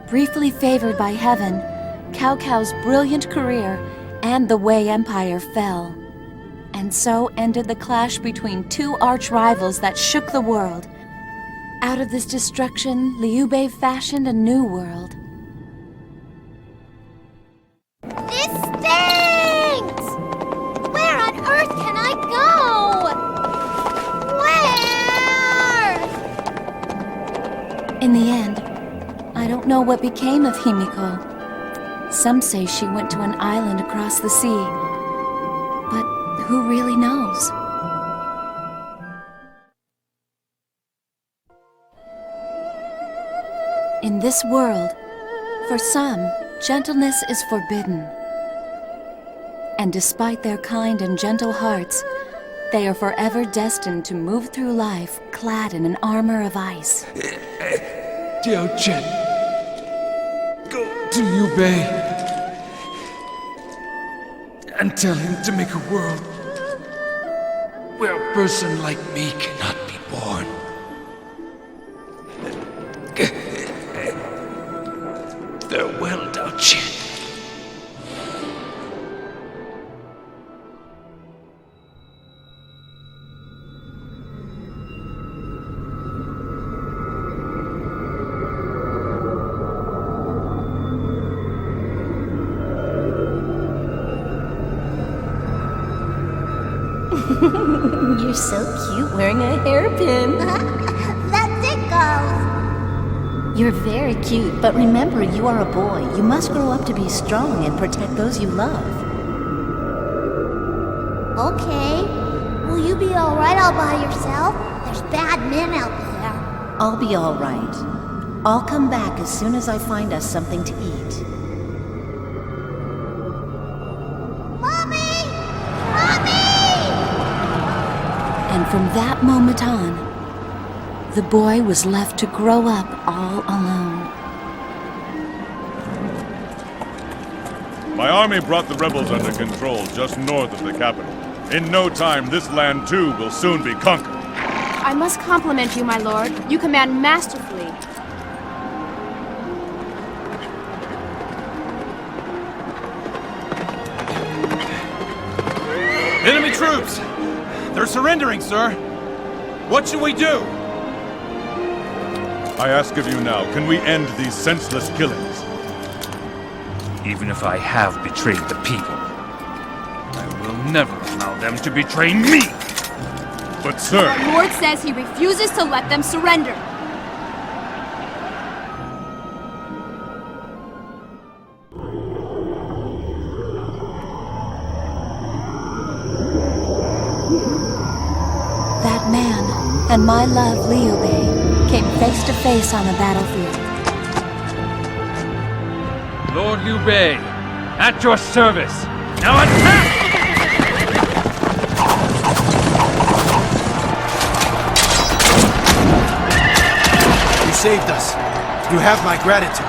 Briefly favored by heaven, Cao Cao's brilliant career and the Wei Empire fell. And so ended the clash between two arch-rivals that shook the world. Out of this destruction, Liu Bei fashioned a new world. This stinks! Where on earth can I go? Where? In the end, I don't know what became of Himiko. Some say she went to an island across the sea. But who really knows? In this world, for some, gentleness is forbidden. And despite their kind and gentle hearts, they are forever destined to move through life clad in an armor of ice. Jiao Chen, go to Liu Bei and tell him to make a world where a person like me cannot be born. Farewell, Dao Chen. You're so cute wearing a hairpin. That tickles. You're very cute, but remember, you are a boy. You must grow up to be strong and protect those you love. Okay. Will you be alright all by yourself? There's bad men out there. I'll be all right. I'll come back as soon as I find us something to eat. Mommy! Mommy! And from that moment on, the boy was left to grow up all alone. My army brought the rebels under control just north of the capital. In no time, this land too will soon be conquered. I must compliment you, my lord. You command masterfully. Enemy troops! They're surrendering, sir! What should we do? I ask of you now, can we end these senseless killings? Even if I have betrayed the people, I will never allow them to betray me! But sir... Our lord says he refuses to let them surrender. That man and my love, Liu Bei, came face to face on the battlefield. Lord Liu Bei, at your service! Now attack! You saved us. You have my gratitude.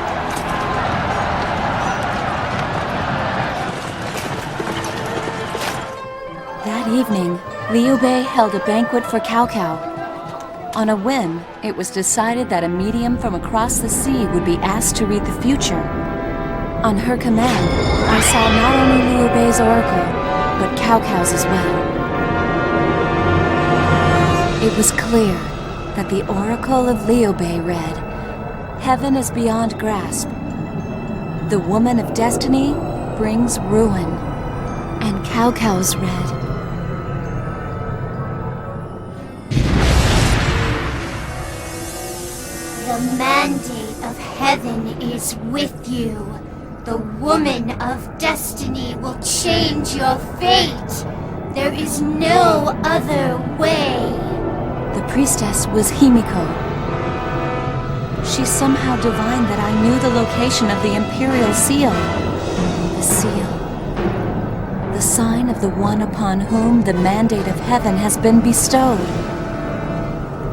That evening, Liu Bei held a banquet for Cao Cao. On a whim, it was decided that a medium from across the sea would be asked to read the future. On her command, I saw not only Liu Bei's oracle, but Cao Cao's as well. It was clear that the oracle of Liu Bei read, "Heaven is beyond grasp. The woman of destiny brings ruin." And Cao Cao's read, The mandate of heaven is with you. The woman of destiny will change your fate. There is no other way. The priestess was Himiko. She somehow divined that I knew the location of the Imperial Seal. The seal. The sign of the one upon whom the mandate of heaven has been bestowed.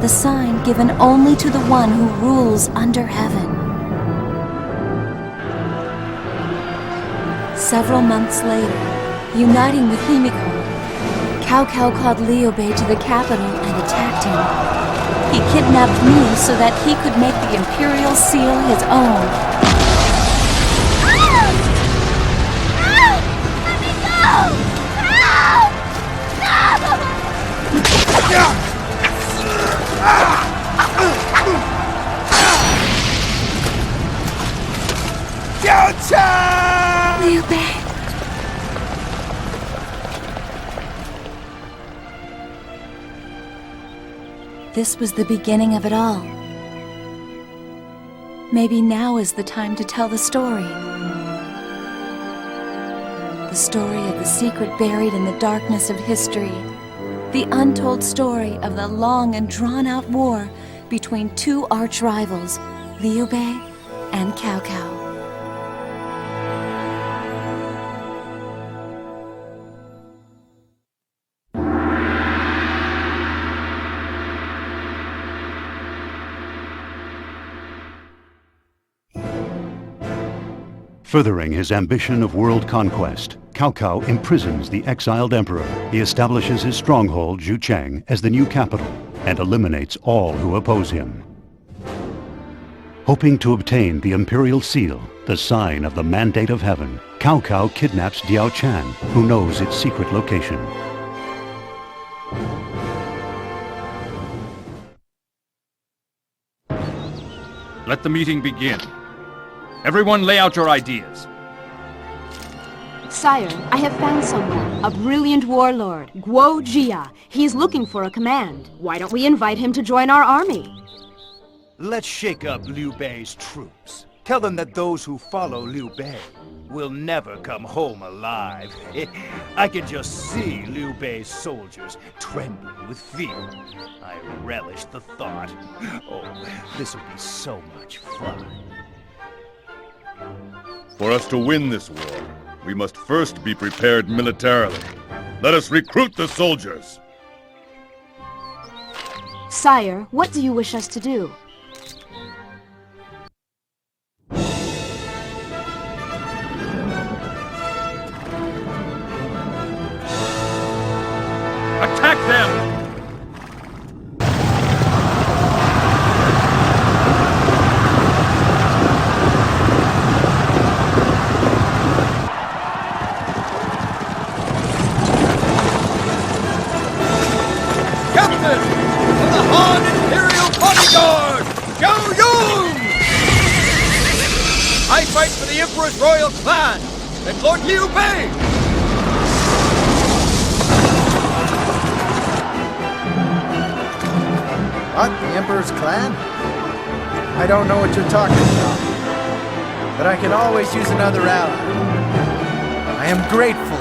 The sign given only to the one who rules under heaven. Several months later, uniting with Himiko, Cao Cao called Liu Bei to the capital and attacked him. He kidnapped me so that he could make the Imperial Seal his own. Let me go! Help! No! Liu Bei. This was the beginning of it all. Maybe now is the time to tell the story. The story of the secret buried in the darkness of history. The untold story of the long and drawn-out war between two arch-rivals, Liu Bei and Cao Cao. Furthering his ambition of world conquest, Cao Cao imprisons the exiled emperor. He establishes his stronghold, Zhuchang, as the new capital and eliminates all who oppose him. Hoping to obtain the imperial seal, the sign of the mandate of heaven, Cao Cao kidnaps Diao Chan, who knows its secret location. Let the meeting begin. Everyone lay out your ideas. Sire, I have found someone. A brilliant warlord, Guo Jia. He is looking for a command. Why don't we invite him to join our army? Let's shake up Liu Bei's troops. Tell them that those who follow Liu Bei will never come home alive. I can just see Liu Bei's soldiers trembling with fear. I relish the thought. Oh, this will be so much fun. For us to win this war, we must first be prepared militarily. Let us recruit the soldiers. Sire, what do you wish us to do? Attack them! Captain of the Han Imperial Bodyguard, Zhao Yun! I fight for the Emperor's royal clan and Lord Liu Bei! What? The Emperor's clan? I don't know what you're talking about. But I can always use another ally. I am grateful,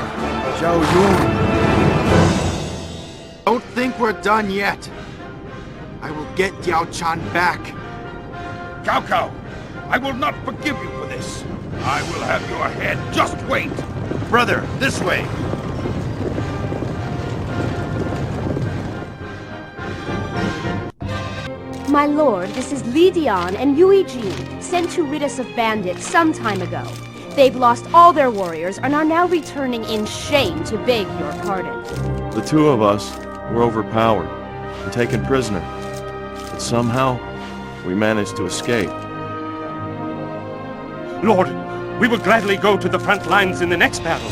Zhao Yun. Don't think we're done yet. I will get Diao Chan back. Cao Cao, I will not forgive you for this. I will have your head. Just wait. Brother, this way. My lord, this is Li Dian and Yui Jin, sent to rid us of bandits some time ago. They've lost all their warriors and are now returning in shame to beg your pardon. The two of us were overpowered and taken prisoner, but somehow we managed to escape. Lord, we will gladly go to the front lines in the next battle.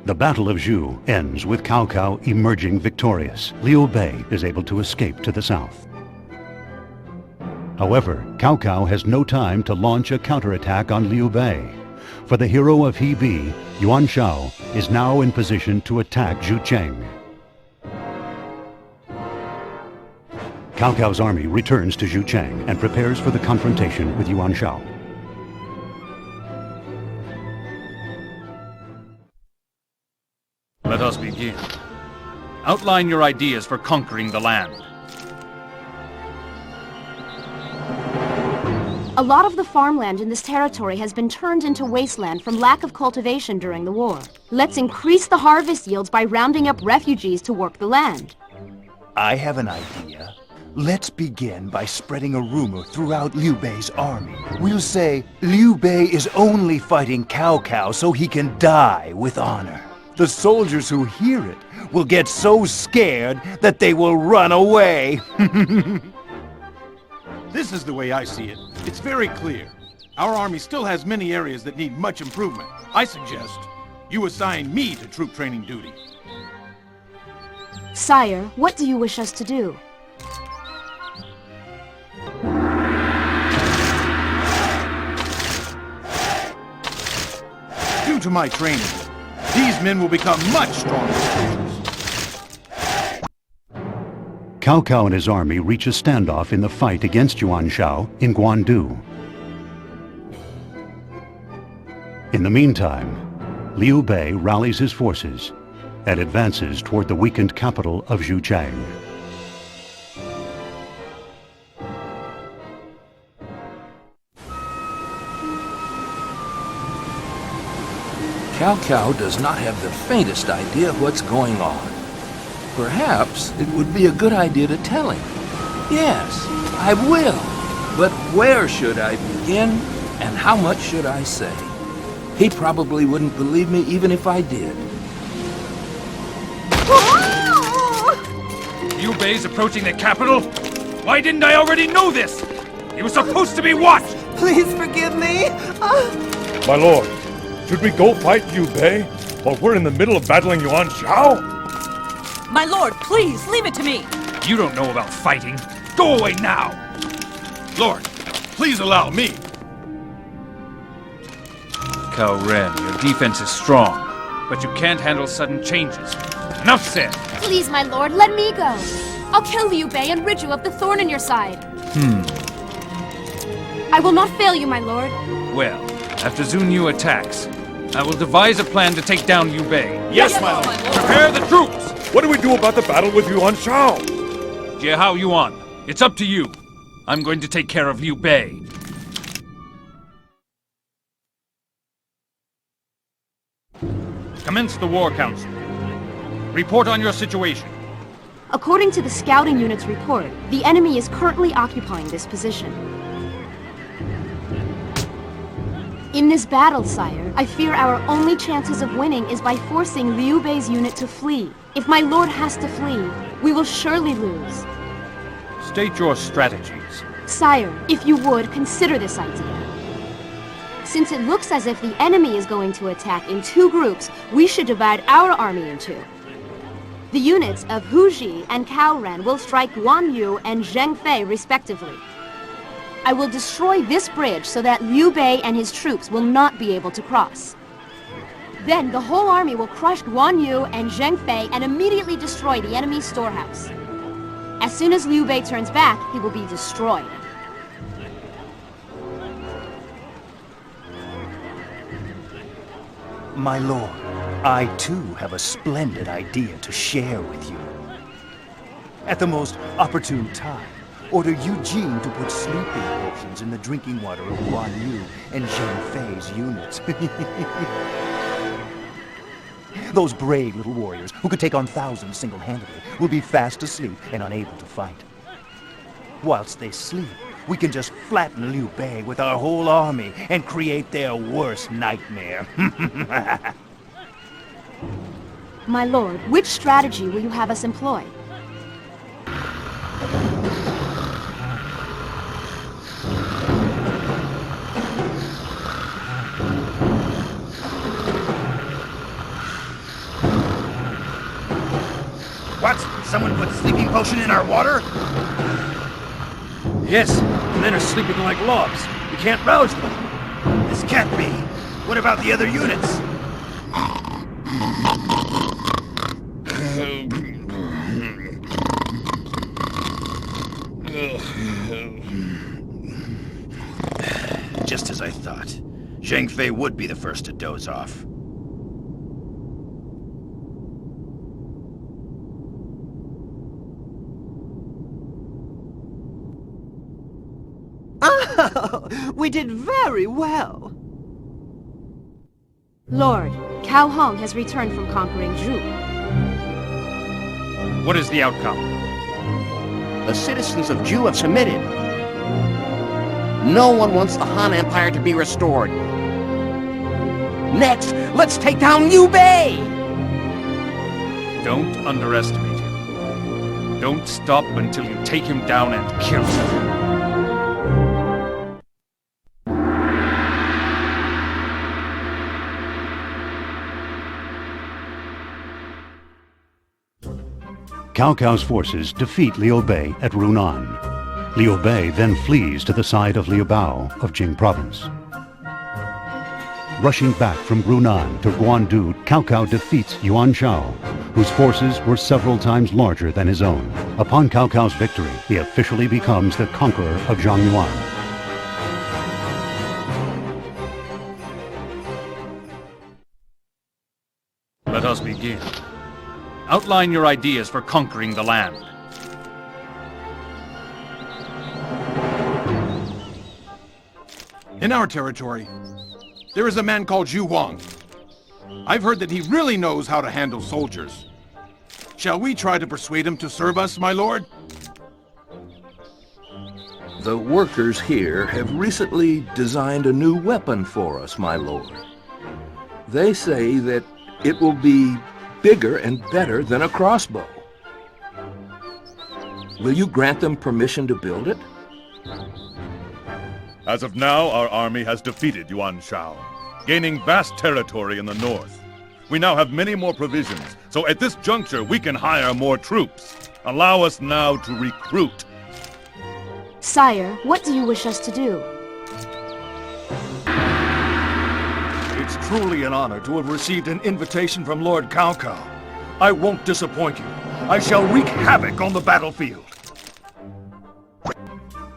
The Battle of Zhu ends with Cao Cao emerging victorious. Liu Bei is able to escape to the south. However, Cao Cao has no time to launch a counterattack on Liu Bei, for the hero of Hebi, Yuan Shao, is now in position to attack Zhu Cheng. Cao Cao's army returns to Zhu Cheng and prepares for the confrontation with Yuan Shao. Let us begin. Outline your ideas for conquering the land. A lot of the farmland in this territory has been turned into wasteland from lack of cultivation during the war. Let's increase the harvest yields by rounding up refugees to work the land. I have an idea. Let's begin by spreading a rumor throughout Liu Bei's army. We'll say Liu Bei is only fighting Cao Cao so he can die with honor. The soldiers who hear it will get so scared that they will run away. This is the way I see it. It's very clear. Our army still has many areas that need much improvement. I suggest you assign me to troop training duty. Sire, what do you wish us to do? Due to my training, these men will become much stronger soldiers. Cao Cao and his army reach a standoff in the fight against Yuan Shao in Guandu. In the meantime, Liu Bei rallies his forces and advances toward the weakened capital of Zhuchang. Cao Cao does not have the faintest idea what's going on. Perhaps it would be a good idea to tell him. Yes, I will. But where should I begin, and how much should I say? He probably wouldn't believe me even if I did. Liu Bei's approaching the capital? Why didn't I already know this? He was supposed to be watched! Please forgive me. My lord, should we go fight Liu Bei while we're in the middle of battling Yuan Shao? My lord, please, leave it to me! You don't know about fighting. Go away now! Lord, please allow me. Cao Ren, your defense is strong, but you can't handle sudden changes. Enough said! Please, my lord, let me go. I'll kill Liu Bei and rid you of the thorn in your side. I will not fail you, my lord. Well, after Zun Yu attacks, I will devise a plan to take down Liu Bei. Yes, my lord. Prepare the troops! What do we do about the battle with Yuan Shao? Jiehao Yuan, it's up to you. I'm going to take care of Liu Bei. Commence the War Council. Report on your situation. According to the scouting unit's report, the enemy is currently occupying this position. In this battle, sire, I fear our only chances of winning is by forcing Liu Bei's unit to flee. If my lord has to flee, we will surely lose. State your strategies. Sire, if you would, consider this idea. Since it looks as if the enemy is going to attack in 2 groups, we should divide our army in 2. The units of Hu Ji and Cao Ren will strike Guan Yu and Zheng Fei respectively. I will destroy this bridge so that Liu Bei and his troops will not be able to cross. Then the whole army will crush Guan Yu and Zheng Fei and immediately destroy the enemy's storehouse. As soon as Liu Bei turns back, he will be destroyed. My lord, I too have a splendid idea to share with you. At the most opportune time, order Eugene to put sleeping potions in the drinking water of Guan Yu and Zheng Fei's units. Those brave little warriors, who could take on thousands single-handedly, will be fast asleep and unable to fight. Whilst they sleep, we can just flatten Liu Bei with our whole army and create their worst nightmare. My lord, which strategy will you have us employ? What? Someone put sleeping potion in our water? Yes, the men are sleeping like logs. We can't rouse them. This can't be. What about the other units? Just as I thought. Zheng Fei would be the first to doze off. We did very well. Lord, Cao Hong has returned from conquering Zhu. What is the outcome? The citizens of Zhu have submitted. No one wants the Han Empire to be restored. Next, let's take down Liu Bei! Don't underestimate him. Don't stop until you take him down and kill him. Cao Cao's forces defeat Liu Bei at Runan. Liu Bei then flees to the side of Liu Bao of Jing Province. Rushing back from Runan to Guandu, Cao Cao defeats Yuan Shao, whose forces were several times larger than his own. Upon Cao Cao's victory, he officially becomes the conqueror of Zhangyuan. Let us begin. Outline your ideas for conquering the land. In our territory, there is a man called Zhu Huang. I've heard that he really knows how to handle soldiers. Shall we try to persuade him to serve us, my lord? The workers here have recently designed a new weapon for us, my lord. They say that it will be bigger and better than a crossbow. Will you grant them permission to build it? As of now, our army has defeated Yuan Shao, gaining vast territory in the north. We now have many more provisions, so at this juncture we can hire more troops. Allow us now to recruit. Sire, what do you wish us to do? It's truly an honor to have received an invitation from Lord Cao. I won't disappoint you. I shall wreak havoc on the battlefield.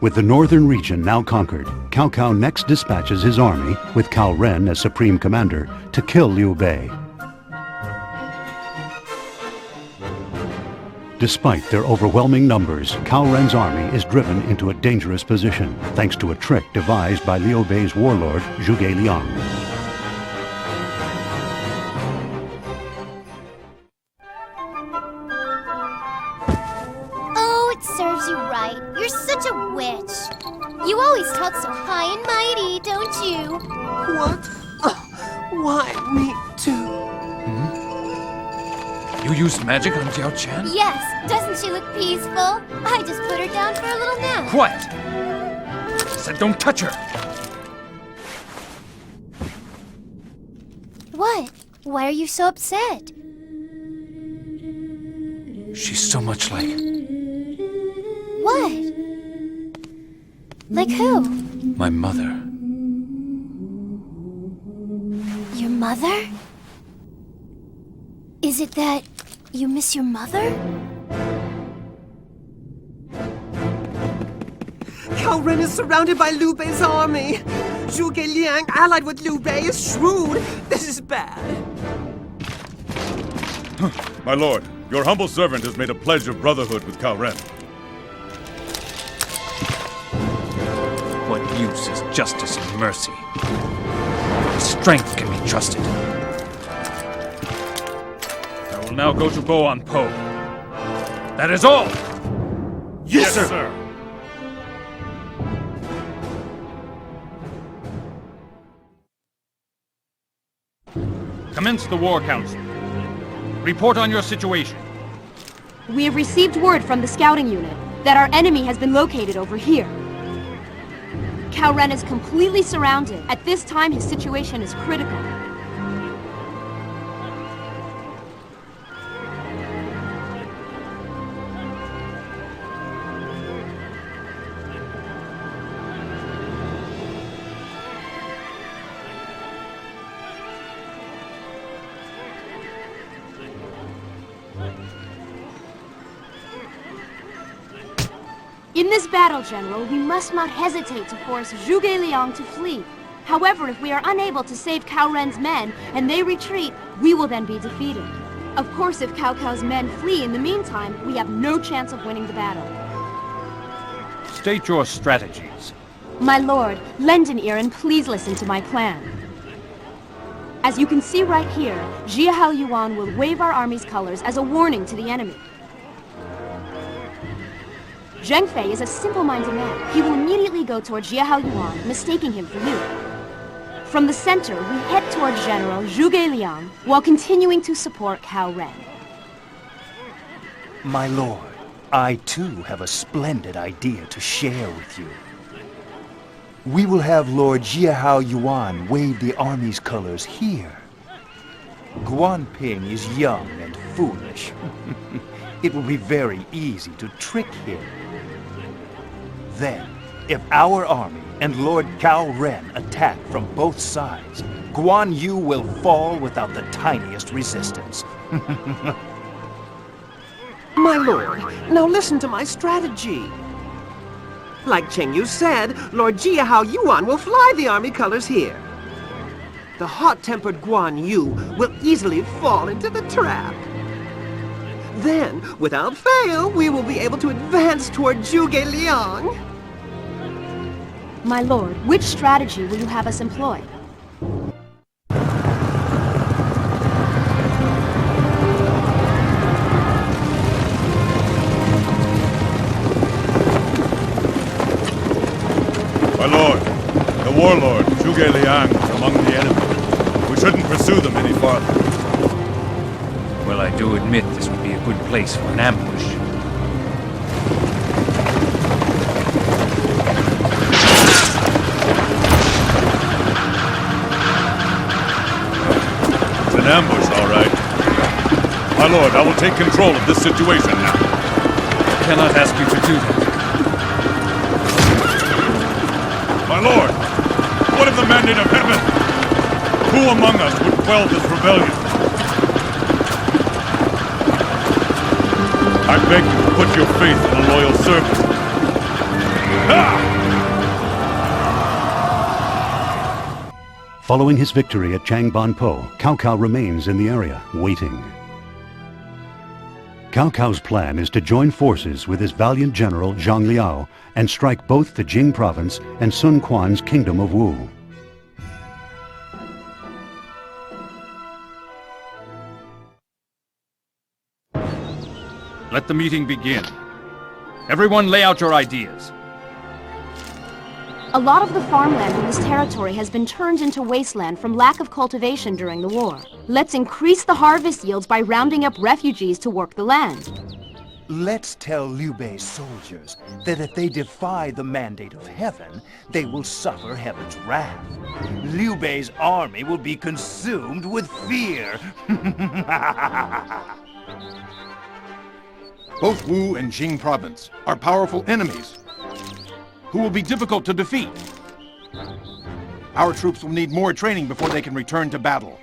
With the northern region now conquered, Cao next dispatches his army, with Cao Ren as supreme commander, to kill Liu Bei. Despite their overwhelming numbers, Cao Ren's army is driven into a dangerous position, thanks to a trick devised by Liu Bei's warlord, Zhuge Liang. Oh, it serves you right. You're such a witch. You always talk so high and mighty, don't you? What? Why me too? You used magic on Jiao Chen? Yes, doesn't she look peaceful? I just put her down for a little nap. Quiet! I said don't touch her! What? Why are you so upset? She's so much like... What? Like who? my mother. Your mother? Is it that you miss your mother? Cao Ren is surrounded by Liu Bei's army. Zhuge Liang, allied with Liu Bei, is shrewd. This is bad. My lord, your humble servant has made a pledge of brotherhood with Cao Ren. What use is justice and mercy? Strength can be trusted. I will now go to Bo on Po. That is all! Yes, sir! Commence the War Council. Report on your situation. We have received word from the scouting unit that our enemy has been located over here. Cao Ren is completely surrounded. At this time, his situation is critical. In this battle, General, we must not hesitate to force Zhuge Liang to flee. However, if we are unable to save Cao Ren's men and they retreat, we will then be defeated. Of course, if Cao Cao's men flee in the meantime, we have no chance of winning the battle. State your strategies. My lord, lend an ear and please listen to my plan. As you can see right here, Jia Yuan will wave our army's colors as a warning to the enemy. Zheng Fei is a simple-minded man. He will immediately go toward Jia Yuan, mistaking him for you. From the center, we head toward General Zhuge Liang, while continuing to support Cao Ren. My lord, I too have a splendid idea to share with you. We will have Lord Jia Yuan wave the army's colors here. Guan Ping is young and foolish. It will be very easy to trick him. Then, if our army and Lord Cao Ren attack from both sides, Guan Yu will fall without the tiniest resistance. My lord, now listen to my strategy. Like Cheng Yu said, Lord Jia Yuan will fly the army colors here. The hot-tempered Guan Yu will easily fall into the trap. Then, without fail, we will be able to advance toward Zhuge Liang. My lord, which strategy will you have us employ? My lord, the warlord, Zhuge Liang, is among the enemy. We shouldn't pursue them any farther. Well, I do admit this would be a good place for an ambush. An ambush, all right. My lord, I will take control of this situation now. I cannot ask you to do that. My lord, what of the mandate of heaven? Who among us would quell this rebellion? I beg you to put your faith in a loyal servant. Following his victory at Changbanpo, Cao Cao remains in the area, waiting. Cao Cao's plan is to join forces with his valiant general Zhang Liao and strike both the Jing province and Sun Quan's kingdom of Wu. Let the meeting begin. Everyone lay out your ideas. A lot of the farmland in this territory has been turned into wasteland from lack of cultivation during the war. Let's increase the harvest yields by rounding up refugees to work the land. Let's tell Liu Bei's soldiers that if they defy the mandate of heaven, they will suffer heaven's wrath. Liu Bei's army will be consumed with fear. Both Wu and Jing province are powerful enemies who will be difficult to defeat. Our troops will need more training before they can return to battle.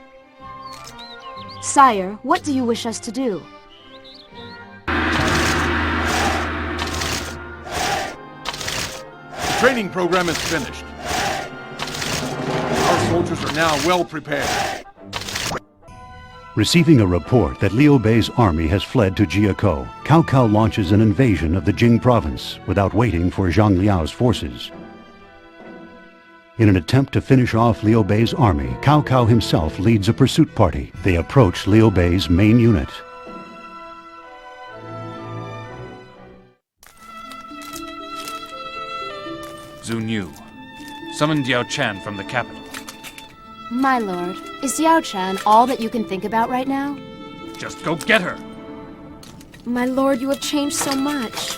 Sire, what do you wish us to do? The training program is finished. Our soldiers are now well prepared. Receiving a report that Liu Bei's army has fled to Jiakou, Cao Cao launches an invasion of the Jing province without waiting for Zhang Liao's forces. In an attempt to finish off Liu Bei's army, Cao Cao himself leads a pursuit party. They approach Liu Bei's main unit. Zun Yu, summon Diao Chan from the capital. My lord, is Yao Chan all that you can think about right now? Just go get her! My lord, you have changed so much.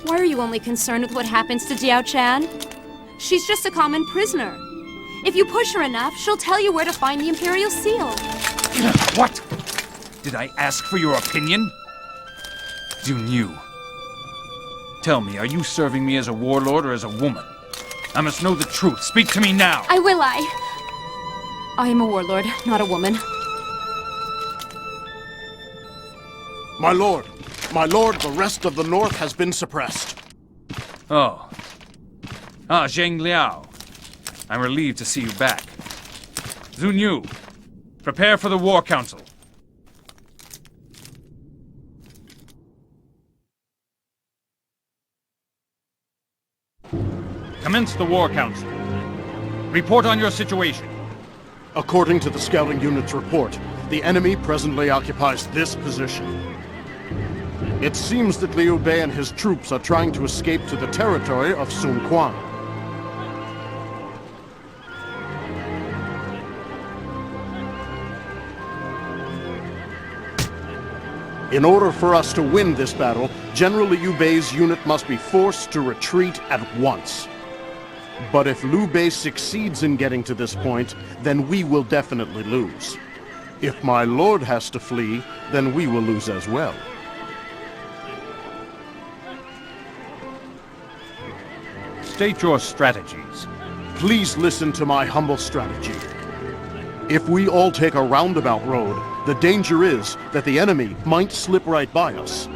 Why are you only concerned with what happens to Diao Chan? She's just a common prisoner. If you push her enough, she'll tell you where to find the Imperial Seal. What? Did I ask for your opinion? Zun Yu, tell me, are you serving me as a warlord or as a woman? I must know the truth. Speak to me now! I will. I am a warlord, not a woman. My lord, the rest of the north has been suppressed. Oh. Zhang Liao. I'm relieved to see you back. Zun Yu, prepare for the War Council. Commence the War Council. Report on your situation. According to the scouting unit's report, the enemy presently occupies this position. It seems that Liu Bei and his troops are trying to escape to the territory of Sun Quan. In order for us to win this battle, General Liu Bei's unit must be forced to retreat at once. But if Liu Bei succeeds in getting to this point, then we will definitely lose. If my lord has to flee, then we will lose as well. State your strategies. Please listen to my humble strategy. If we all take a roundabout road, the danger is that the enemy might slip right by us.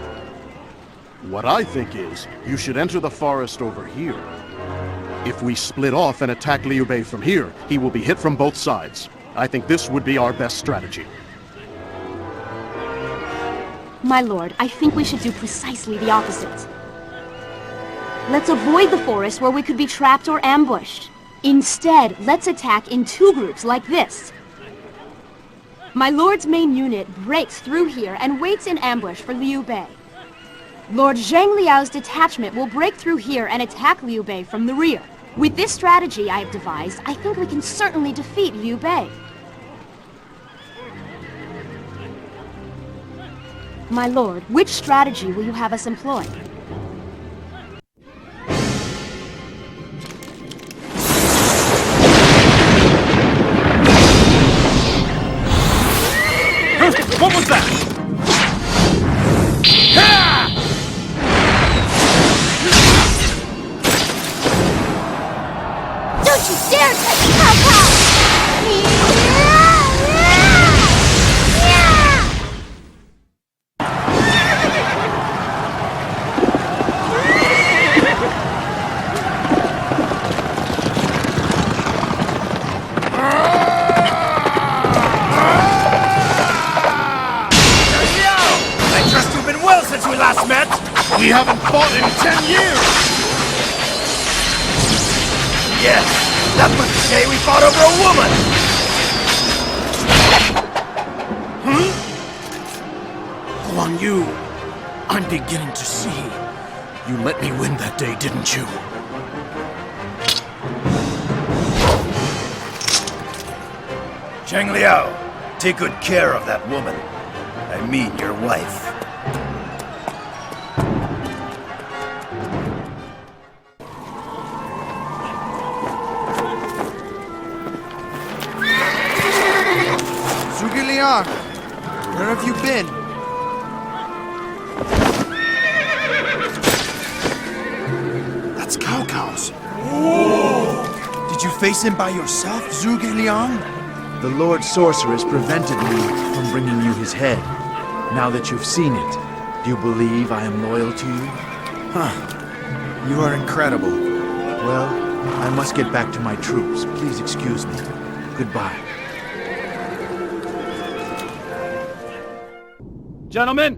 What I think is, you should enter the forest over here. If we split off and attack Liu Bei from here, he will be hit from both sides. I think this would be our best strategy. My lord, I think we should do precisely the opposite. Let's avoid the forest where we could be trapped or ambushed. Instead, let's attack in two groups like this. My lord's main unit breaks through here and waits in ambush for Liu Bei. Lord Zhang Liao's detachment will break through here and attack Liu Bei from the rear. With this strategy I have devised, I think we can certainly defeat Liu Bei. My lord, which strategy will you have us employ? What was that? Don't you dare touch Cao Cao! We haven't fought in 10 years! Yes, that was the day we fought over a woman! Guan Yu, I'm beginning to see. You let me win that day, didn't you? Zheng Liao, take good care of that woman. I mean your wife. Where have you been? That's Cao Cao's. Did you face him by yourself, Zhuge Liang? The Lord Sorceress prevented me from bringing you his head. Now that you've seen it, do you believe I am loyal to you? Huh. You are incredible. Well, I must get back to my troops. Please excuse me. Goodbye. Gentlemen,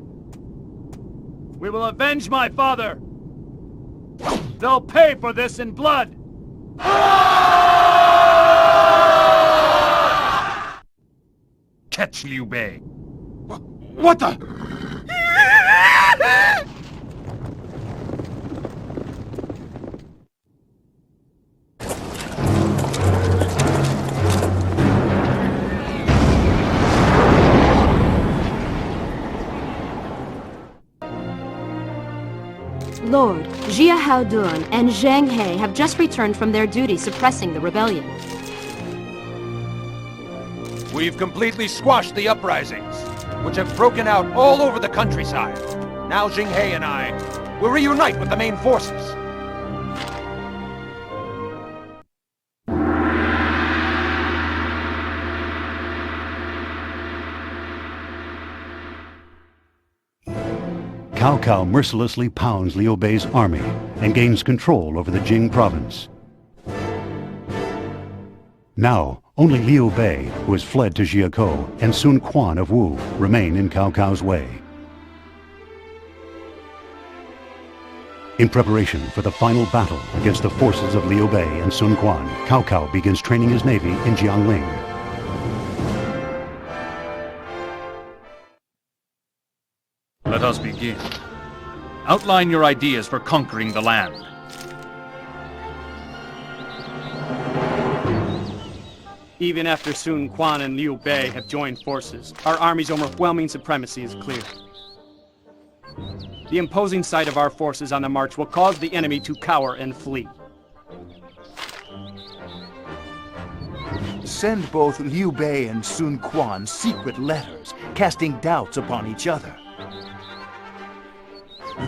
we will avenge my father. They'll pay for this in blood. Catch Liu Bei. What the? Lord, Jia Haodun and Zhang He have just returned from their duty suppressing the rebellion. We've completely squashed the uprisings, which have broken out all over the countryside. Now Jing He and I will reunite with the main forces. Cao Cao mercilessly pounds Liu Bei's army and gains control over the Jing province. Now, only Liu Bei, who has fled to Jiakou, and Sun Quan of Wu remain in Cao Cao's way. In preparation for the final battle against the forces of Liu Bei and Sun Quan, Cao Cao begins training his navy in Jiangling. Let us begin. Outline your ideas for conquering the land. Even after Sun Quan and Liu Bei have joined forces, our army's overwhelming supremacy is clear. The imposing sight of our forces on the march will cause the enemy to cower and flee. Send both Liu Bei and Sun Quan secret letters, casting doubts upon each other.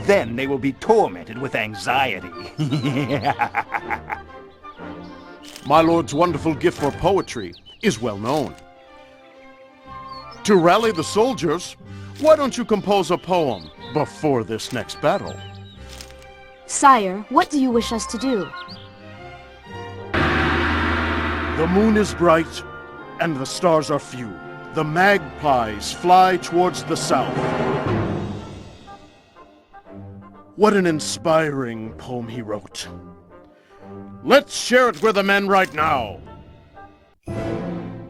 Then they will be tormented with anxiety. My lord's wonderful gift for poetry is well known. To rally the soldiers, why don't you compose a poem before this next battle? Sire, what do you wish us to do? The moon is bright, and the stars are few. The magpies fly towards the south. What an inspiring poem he wrote. Let's share it with the men right now.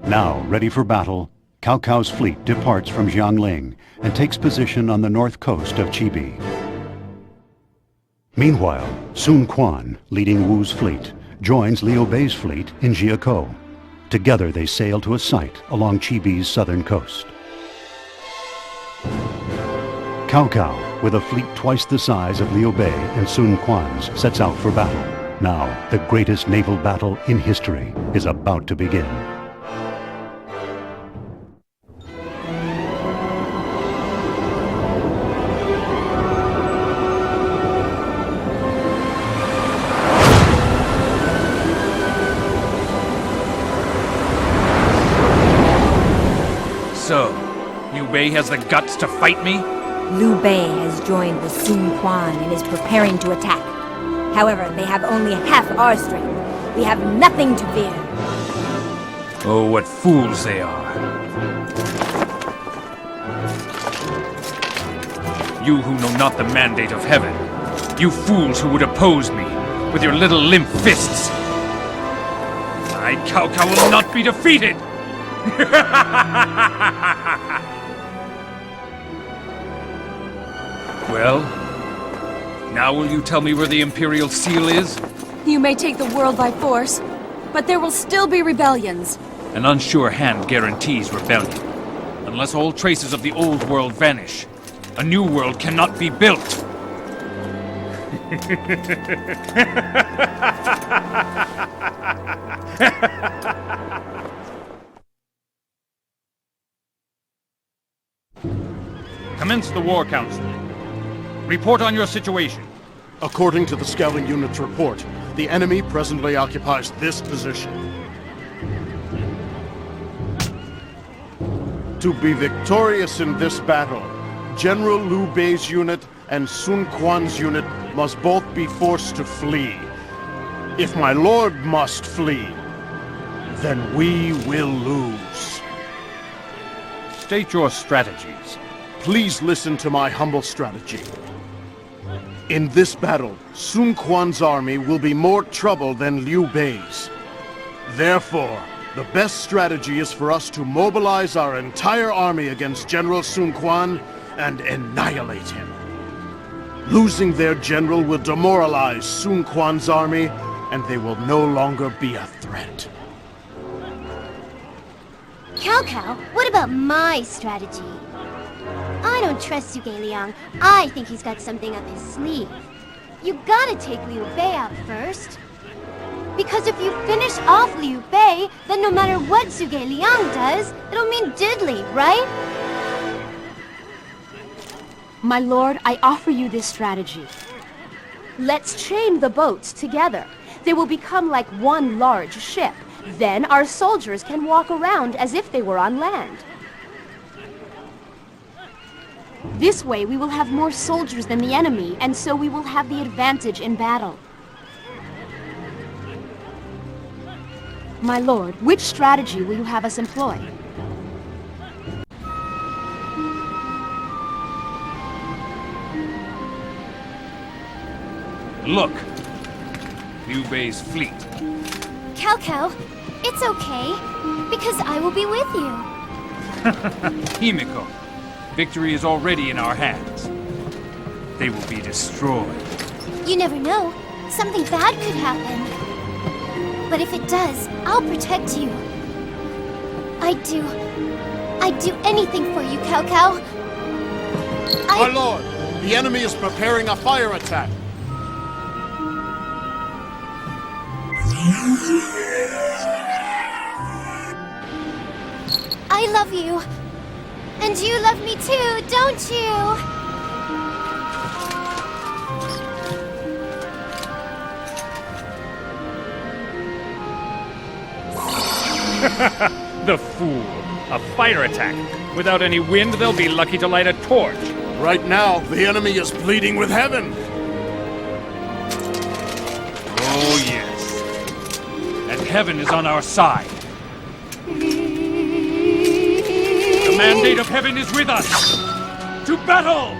Now, ready for battle, Cao Cao's fleet departs from Jiangling and takes position on the north coast of Chibi. Meanwhile, Sun Quan, leading Wu's fleet, joins Liu Bei's fleet in Jiakou. Together they sail to a site along Chibi's southern coast. Cao Cao, with a fleet twice the size of Liu Bei and Sun Quan's, sets out for battle. Now, the greatest naval battle in history is about to begin. So, Liu Bei has the guts to fight me? Liu Bei has joined the Sun Quan and is preparing to attack. However, they have only half our strength. We have nothing to fear. Oh, what fools they are. You who know not the mandate of heaven. You fools who would oppose me with your little limp fists. I, Cao Cao, will not be defeated! Well, now will you tell me where the Imperial Seal is? You may take the world by force, but there will still be rebellions. An unsure hand guarantees rebellion. Unless all traces of the old world vanish, a new world cannot be built. Commence the War Council. Report on your situation. According to the scouting unit's report, the enemy presently occupies this position. To be victorious in this battle, General Liu Bei's unit and Sun Quan's unit must both be forced to flee. If my lord must flee, then we will lose. State your strategies. Please listen to my humble strategy. In this battle, Sun Quan's army will be more trouble than Liu Bei's. Therefore, the best strategy is for us to mobilize our entire army against General Sun Quan and annihilate him. Losing their general will demoralize Sun Quan's army, and they will no longer be a threat. Cao Cao, what about my strategy? I don't trust Zhuge Liang. I think he's got something up his sleeve. You gotta take Liu Bei out first. Because if you finish off Liu Bei, then no matter what Zhuge Liang does, it'll mean diddly, right? My lord, I offer you this strategy. Let's chain the boats together. They will become like one large ship. Then our soldiers can walk around as if they were on land. This way we will have more soldiers than the enemy, and so we will have the advantage in battle. My lord, which strategy will you have us employ? Look! Liu Bei's fleet. Cao Cao, it's okay, because I will be with you. Himiko, victory is already in our hands. They will be destroyed. You never know. Something bad could happen. But if it does, I'll protect you. I'd do anything for you, Cao Cao. My lord, the enemy is preparing a fire attack. I love you. And you love me too, don't you? The fool! A fire attack! Without any wind, they'll be lucky to light a torch! Right now, the enemy is pleading with heaven! Oh, yes. And heaven is on our side. The mandate of heaven is with us! To battle!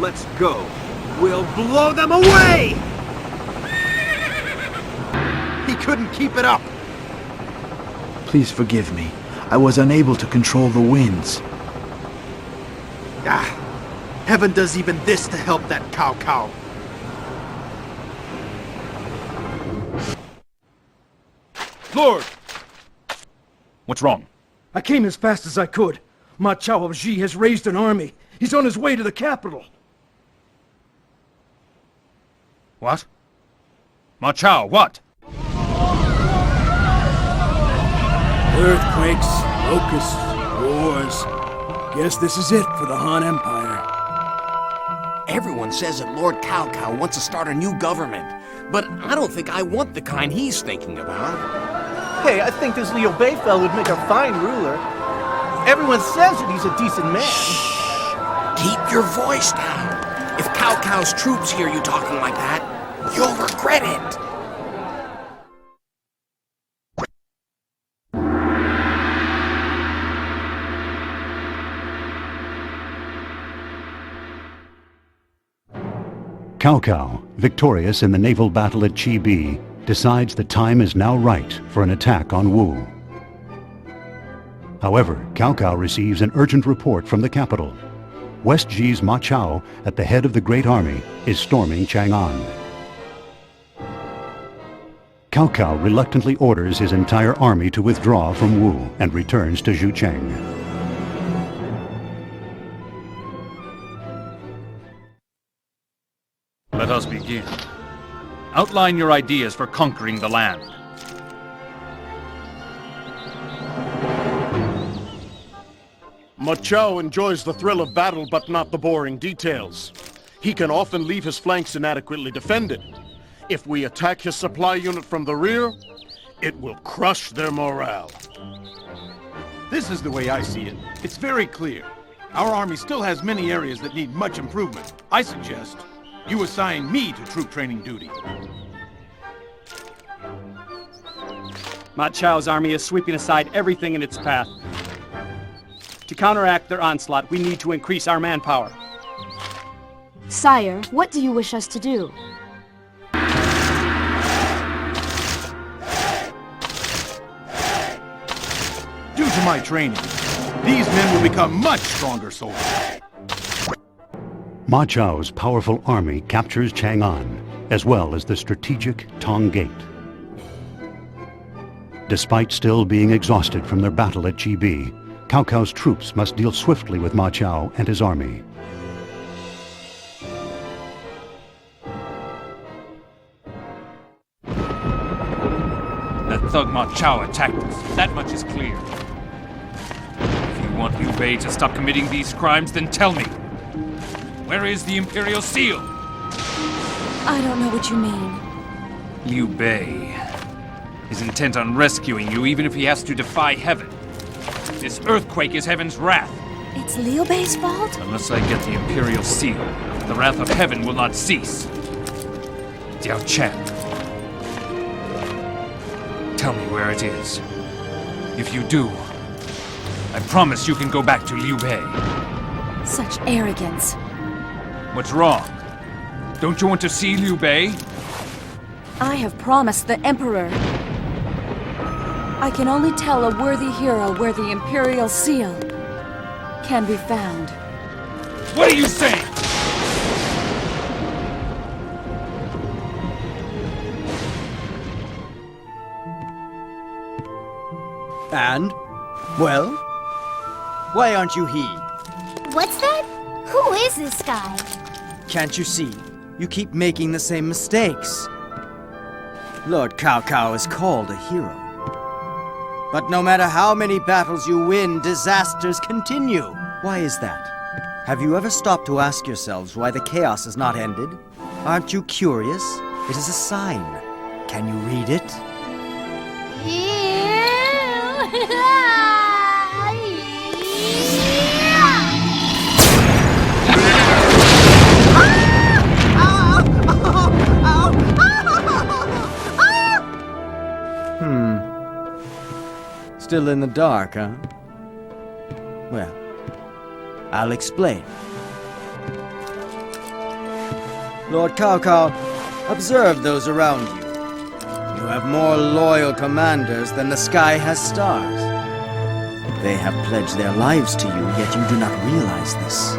Let's go. We'll blow them away! He couldn't keep it up! Please forgive me. I was unable to control the winds. Ah! Heaven does even this to help that Cao Cao. Lord! What's wrong? I came as fast as I could. Ma Chao of Yi has raised an army. He's on his way to the capital. What? Ma Chao, what? Earthquakes, locusts, wars. Guess this is it for the Han Empire. Everyone says that Lord Cao Cao wants to start a new government, but I don't think I want the kind he's thinking about. Hey, I think this Liu Bei fellow would make a fine ruler. Everyone says that he's a decent man. Shh! Keep your voice down. If Cao Cao's troops hear you talking like that, you'll regret it. Cao Cao, victorious in the naval battle at Chibi, decides the time is now right for an attack on Wu. However, Cao Cao receives an urgent report from the capital. West Ji's Ma Chao, at the head of the Great Army, is storming Chang-on. Cao Cao reluctantly orders his entire army to withdraw from Wu and returns to Zhucheng. Let us begin. Outline your ideas for conquering the land. Ma Chao enjoys the thrill of battle, but not the boring details. He can often leave his flanks inadequately defended. If we attack his supply unit from the rear, it will crush their morale. This is the way I see it. It's very clear. Our army still has many areas that need much improvement. I suggest you assign me to troop training duty. Ma Chao's army is sweeping aside everything in its path. To counteract their onslaught, we need to increase our manpower. Sire, what do you wish us to do? Due to my training, these men will become much stronger soldiers. Ma Chao's powerful army captures Chang-on, as well as the strategic Tong Gate. Despite still being exhausted from their battle at Chibi, Cao Cao's troops must deal swiftly with Ma Chao and his army. That thug Ma Chao attacked us. That much is clear. If you want Liu Bei to stop committing these crimes, then tell me. Where is the Imperial Seal? I don't know what you mean. Liu Bei is intent on rescuing you even if he has to defy heaven. This earthquake is heaven's wrath. It's Liu Bei's fault? Unless I get the Imperial Seal, the wrath of heaven will not cease. Diao Chen, tell me where it is. If you do, I promise you can go back to Liu Bei. Such arrogance. What's wrong? Don't you want to see Liu Bei? I have promised the Emperor. I can only tell a worthy hero where the Imperial Seal can be found. What are you saying? And? Well? Why aren't you he? What's that? Who is this guy? Can't you see? You keep making the same mistakes. Lord Cao Cao is called a hero. But no matter how many battles you win, disasters continue. Why is that? Have you ever stopped to ask yourselves why the chaos has not ended? Aren't you curious? It is a sign. Can you read it? Still in the dark, huh? Well, I'll explain. Lord Cao Cao, observe those around you. You have more loyal commanders than the sky has stars. They have pledged their lives to you, yet you do not realize this.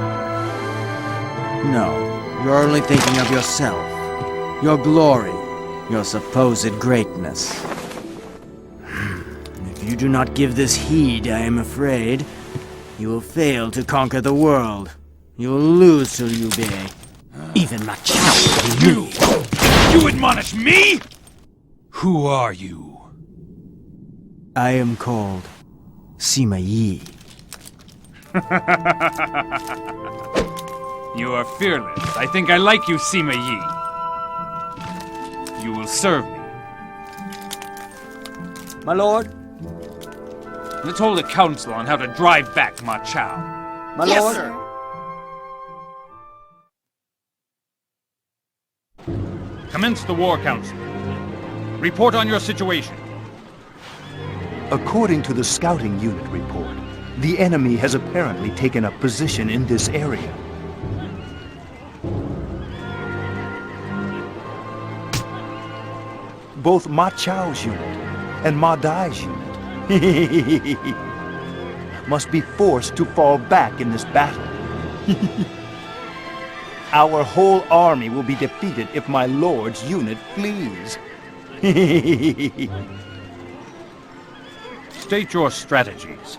No, you're only thinking of yourself, your glory, your supposed greatness. If you do not give this heed, I am afraid, you will fail to conquer the world. You will lose to Liu Bei. Even Ma Chao will be moved. touch me? Who are you? I am called Sima Yi. You are fearless. I think I like you, Sima Yi. You will serve me. My lord? Let's hold a council on how to drive back Ma Chao. My lord? Sir. Commence the war council. Report on your situation. According to the scouting unit report, the enemy has apparently taken up position in this area. Both Ma Chao's unit and Ma Dai's unit must be forced to fall back in this battle. Our whole army will be defeated if my lord's unit flees. State your strategies.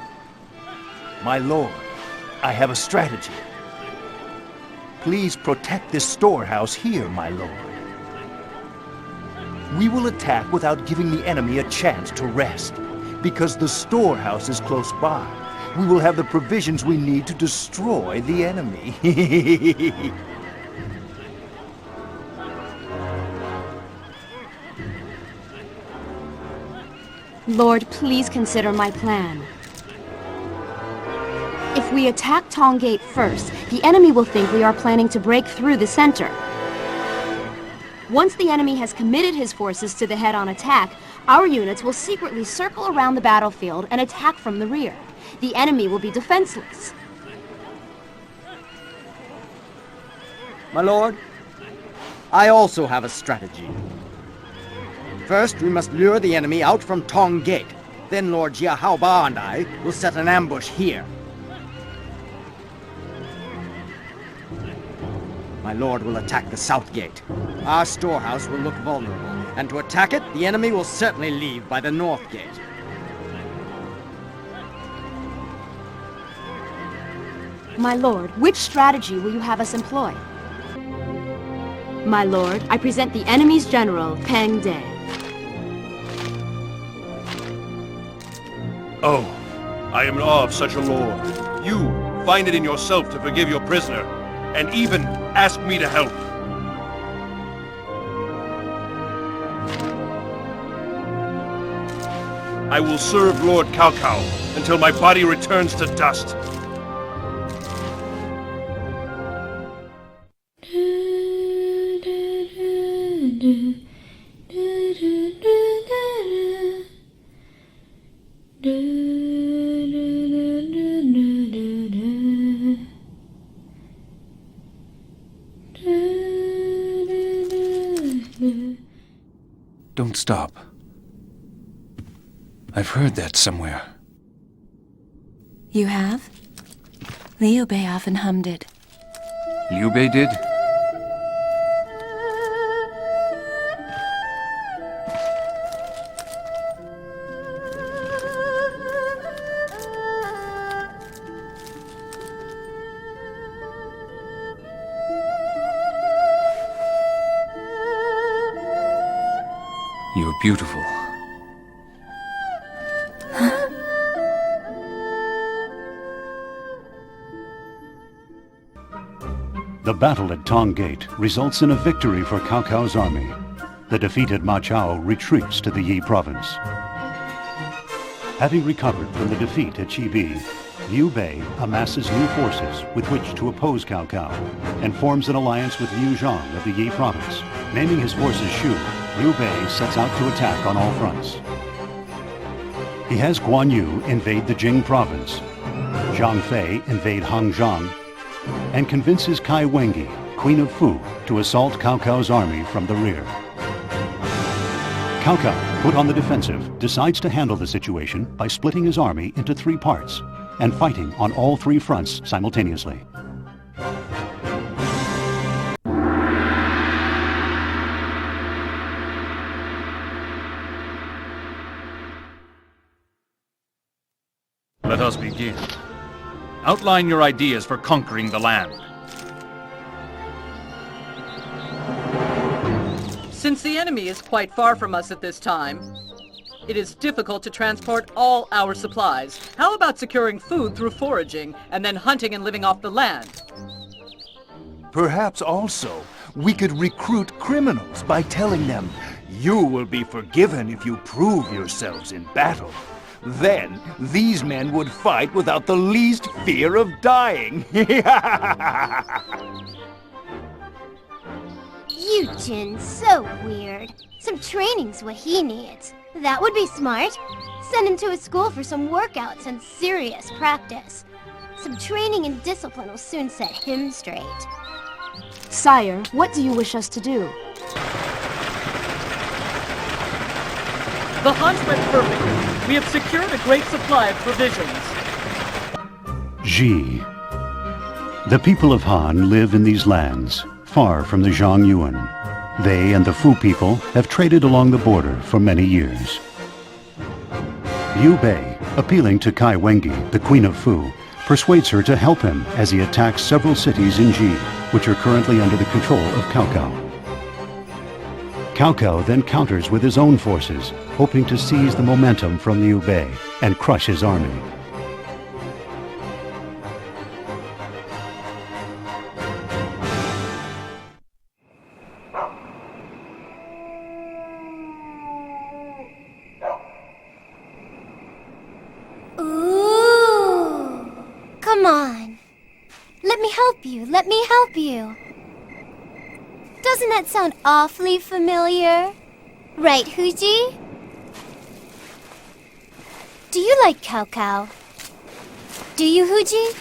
My lord, I have a strategy. Please protect this storehouse here, my lord. We will attack without giving the enemy a chance to rest. Because the storehouse is close by, we will have the provisions we need to destroy the enemy. Lord, please consider my plan. If we attack Tong Gate first, the enemy will think we are planning to break through the center. Once the enemy has committed his forces to the head-on attack, our units will secretly circle around the battlefield and attack from the rear. The enemy will be defenseless. My lord, I also have a strategy. First, we must lure the enemy out from Tong Gate. Then Lord Jia Haoba and I will set an ambush here. My lord will attack the south gate. Our storehouse will look vulnerable, and to attack it, the enemy will certainly leave by the north gate. My lord, which strategy will you have us employ? My lord, I present the enemy's general, Peng De. Oh, I am in awe of such a lord. You find it in yourself to forgive your prisoner, and even ask me to help. I will serve Lord Cao Cao until my body returns to dust. Don't stop. I've heard that somewhere. You have? Liu Bei often hummed it. Liu Bei did? You're beautiful. The battle at Tong Gate results in a victory for Cao Cao's army. The defeated Ma Chao retreats to the Yi Province. Having recovered from the defeat at Chibi, Liu Bei amasses new forces with which to oppose Cao Cao and forms an alliance with Liu Zhang of the Yi Province. Naming his forces Shu, Liu Bei sets out to attack on all fronts. He has Guan Yu invade the Jing Province, Zhang Fei invade Hangzhang, and convinces Kai Wengi, Queen of Fu, to assault Cao Cao's army from the rear. Cao Cao, put on the defensive, decides to handle the situation by splitting his army into 3 parts and fighting on all 3 fronts simultaneously. Let us begin. Outline your ideas for conquering the land. Since the enemy is quite far from us at this time, it is difficult to transport all our supplies. How about securing food through foraging, and then hunting and living off the land? Perhaps also, we could recruit criminals by telling them, "You will be forgiven if you prove yourselves in battle." Then, these men would fight without the least fear of dying. Yujin's so weird. Some training's what he needs. That would be smart. Send him to a school for some workouts and serious practice. Some training and discipline will soon set him straight. Sire, what do you wish us to do? The hunt went perfectly. We have secured a great supply of provisions. Yi. The people of Han live in these lands, far from the Zhongyuan. They and the Fu people have traded along the border for many years. Liu Bei, appealing to Kai Wengi, the Queen of Fu, persuades her to help him as he attacks several cities in Ji, which are currently under the control of Cao Cao. Cao Cao then counters with his own forces, hoping to seize the momentum from Liu Bei and crush his army. Ooh! Come on. Let me help you. Let me help you. Doesn't that sound awfully familiar? Right, Huji? Do you like Cao Cao? Do you, Huji?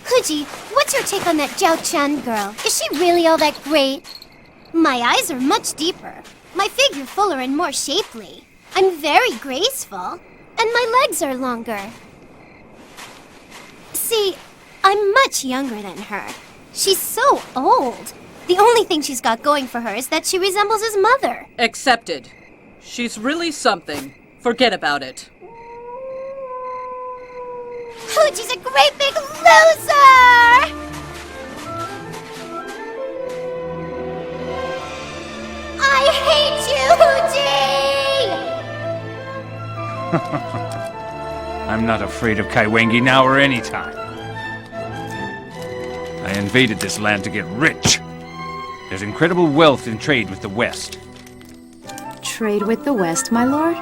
Huji, what's your take on that Zhao Chan girl? Is she really all that great? My eyes are much deeper, my figure fuller and more shapely. I'm very graceful, and my legs are longer. See, I'm much younger than her. She's so old. The only thing she's got going for her is that she resembles his mother. Accepted. She's really something. Forget about it. Huji's a great big loser! I hate you, Huji! I'm not afraid of Kai Wengi now or any time. I invaded this land to get rich. There's incredible wealth in trade with the West. Trade with the West, my lord?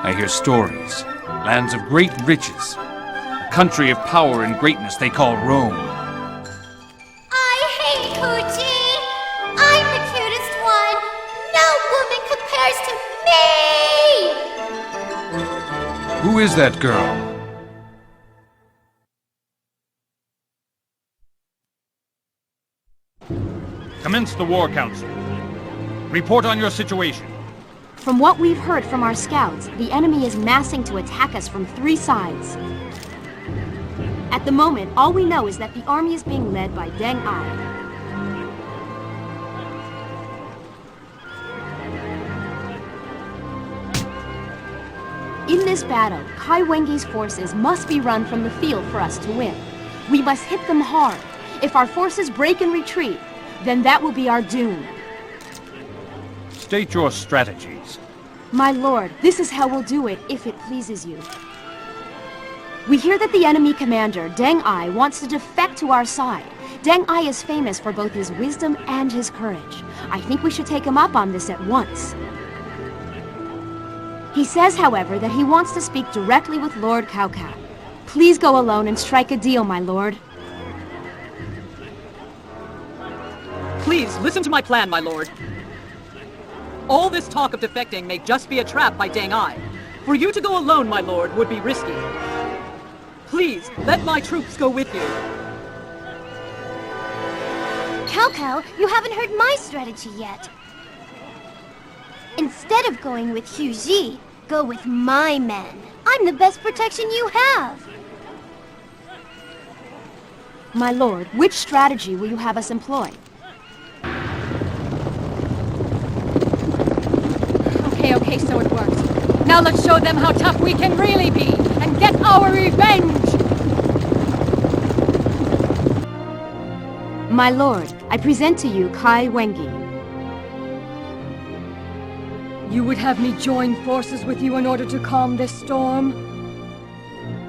I hear stories. Lands of great riches. A country of power and greatness they call Rome. I hate Huji! I'm the cutest one! No woman compares to me! Who is that girl? Commence the War Council. Report on your situation. From what we've heard from our scouts, the enemy is massing to attack us from 3 sides. At the moment, all we know is that the army is being led by Deng Ai. In this battle, Kai Wengi's forces must be run from the field for us to win. We must hit them hard. If our forces break and retreat, then that will be our doom. State your strategies. My lord, this is how we'll do it, if it pleases you. We hear that the enemy commander, Deng Ai, wants to defect to our side. Deng Ai is famous for both his wisdom and his courage. I think we should take him up on this at once. He says, however, that he wants to speak directly with Lord Cao Cao. Please go alone and strike a deal, my lord. Please, listen to my plan, my lord. All this talk of defecting may just be a trap by Deng Ai. For you to go alone, my lord, would be risky. Please, let my troops go with you. Cao Cao, you haven't heard my strategy yet. Instead of going with Huji, go with my men. I'm the best protection you have. My lord, which strategy will you have us employ? Okay, so it worked. Now let's show them how tough we can really be, and get our revenge! My lord, I present to you Kai Wengi. You would have me join forces with you in order to calm this storm?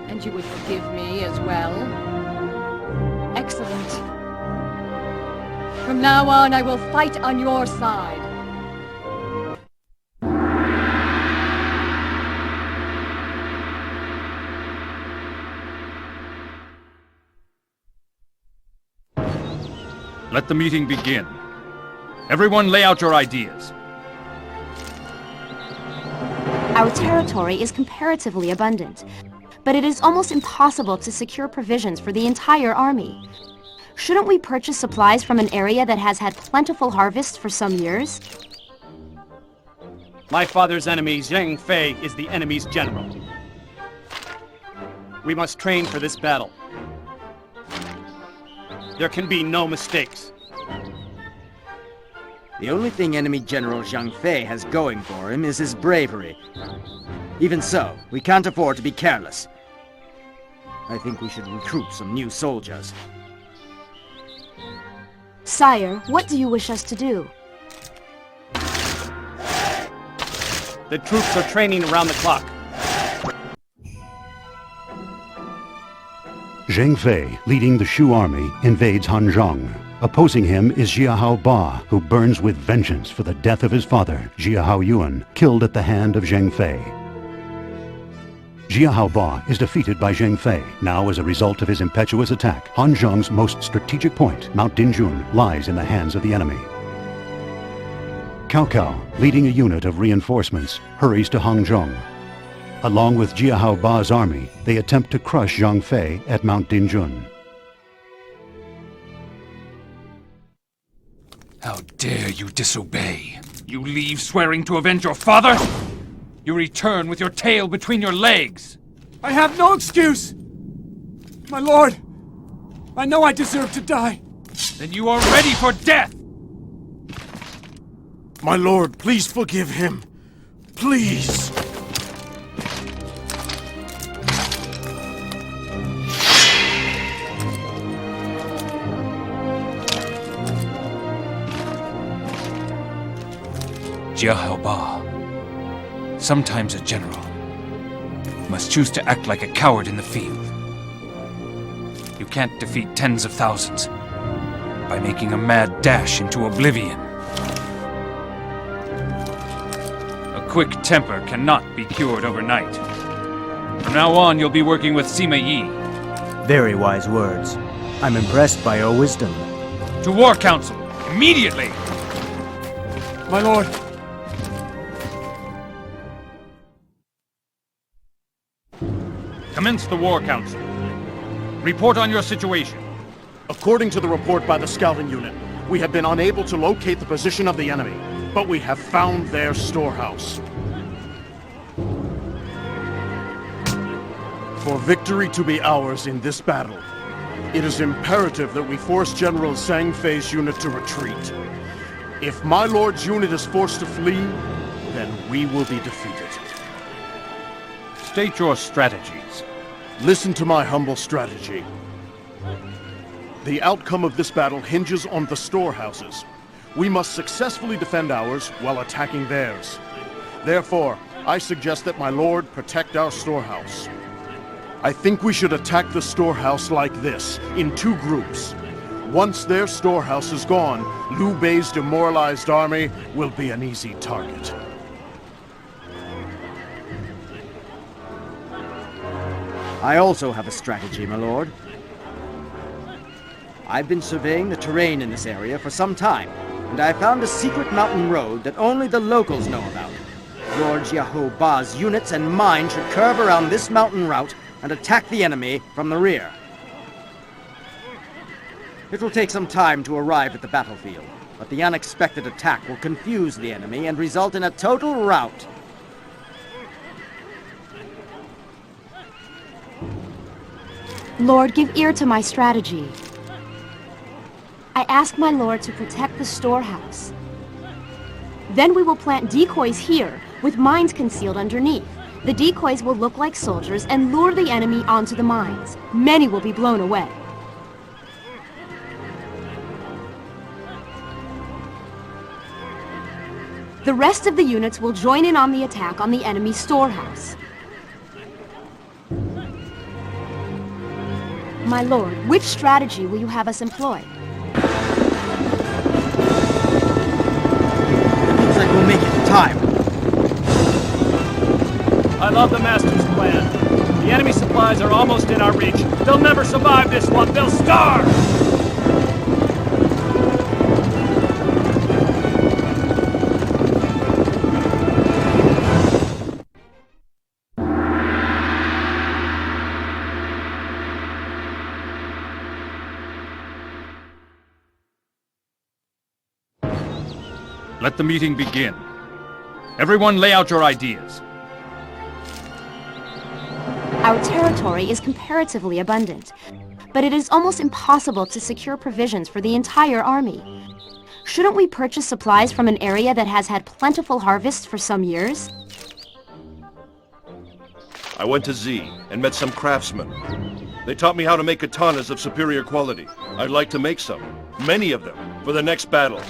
And you would forgive me as well? Excellent. From now on, I will fight on your side. Let the meeting begin. Everyone lay out your ideas. Our territory is comparatively abundant, but it is almost impossible to secure provisions for the entire army. Shouldn't we purchase supplies from an area that has had plentiful harvests for some years? My father's enemy, Zhang Fei, is the enemy's general. We must train for this battle. There can be no mistakes. The only thing enemy General Zhang Fei has going for him is his bravery. Even so, we can't afford to be careless. I think we should recruit some new soldiers. Sire, what do you wish us to do? The troops are training around the clock. Zhang Fei, leading the Shu army, invades Hanzhong. Opposing him is Jiahao Ba, who burns with vengeance for the death of his father, Jiahao Yuan, killed at the hand of Zhang Fei. Jiahao Ba is defeated by Zhang Fei. Now, as a result of his impetuous attack, Hanzhong's most strategic point, Mount Dinjun, lies in the hands of the enemy. Cao Cao, leading a unit of reinforcements, hurries to Hanzhong. Along with Jiahao Ba's army, they attempt to crush Zhang Fei at Mount Dinjun. How dare you disobey? You leave swearing to avenge your father? You return with your tail between your legs! I have no excuse! My lord, I know I deserve to die. Then you are ready for death! My lord, please forgive him. Please! Jiahao Ba, sometimes a general, must choose to act like a coward in the field. You can't defeat tens of thousands by making a mad dash into oblivion. A quick temper cannot be cured overnight. From now on, you'll be working with Sima Yi. Very wise words. I'm impressed by your wisdom. To War Council, immediately! My lord. Commence the War Council. Report on your situation. According to the report by the scouting unit, we have been unable to locate the position of the enemy, but we have found their storehouse. For victory to be ours in this battle, it is imperative that we force General Zhang Fei's unit to retreat. If my lord's unit is forced to flee, then we will be defeated. State your strategies. Listen to my humble strategy. The outcome of this battle hinges on the storehouses. We must successfully defend ours while attacking theirs. Therefore, I suggest that my lord protect our storehouse. I think we should attack the storehouse like this, in 2 groups. Once their storehouse is gone, Liu Bei's demoralized army will be an easy target. I also have a strategy, my lord. I've been surveying the terrain in this area for some time, and I found a secret mountain road that only the locals know about. Lord Jiahao Ba's units and mine should curve around this mountain route and attack the enemy from the rear. It will take some time to arrive at the battlefield, but the unexpected attack will confuse the enemy and result in a total rout. Lord, give ear to my strategy. I ask my lord to protect the storehouse. Then we will plant decoys here, with mines concealed underneath. The decoys will look like soldiers and lure the enemy onto the mines. Many will be blown away. The rest of the units will join in on the attack on the enemy storehouse. My lord, which strategy will you have us employ? Looks like we'll make it in time. I love the Master's plan. The enemy supplies are almost in our reach. They'll never survive this one. They'll starve! Let the meeting begin. Everyone lay out your ideas. Our territory is comparatively abundant, but it is almost impossible to secure provisions for the entire army. Shouldn't we purchase supplies from an area that has had plentiful harvests for some years? I went to Z and met some craftsmen. They taught me how to make katanas of superior quality. I'd like to make some, many of them, for the next battle.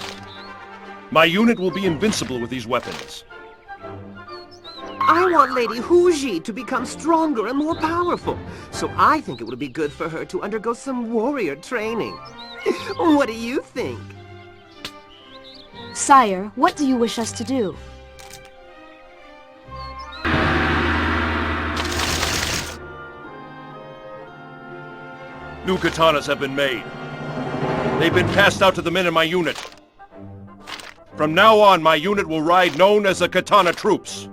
My unit will be invincible with these weapons. I want Lady Huji to become stronger and more powerful, so I think it would be good for her to undergo some warrior training. What do you think? Sire, what do you wish us to do? New katanas have been made. They've been passed out to the men in my unit. From now on, my unit will ride known as the Katana Troops.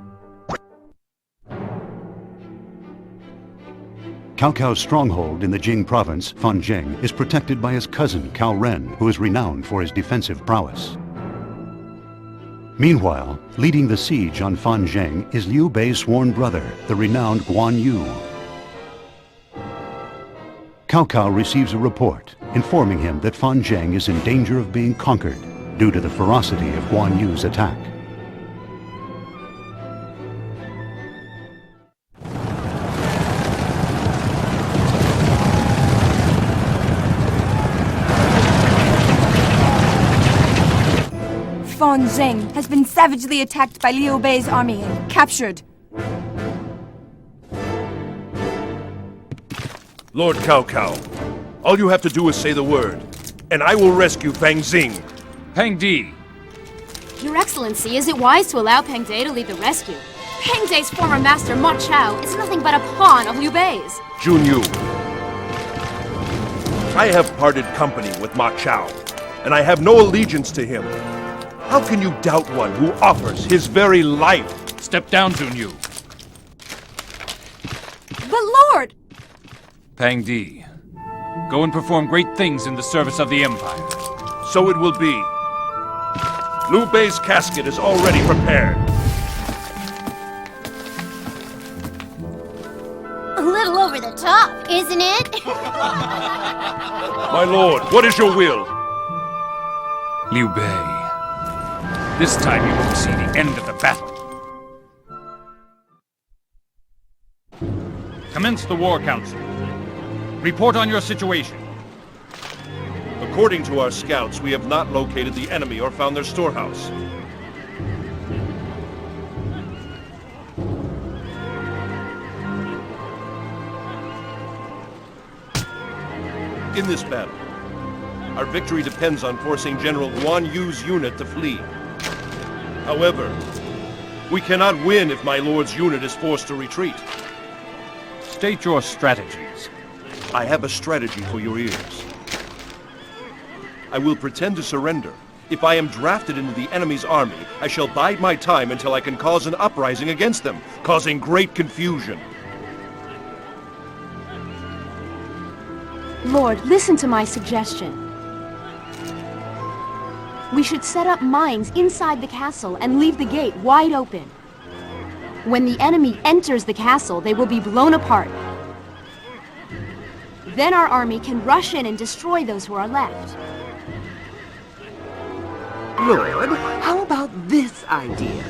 Cao Cao's stronghold in the Jing province, Fanzheng, is protected by his cousin, Cao Ren, who is renowned for his defensive prowess. Meanwhile, leading the siege on Fanzheng is Liu Bei's sworn brother, the renowned Guan Yu. Cao Cao receives a report informing him that Fanzheng is in danger of being conquered due to the ferocity of Guan Yu's attack. Fanzheng has been savagely attacked by Liu Bei's army and captured. Lord Cao Cao, all you have to do is say the word, and I will rescue Fang Xing. Peng Di. Your Excellency, is it wise to allow Peng De to lead the rescue? Peng De's former master, Ma Chao, is nothing but a pawn of Liu Bei's. Jun Yu. I have parted company with Ma Chao, and I have no allegiance to him. How can you doubt one who offers his very life? Step down, Jun Yu. But Lord! Peng Di, go and perform great things in the service of the Empire. So it will be. Liu Bei's casket is already prepared. A little over the top, isn't it? My lord, what is your will? Liu Bei, this time you won't see the end of the battle. Commence the War Council. Report on your situation. According to our scouts, we have not located the enemy or found their storehouse. In this battle, our victory depends on forcing General Guan Yu's unit to flee. However, we cannot win if my lord's unit is forced to retreat. State your strategies. I have a strategy for your ears. I will pretend to surrender. If I am drafted into the enemy's army, I shall bide my time until I can cause an uprising against them, causing great confusion. Lord, listen to my suggestion. We should set up mines inside the castle and leave the gate wide open. When the enemy enters the castle, they will be blown apart. Then our army can rush in and destroy those who are left. Lord, how about this idea?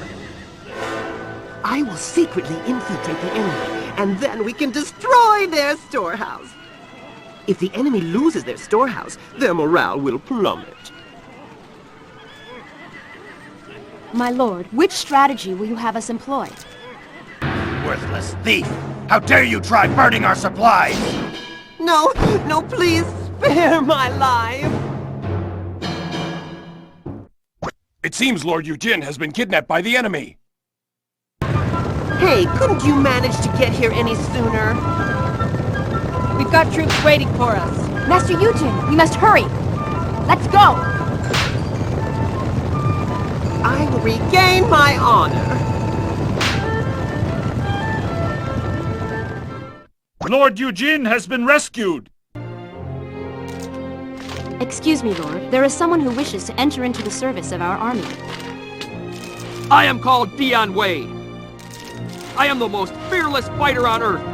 I will secretly infiltrate the enemy, and then we can destroy their storehouse. If the enemy loses their storehouse, their morale will plummet. My lord, which strategy will you have us employ? Worthless thief! How dare you try burning our supplies! No, no, please spare my life! It seems Lord Eugene has been kidnapped by the enemy. Hey, couldn't you manage to get here any sooner? We've got troops waiting for us. Master Yujin, we must hurry! Let's go! I will regain my honor. Lord Eugene has been rescued! Excuse me, Lord. There is someone who wishes to enter into the service of our army. I am called Dian Wei. I am the most fearless fighter on Earth.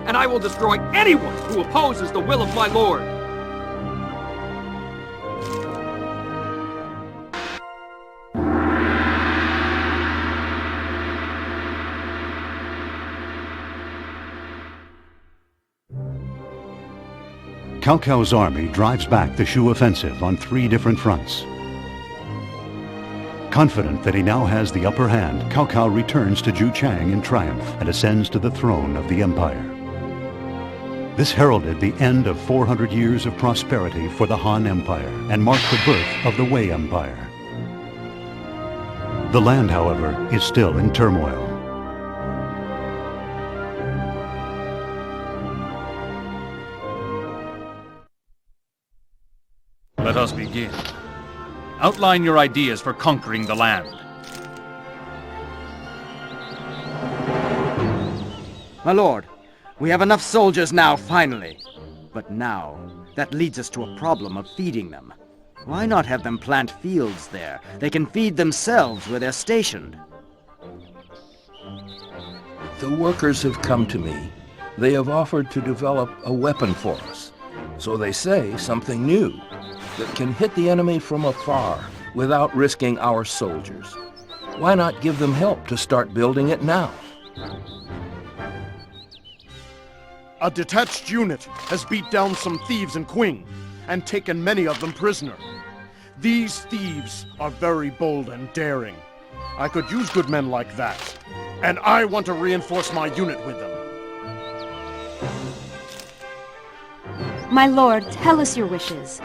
And I will destroy anyone who opposes the will of my lord. Cao Cao's army drives back the Shu offensive on 3 different fronts. Confident that he now has the upper hand, Cao Cao returns to Zhuchang in triumph and ascends to the throne of the empire. This heralded the end of 400 years of prosperity for the Han Empire and marked the birth of the Wei Empire. The land, however, is still in turmoil. Let us begin. Outline your ideas for conquering the land. My lord, we have enough soldiers now, finally. But now, that leads us to a problem of feeding them. Why not have them plant fields there? They can feed themselves where they're stationed. The workers have come to me. They have offered to develop a weapon for us. So they say something new that can hit the enemy from afar without risking our soldiers. Why not give them help to start building it now? A detached unit has beat down some thieves in Qing and taken many of them prisoner. These thieves are very bold and daring. I could use good men like that, and I want to reinforce my unit with them. My lord, tell us your wishes.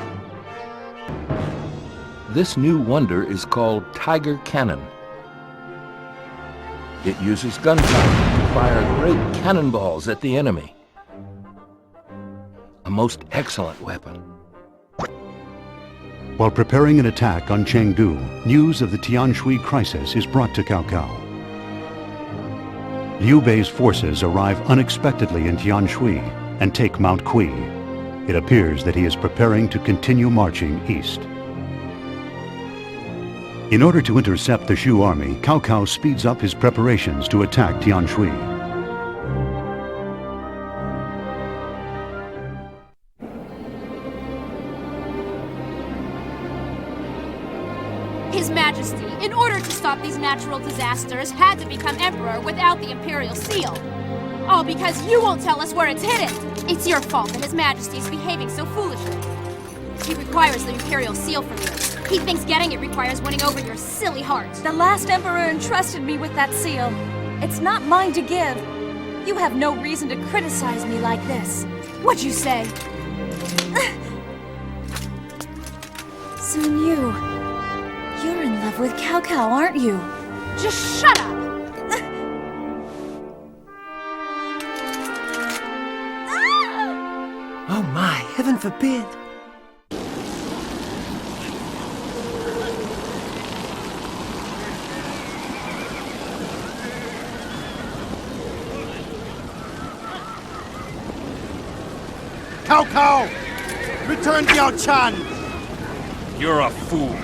This new wonder is called Tiger Cannon. It uses gunpowder to fire great cannonballs at the enemy. A most excellent weapon. While preparing an attack on Chengdu, news of the Chiangshui crisis is brought to Cao Cao. Liu Bei's forces arrive unexpectedly in Tianshui and take Mount Kui. It appears that he is preparing to continue marching east. In order to intercept the Shu army, Cao Cao speeds up his preparations to attack Tianshui. His Majesty, in order to stop these natural disasters, had to become Emperor without the Imperial Seal. All because you won't tell us where it's hidden! It's your fault that His Majesty is behaving so foolishly. He requires the Imperial Seal from you. He thinks getting it requires winning over your silly heart. The last Emperor entrusted me with that seal. It's not mine to give. You have no reason to criticize me like this. What'd you say? Sun Yu, you're in love with Cao Cao, aren't you? Just shut up! Oh my, heaven forbid. Cao Cao! Return Diao Chan! You're a fool,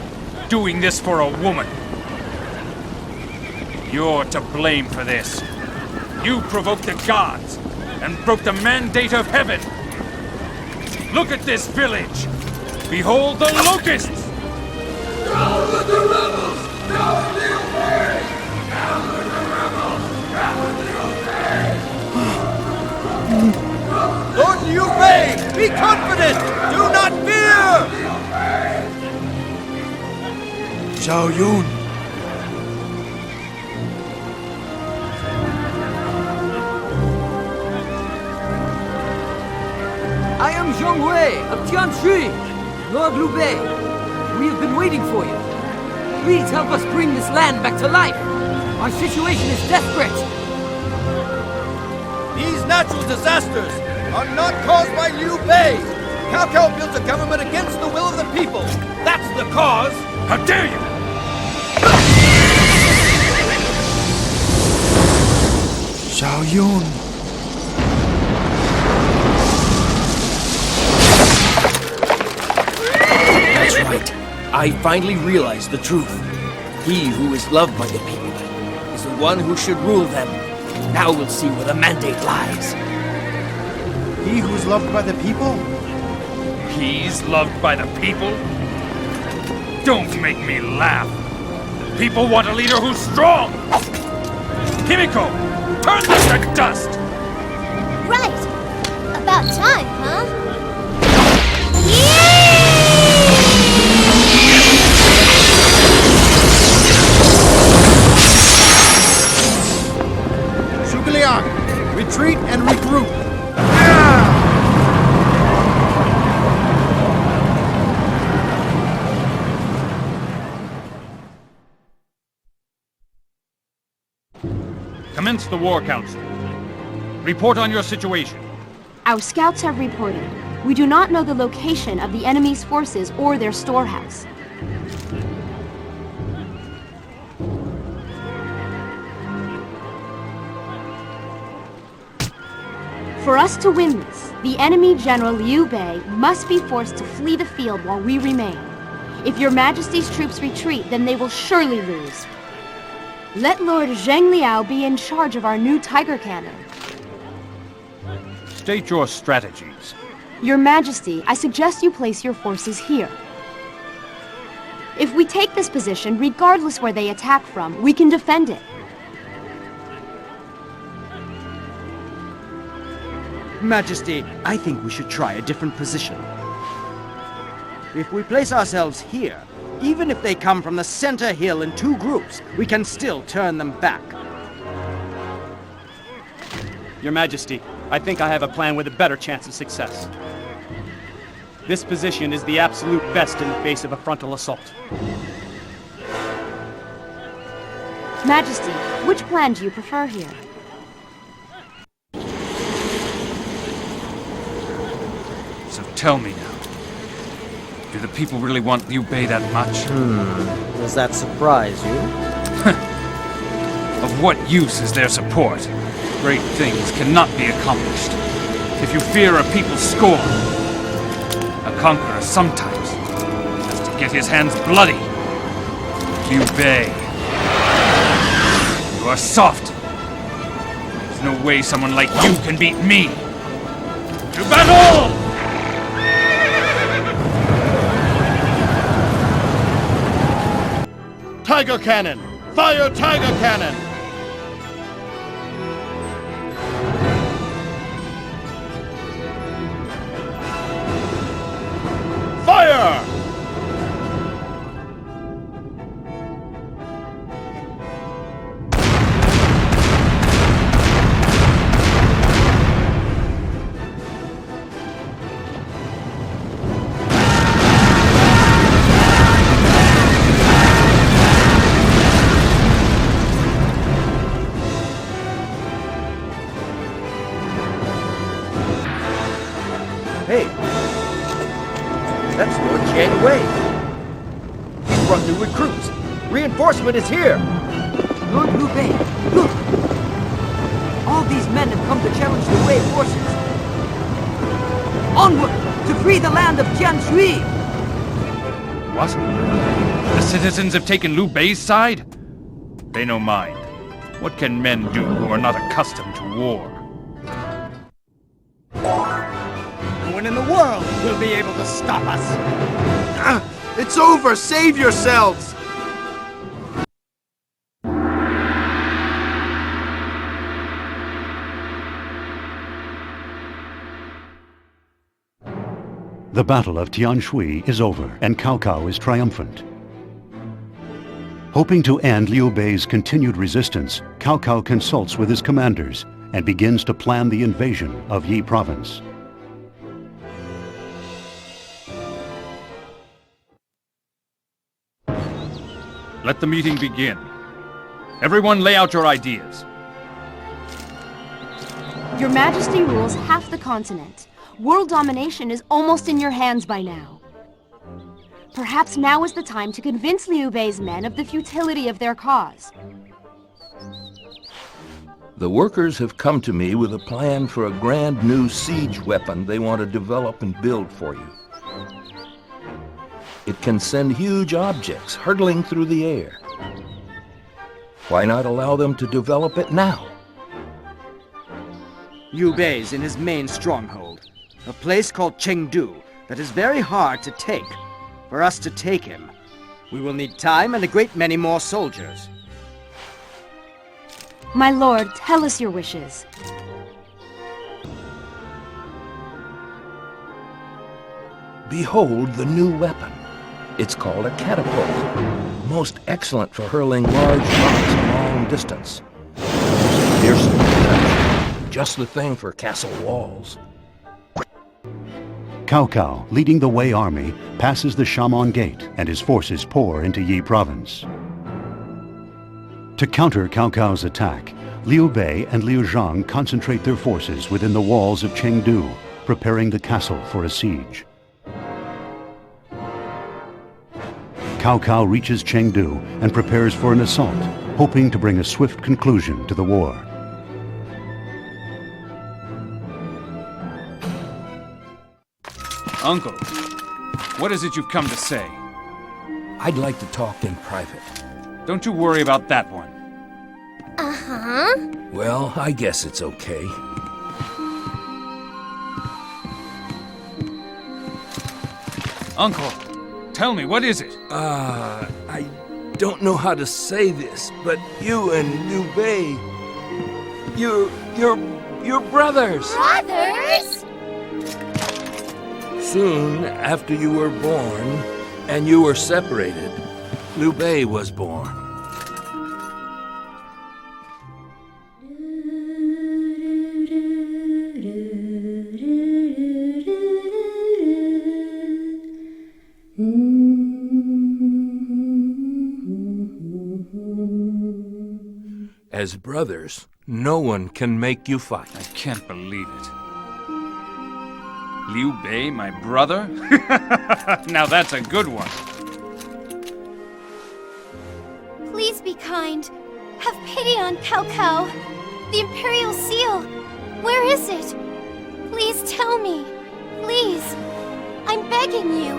doing this for a woman. You're to blame for this. You provoked the gods and broke the mandate of heaven. Look at this village. Behold the locusts! Down with the rebels! Down with the obey! Down with the rebels! Down with the obey! Lord Liu Bei, be confident! Do not fear! Xiao Yun! I am Zhong Hui of Chiangshui, Lord Liu Bei. We have been waiting for you. Please help us bring this land back to life. Our situation is desperate. These natural disasters are not caused by Liu Bei. Cao Cao built a government against the will of the people. That's the cause. How dare you! Xiao Yun! That's right. I finally realized the truth. He who is loved by the people is the one who should rule them. Now we'll see where the mandate lies. He who's loved by the people? He's loved by the people? Don't make me laugh. The people want a leader who's strong. Himiko, turn them to dust. Right. About time, huh? Zhuge retreat and regroup. Commence the War Council. Report on your situation. Our scouts have reported. We do not know the location of the enemy's forces or their storehouse. For us to win this, the enemy General Liu Bei must be forced to flee the field while we remain. If your Majesty's troops retreat, then they will surely lose. Let Lord Zheng Liao be in charge of our new Tiger Cannon. State your strategies. Your Majesty, I suggest you place your forces here. If we take this position, regardless where they attack from, we can defend it. Majesty, I think we should try a different position. If we place ourselves here, even if they come from the center hill in two groups, we can still turn them back. Your Majesty, I think I have a plan with a better chance of success. This position is the absolute best in the face of a frontal assault. Majesty, which plan do you prefer here? So tell me now, do the people really want Liu Bei that much? Does that surprise you? Of what use is their support? Great things cannot be accomplished if you fear a people's scorn. A conqueror sometimes has to get his hands bloody. Liu Bei, you are soft. There's no way someone like you can beat me. To battle! Tiger Cannon! Fire Tiger Cannon! Fire! Hey, that's Lord Chiangshui. He's brought new recruits. Reinforcement is here. Lord Liu Bei, look! All these men have come to challenge the Wei forces. Onward, to free the land of Chiangshui! What? The citizens have taken Liu Bei's side? Pay no mind. What can men do who are not accustomed to war? No one in the world will be able to stop us. It's over! Save yourselves! The Battle of Tianshui is over, and Cao Cao is triumphant. Hoping to end Liu Bei's continued resistance, Cao Cao consults with his commanders and begins to plan the invasion of Yi Province. Let the meeting begin. Everyone lay out your ideas. Your Majesty rules half the continent. World domination is almost in your hands by now. Perhaps now is the time to convince Liu Bei's men of the futility of their cause. The workers have come to me with a plan for a grand new siege weapon they want to develop and build for you. It can send huge objects hurtling through the air. Why not allow them to develop it now? Liu Bei's in his main stronghold, a place called Chengdu that is very hard to take. For us to take him, we will need time and a great many more soldiers. My lord, tell us your wishes. Behold the new weapon. It's called a catapult. Most excellent for hurling large rocks a long distance. Fearsome to touch. Just the thing for castle walls. Cao Cao, leading the Wei army, passes the Chang-on gate and his forces pour into Yi Province. To counter Cao Cao's attack, Liu Bei and Liu Zhang concentrate their forces within the walls of Chengdu, preparing the castle for a siege. Cao Cao reaches Chengdu and prepares for an assault, hoping to bring a swift conclusion to the war. Uncle, what is it you've come to say? I'd like to talk in private. Don't you worry about that one. Uh-huh. Well, I guess it's okay. Uncle, tell me, what is it? I don't know how to say this, but you and Liu Bei, you're brothers. Brothers? Soon after you were born, and you were separated, Liu Bei was born. As brothers, no one can make you fight. I can't believe it. Liu Bei, my brother? Now that's a good one. Please be kind. Have pity on Cao Cao. The Imperial Seal. Where is it? Please tell me. Please. I'm begging you.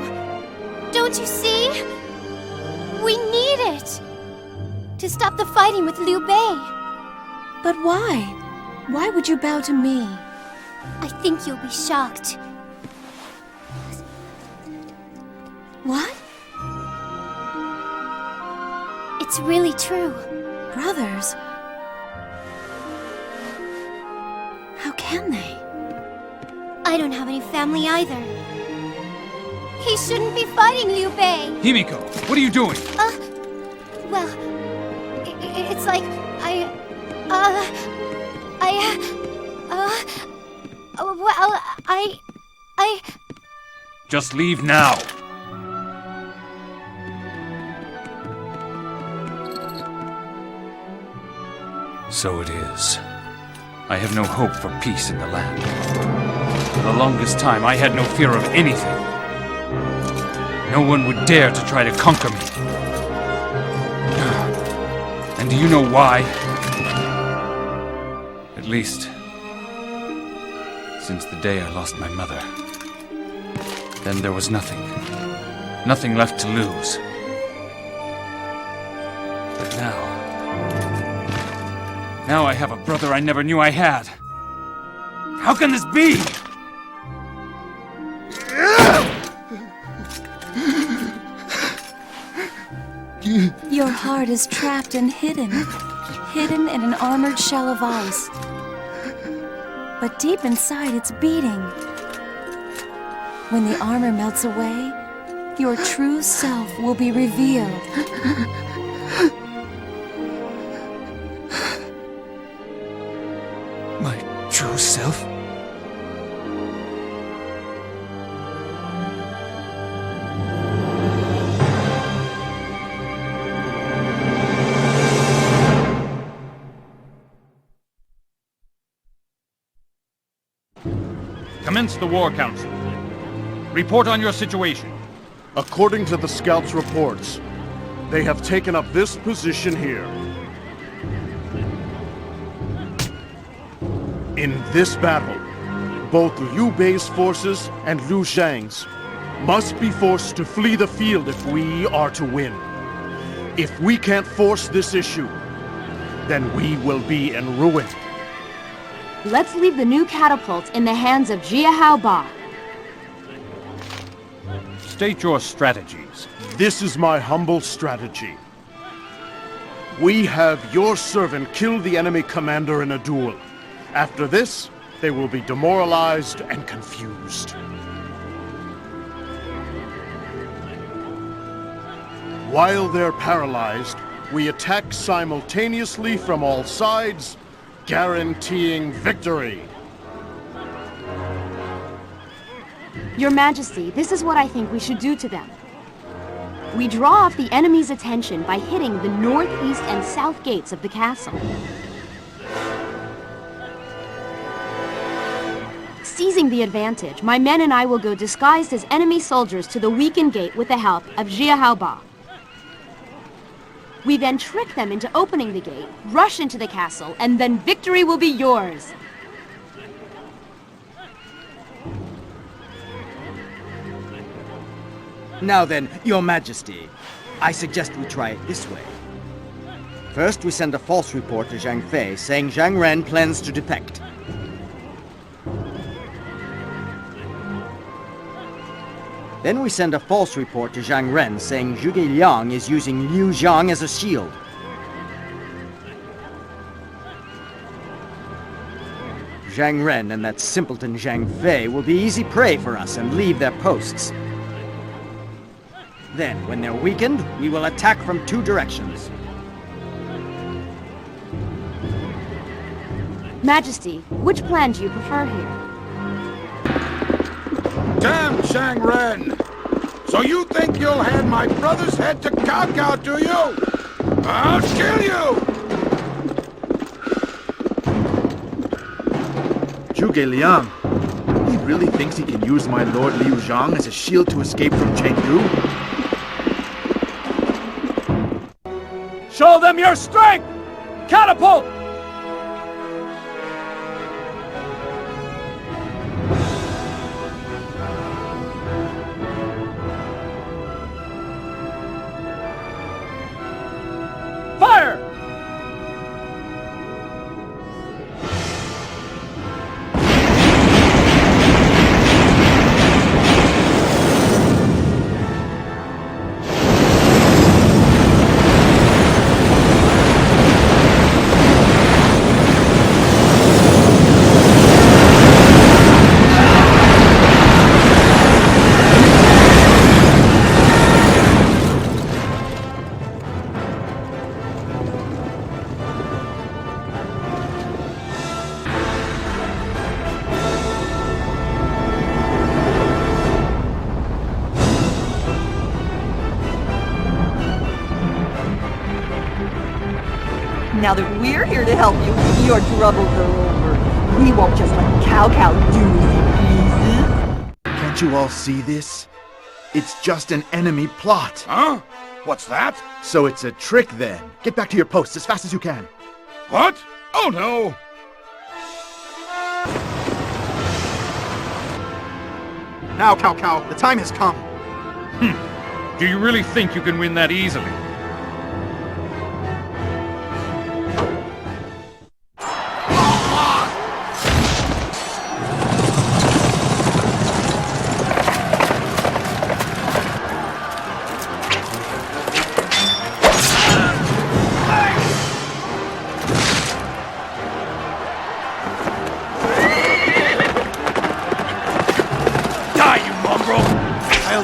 Don't you see? We need it. To stop the fighting with Liu Bei. But why? Why would you bow to me? I think you'll be shocked. What? It's really true. Brothers? How can they? I don't have any family either. He shouldn't be fighting Liu Bei. Himiko, what are you doing? Well, it's like I Just leave now. So it is. I have no hope for peace in the land. For the longest time, I had no fear of anything. No one would dare to try to conquer me. And do you know why? At least, since the day I lost my mother. Then there was nothing. Nothing left to lose. But now I have a brother I never knew I had. How can this be? Your heart is trapped and hidden in an armored shell of ice. But deep inside, it's beating. When the armor melts away, your true self will be revealed. My true self? Commence the War Council. Report on your situation. According to the scouts' reports, they have taken up this position here. In this battle, both Liu Bei's forces and Liu Zhang's must be forced to flee the field if we are to win. If we can't force this issue, then we will be in ruin. Let's leave the new catapults in the hands of Jiahao Ba. State your strategies. This is my humble strategy. We have your servant kill the enemy commander in a duel. After this, they will be demoralized and confused. While they're paralyzed, we attack simultaneously from all sides, guaranteeing victory. Your Majesty, this is what I think we should do to them. We draw off the enemy's attention by hitting the northeast and south gates of the castle. Seizing the advantage, my men and I will go disguised as enemy soldiers to the weakened gate with the help of Jiahao Ba. We then trick them into opening the gate, rush into the castle, and then victory will be yours. Now then, Your Majesty, I suggest we try it this way. First, we send a false report to Zhang Fei saying Zhang Ren plans to defect. Then we send a false report to Zhang Ren saying Zhuge Liang is using Liu Zhang as a shield. Zhang Ren and that simpleton Zhang Fei will be easy prey for us and leave their posts. Then, when they're weakened, we will attack from two directions. Majesty, which plan do you prefer here? Damn Zhang Ren! So you think you'll hand my brother's head to Cao Cao, do you? I'll kill you! Zhuge Liang, he really thinks he can use my lord Liu Zhang as a shield to escape from Chengdu? Show them your strength! Catapult! Fire! Now that we're here to help you, your troubles are over. We won't just let Cao Cao do as he pleases. Can't you all see this? It's just an enemy plot. Huh? What's that? So it's a trick then. Get back to your posts as fast as you can. What? Oh no! Now, Cao Cao, the time has come. Do you really think you can win that easily?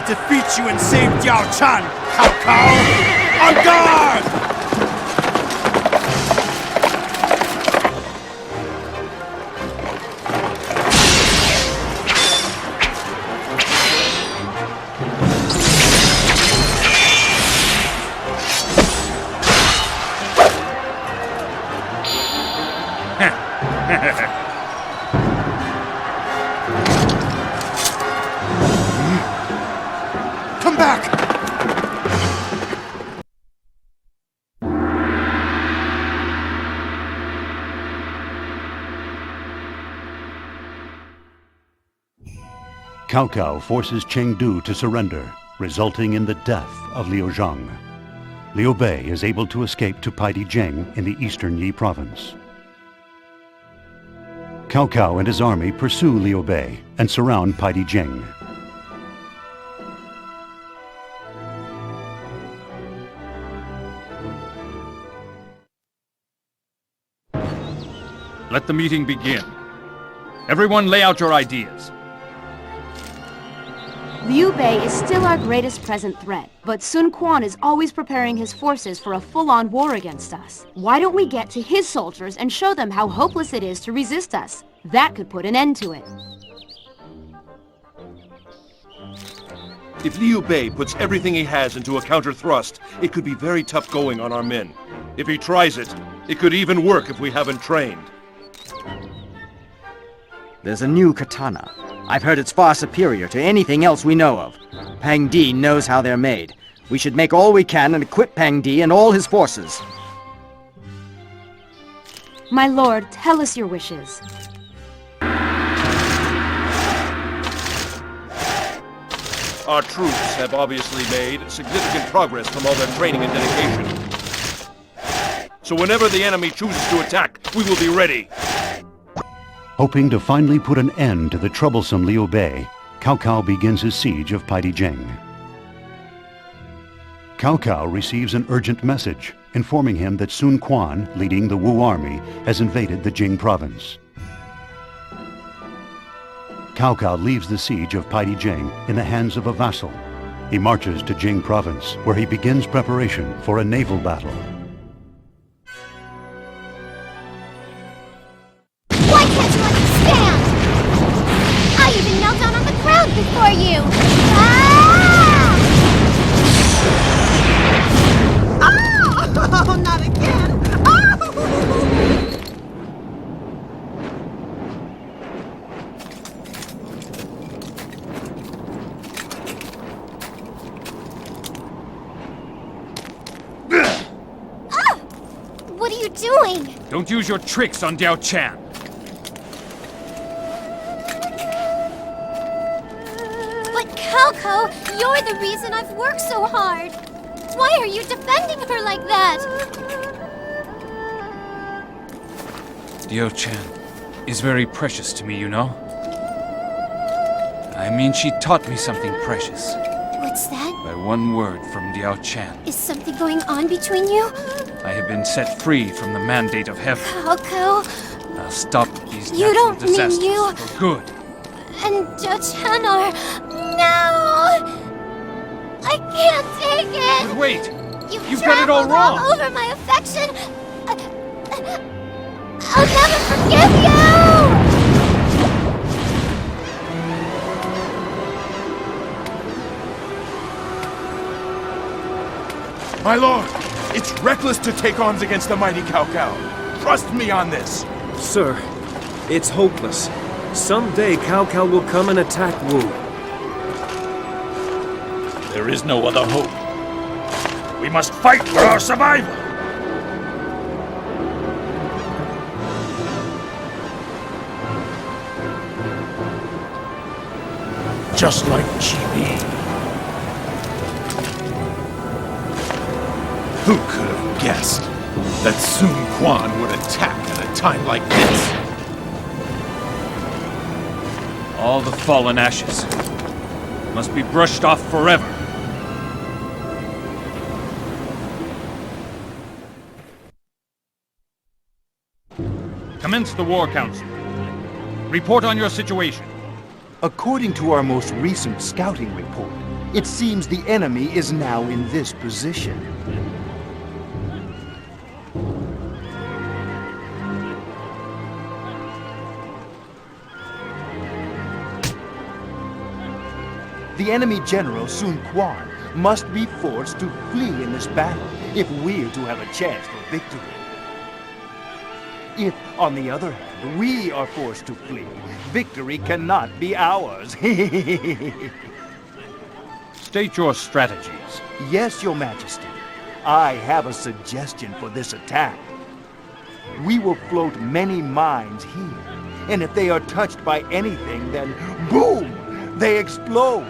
Defeat you and save Diao Chan, Cao Cao! On guard! Come back! Cao Cao forces Chengdu to surrender, resulting in the death of Liu Zhang. Liu Bei is able to escape to Paidijing in the eastern Yi Province. Cao Cao and his army pursue Liu Bei and surround Paidijing. Let the meeting begin. Everyone lay out your ideas. Liu Bei is still our greatest present threat, but Sun Quan is always preparing his forces for a full-on war against us. Why don't we get to his soldiers and show them how hopeless it is to resist us? That could put an end to it. If Liu Bei puts everything he has into a counter-thrust, it could be very tough going on our men. If he tries it, it could even work if we haven't trained. There's a new katana. I've heard it's far superior to anything else we know of. Pang Di knows how they're made. We should make all we can and equip Pang Di and all his forces. My lord, tell us your wishes. Our troops have obviously made significant progress from all their training and dedication. So whenever the enemy chooses to attack, we will be ready. Hoping to finally put an end to the troublesome Liu Bei, Cao Cao begins his siege of Paidijing. Cao Cao receives an urgent message informing him that Sun Quan, leading the Wu army, has invaded the Jing province. Cao Cao leaves the siege of Paidijing in the hands of a vassal. He marches to Jing province, where he begins preparation for a naval battle. Why can't you understand? I even knelt down on the ground before you! Oh, not again! What are you doing? Don't use your tricks on Diao Chan. But Cao, you're the reason I've worked so hard. Why are you defending her like that? Diao Chan is very precious to me, you know? I mean, she taught me something precious. What's that? By one word from Diao Chan, Is something going on between you? I have been set free from the mandate of heaven. Cao, I'll stop these You natural don't mean disasters you- for good. and Chan are... No! I can't take it! But wait! You've got it all trampled wrong! all over my affection! I'll never forgive you! My lord, it's reckless to take arms against the mighty Cao Cao. Trust me on this. Sir, it's hopeless. Someday Cao Cao will come and attack Wu. There is no other hope. We must fight for our survival! Just like Chibi. Who could have guessed that Sun Quan would attack at a time like this? All the fallen ashes must be brushed off forever. Commence the War Council. Report on your situation. According to our most recent scouting report, it seems the enemy is now in this position. The enemy general Sun Quan must be forced to flee in this battle if we're to have a chance for victory. If, on the other hand, we are forced to flee, victory cannot be ours. State your strategies. Yes, Your Majesty. I have a suggestion for this attack. We will float many mines here, and if they are touched by anything, then boom! They explode!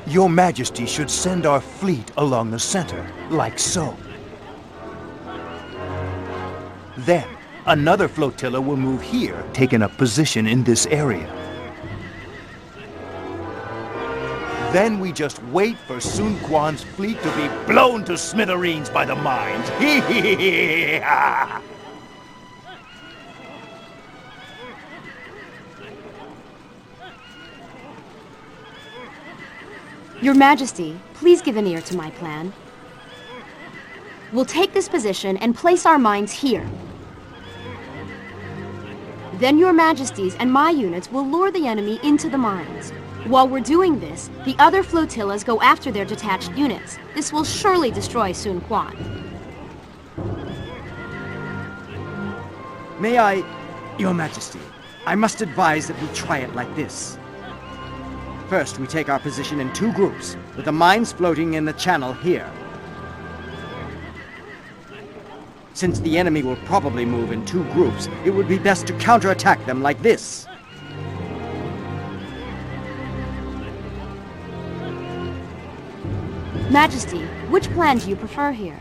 Your Majesty should send our fleet along the center, like so. Then, another flotilla will move here, taking up position in this area. Then we just wait for Sun Quan's fleet to be blown to smithereens by the mines. Your Majesty, please give an ear to my plan. We'll take this position and place our mines here. Then Your Majesties and my units will lure the enemy into the mines. While we're doing this, the other flotillas go after their detached units. This will surely destroy Sun Quan. May I... Your Majesty, I must advise that we try it like this. First, we take our position in 2 groups, with the mines floating in the channel here. Since the enemy will probably move in 2 groups, it would be best to counterattack them like this. Majesty, which plan do you prefer here?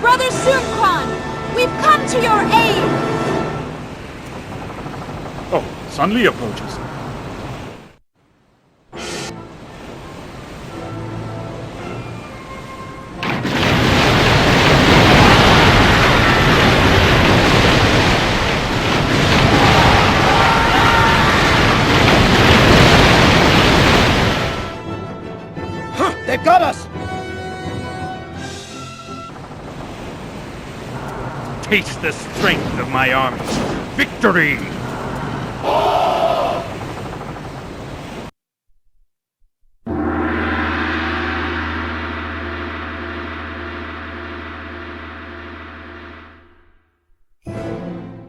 Brother Sun Quan, we've come to your aid! Oh, Sun Li approaches. They've got us! Taste the strength of my army. Victory!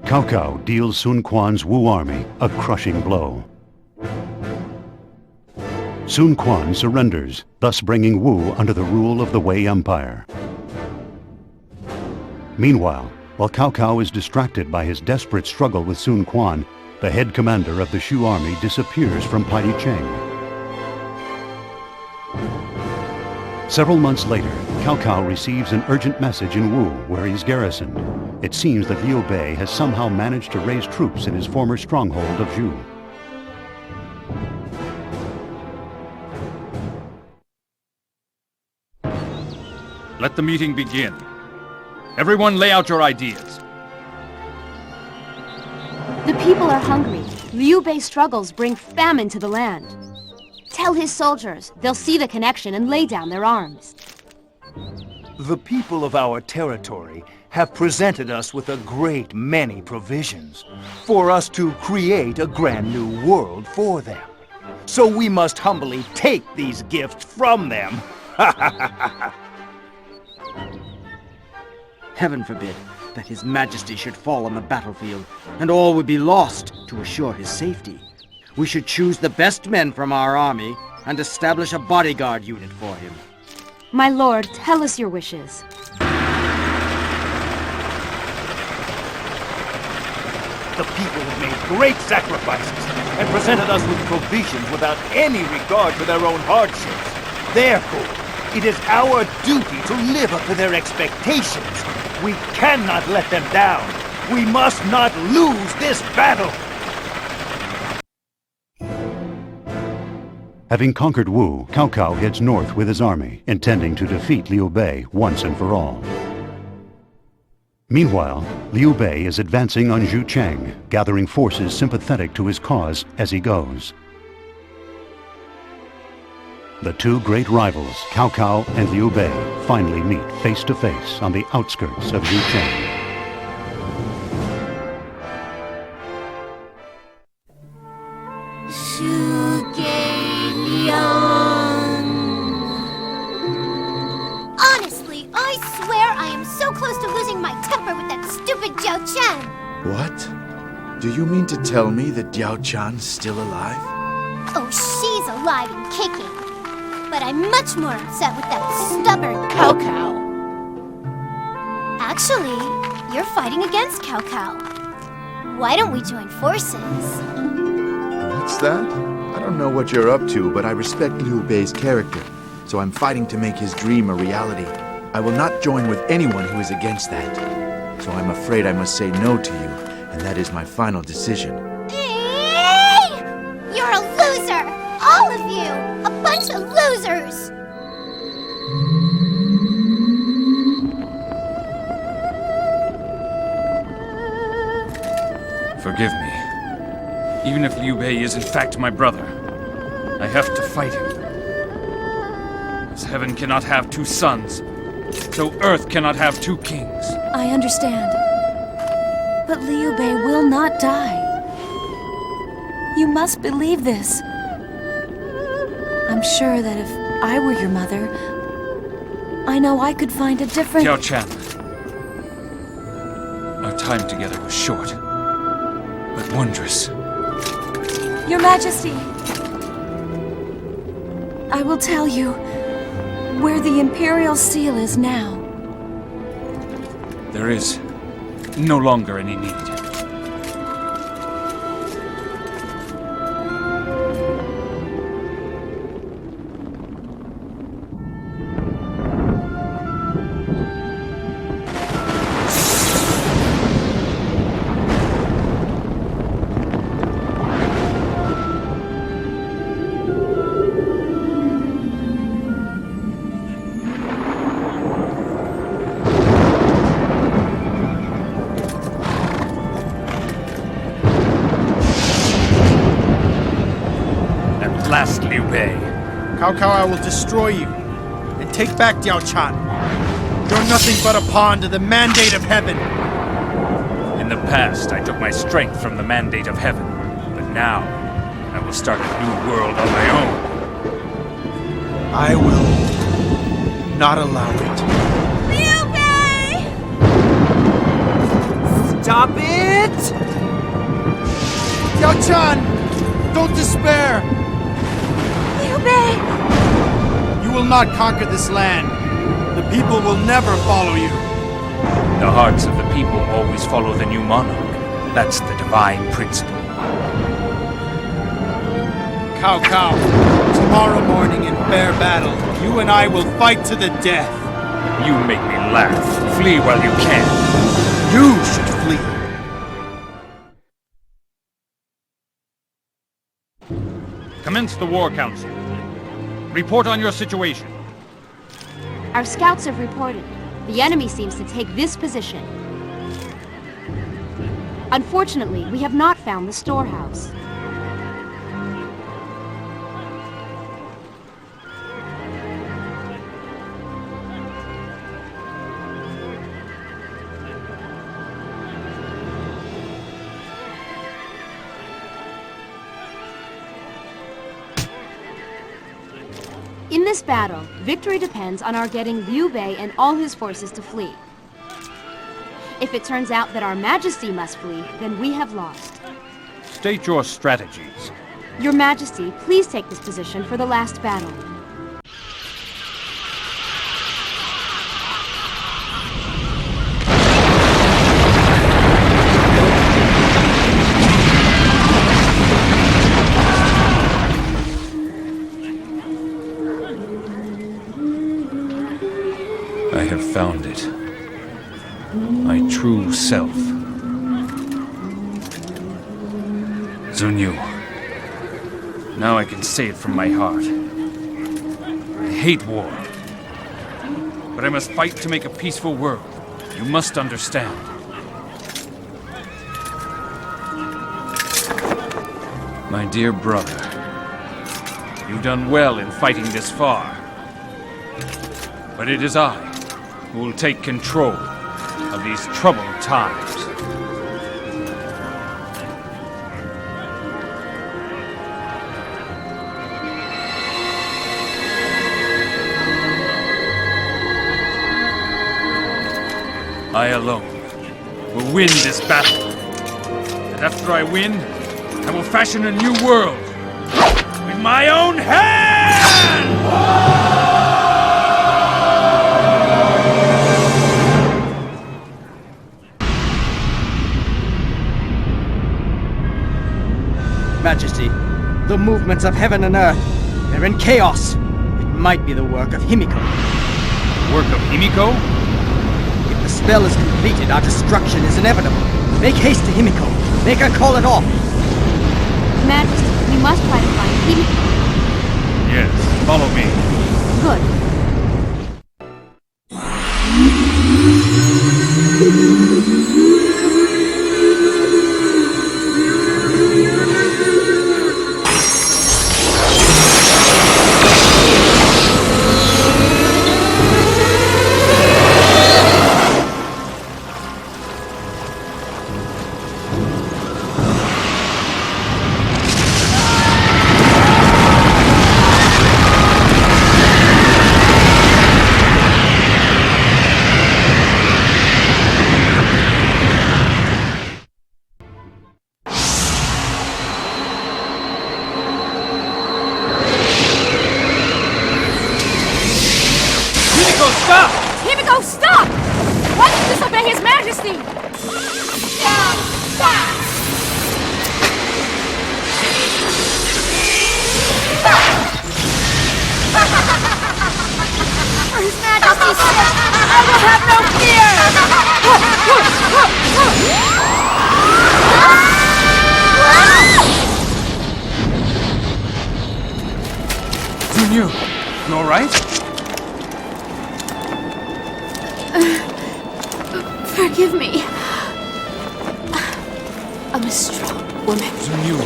Cao Cao deals Sun Quan's Wu army a crushing blow. Sun Quan surrenders, thus bringing Wu under the rule of the Wei Empire. Meanwhile, while Cao Cao is distracted by his desperate struggle with Sun Quan, the head commander of the Shu army disappears from Paicheng. Several months later, Cao Cao receives an urgent message in Wu, where he is garrisoned. It seems that Liu Bei has somehow managed to raise troops in his former stronghold of Zhu. Let the meeting begin. Everyone lay out your ideas. The people are hungry. Liu Bei's struggles bring famine to the land. Tell his soldiers. They'll see the connection and lay down their arms. The people of our territory have presented us with a great many provisions for us to create a grand new world for them. So we must humbly take these gifts from them. Heaven forbid that His Majesty should fall on the battlefield, and all would be lost to assure his safety. We should choose the best men from our army and establish a bodyguard unit for him. My lord, tell us your wishes. The people have made great sacrifices and presented us with provisions without any regard for their own hardships. Therefore, it is our duty to live up to their expectations. We cannot let them down. We must not lose this battle. Having conquered Wu, Cao Cao heads north with his army, intending to defeat Liu Bei once and for all. Meanwhile, Liu Bei is advancing on Zhucheng, gathering forces sympathetic to his cause as he goes. The two great rivals, Cao Cao and Liu Bei, finally meet face to face on the outskirts of Yucheng. Honestly, I swear I am so close to losing my temper with that stupid Jiao Chen. What? Do you mean to tell me that Diao Chan's still alive? Oh, she's alive and kicking. But I'm much more upset with that stubborn Cao Cao. Actually, you're fighting against Cao Cao. Why don't we join forces? What's that? I don't know what you're up to, but I respect Liu Bei's character, so I'm fighting to make his dream a reality. I will not join with anyone who is against that. So I'm afraid I must say no to you, and that is my final decision. You're a loser! All of you! A bunch of losers! Forgive me. Even if Liu Bei is in fact my brother, I have to fight him. As heaven cannot have two sons, so earth cannot have two kings. I understand. But Liu Bei will not die. You must believe this. I'm sure that if I were your mother, I know I could find a different... Jiao Chan. Our time together was short, but wondrous. Your Majesty, I will tell you where the Imperial Seal is now. There is no longer any need. Last Liu Bei. Cao Cao, I will destroy you and take back Diao Chan. You're nothing but a pawn to the mandate of heaven. In the past, I took my strength from the mandate of heaven, but now I will start a new world on my own. I will not allow it. Liu Bei! Stop it! Diao Chan, don't despair. You will not conquer this land. The people will never follow you. The hearts of the people always follow the new monarch. That's the divine principle. Cao Cao, tomorrow morning in fair battle, you and I will fight to the death. You make me laugh. Flee while you can. You should flee. Commence the War Council. Report on your situation. Our scouts have reported. The enemy seems to take this position. Unfortunately, we have not found the storehouse. In this battle, victory depends on our getting Liu Bei and all his forces to flee. If it turns out that our Majesty must flee, then we have lost. State your strategies. Your Majesty, please take this position for the last battle. I have found it. My true self. Zunyu. Now I can say it from my heart. I hate war. But I must fight to make a peaceful world. You must understand. My dear brother, You've done well in fighting this far. But it is I who will take control of these troubled times. I alone will win this battle. And after I win, I will fashion a new world with my own hand! Majesty, the movements of heaven and earth, they're in chaos. It might be the work of Himiko. Work of Himiko? If the spell is completed, our destruction is inevitable. Make haste to Himiko. Make her call it off. Majesty, we must try to find Himiko. Yes, follow me. Good. You alright? Forgive me. I'm a strong woman. Zunyu.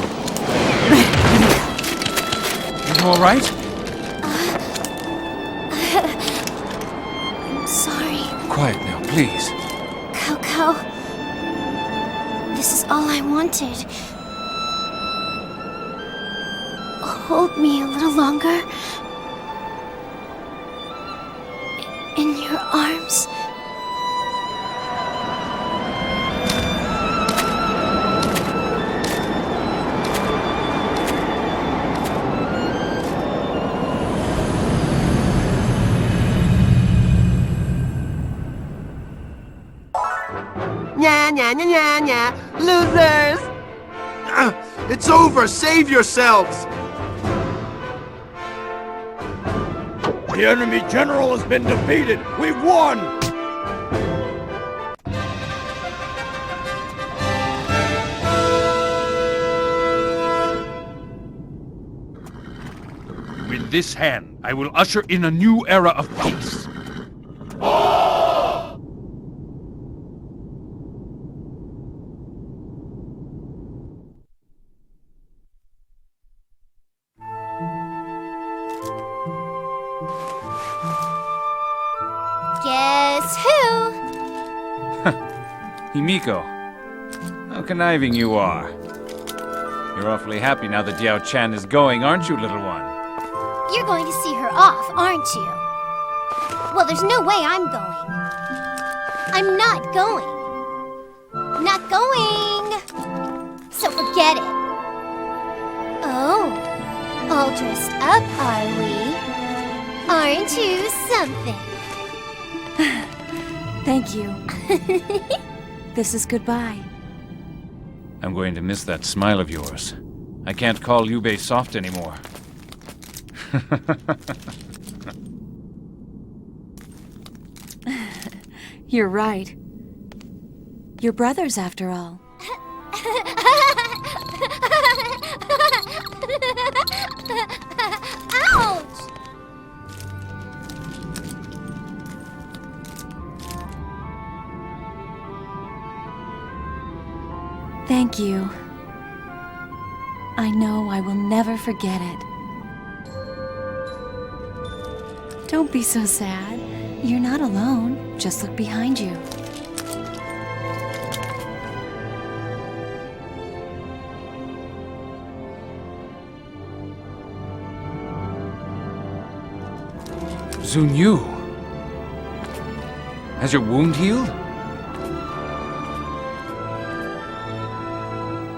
You alright? I'm sorry. Quiet now, please. Coco, this is all I wanted. Hold me a little longer. In your arms. Nya, nya, nya, nya, nya. Losers! It's over! Save yourselves! The enemy general has been defeated! We've won! With this hand, I will usher in a new era of peace. Guess who? Himiko, how conniving you are. You're awfully happy now that Diao Chan is going, aren't you, little one? You're going to see her off, aren't you? Well, there's no way I'm going. I'm not going. Not going! So forget it. Oh, all dressed up, are we? Aren't you something? Thank you. This is goodbye. I'm going to miss that smile of yours. I can't call Yubei soft anymore. You're right. You're brothers, after all. Ouch! Thank you. I know I will never forget it. Don't be so sad. You're not alone. Just look behind you. Xun Yu. Has your wound healed?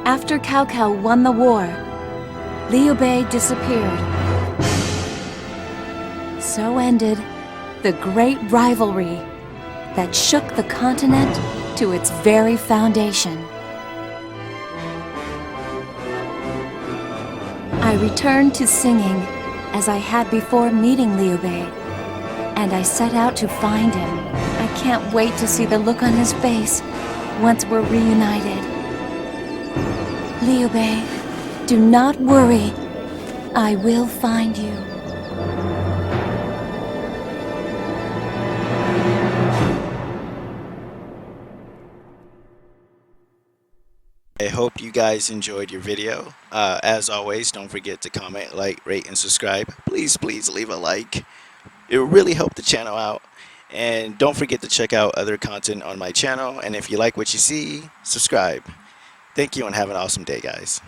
After Cao Cao won the war, Liu Bei disappeared. So ended the great rivalry that shook the continent to its very foundation. I returned to singing as I had before meeting Liu Bei, and I set out to find him. I can't wait to see the look on his face once we're reunited. Liu Bei, do not worry. I will find you. I hope you guys enjoyed your video. As always, don't forget to comment, like, rate, and subscribe. Please leave a like. It will really help the channel out. And don't forget to check out other content on my channel. And if you like what you see, subscribe. Thank you and have an awesome day, guys.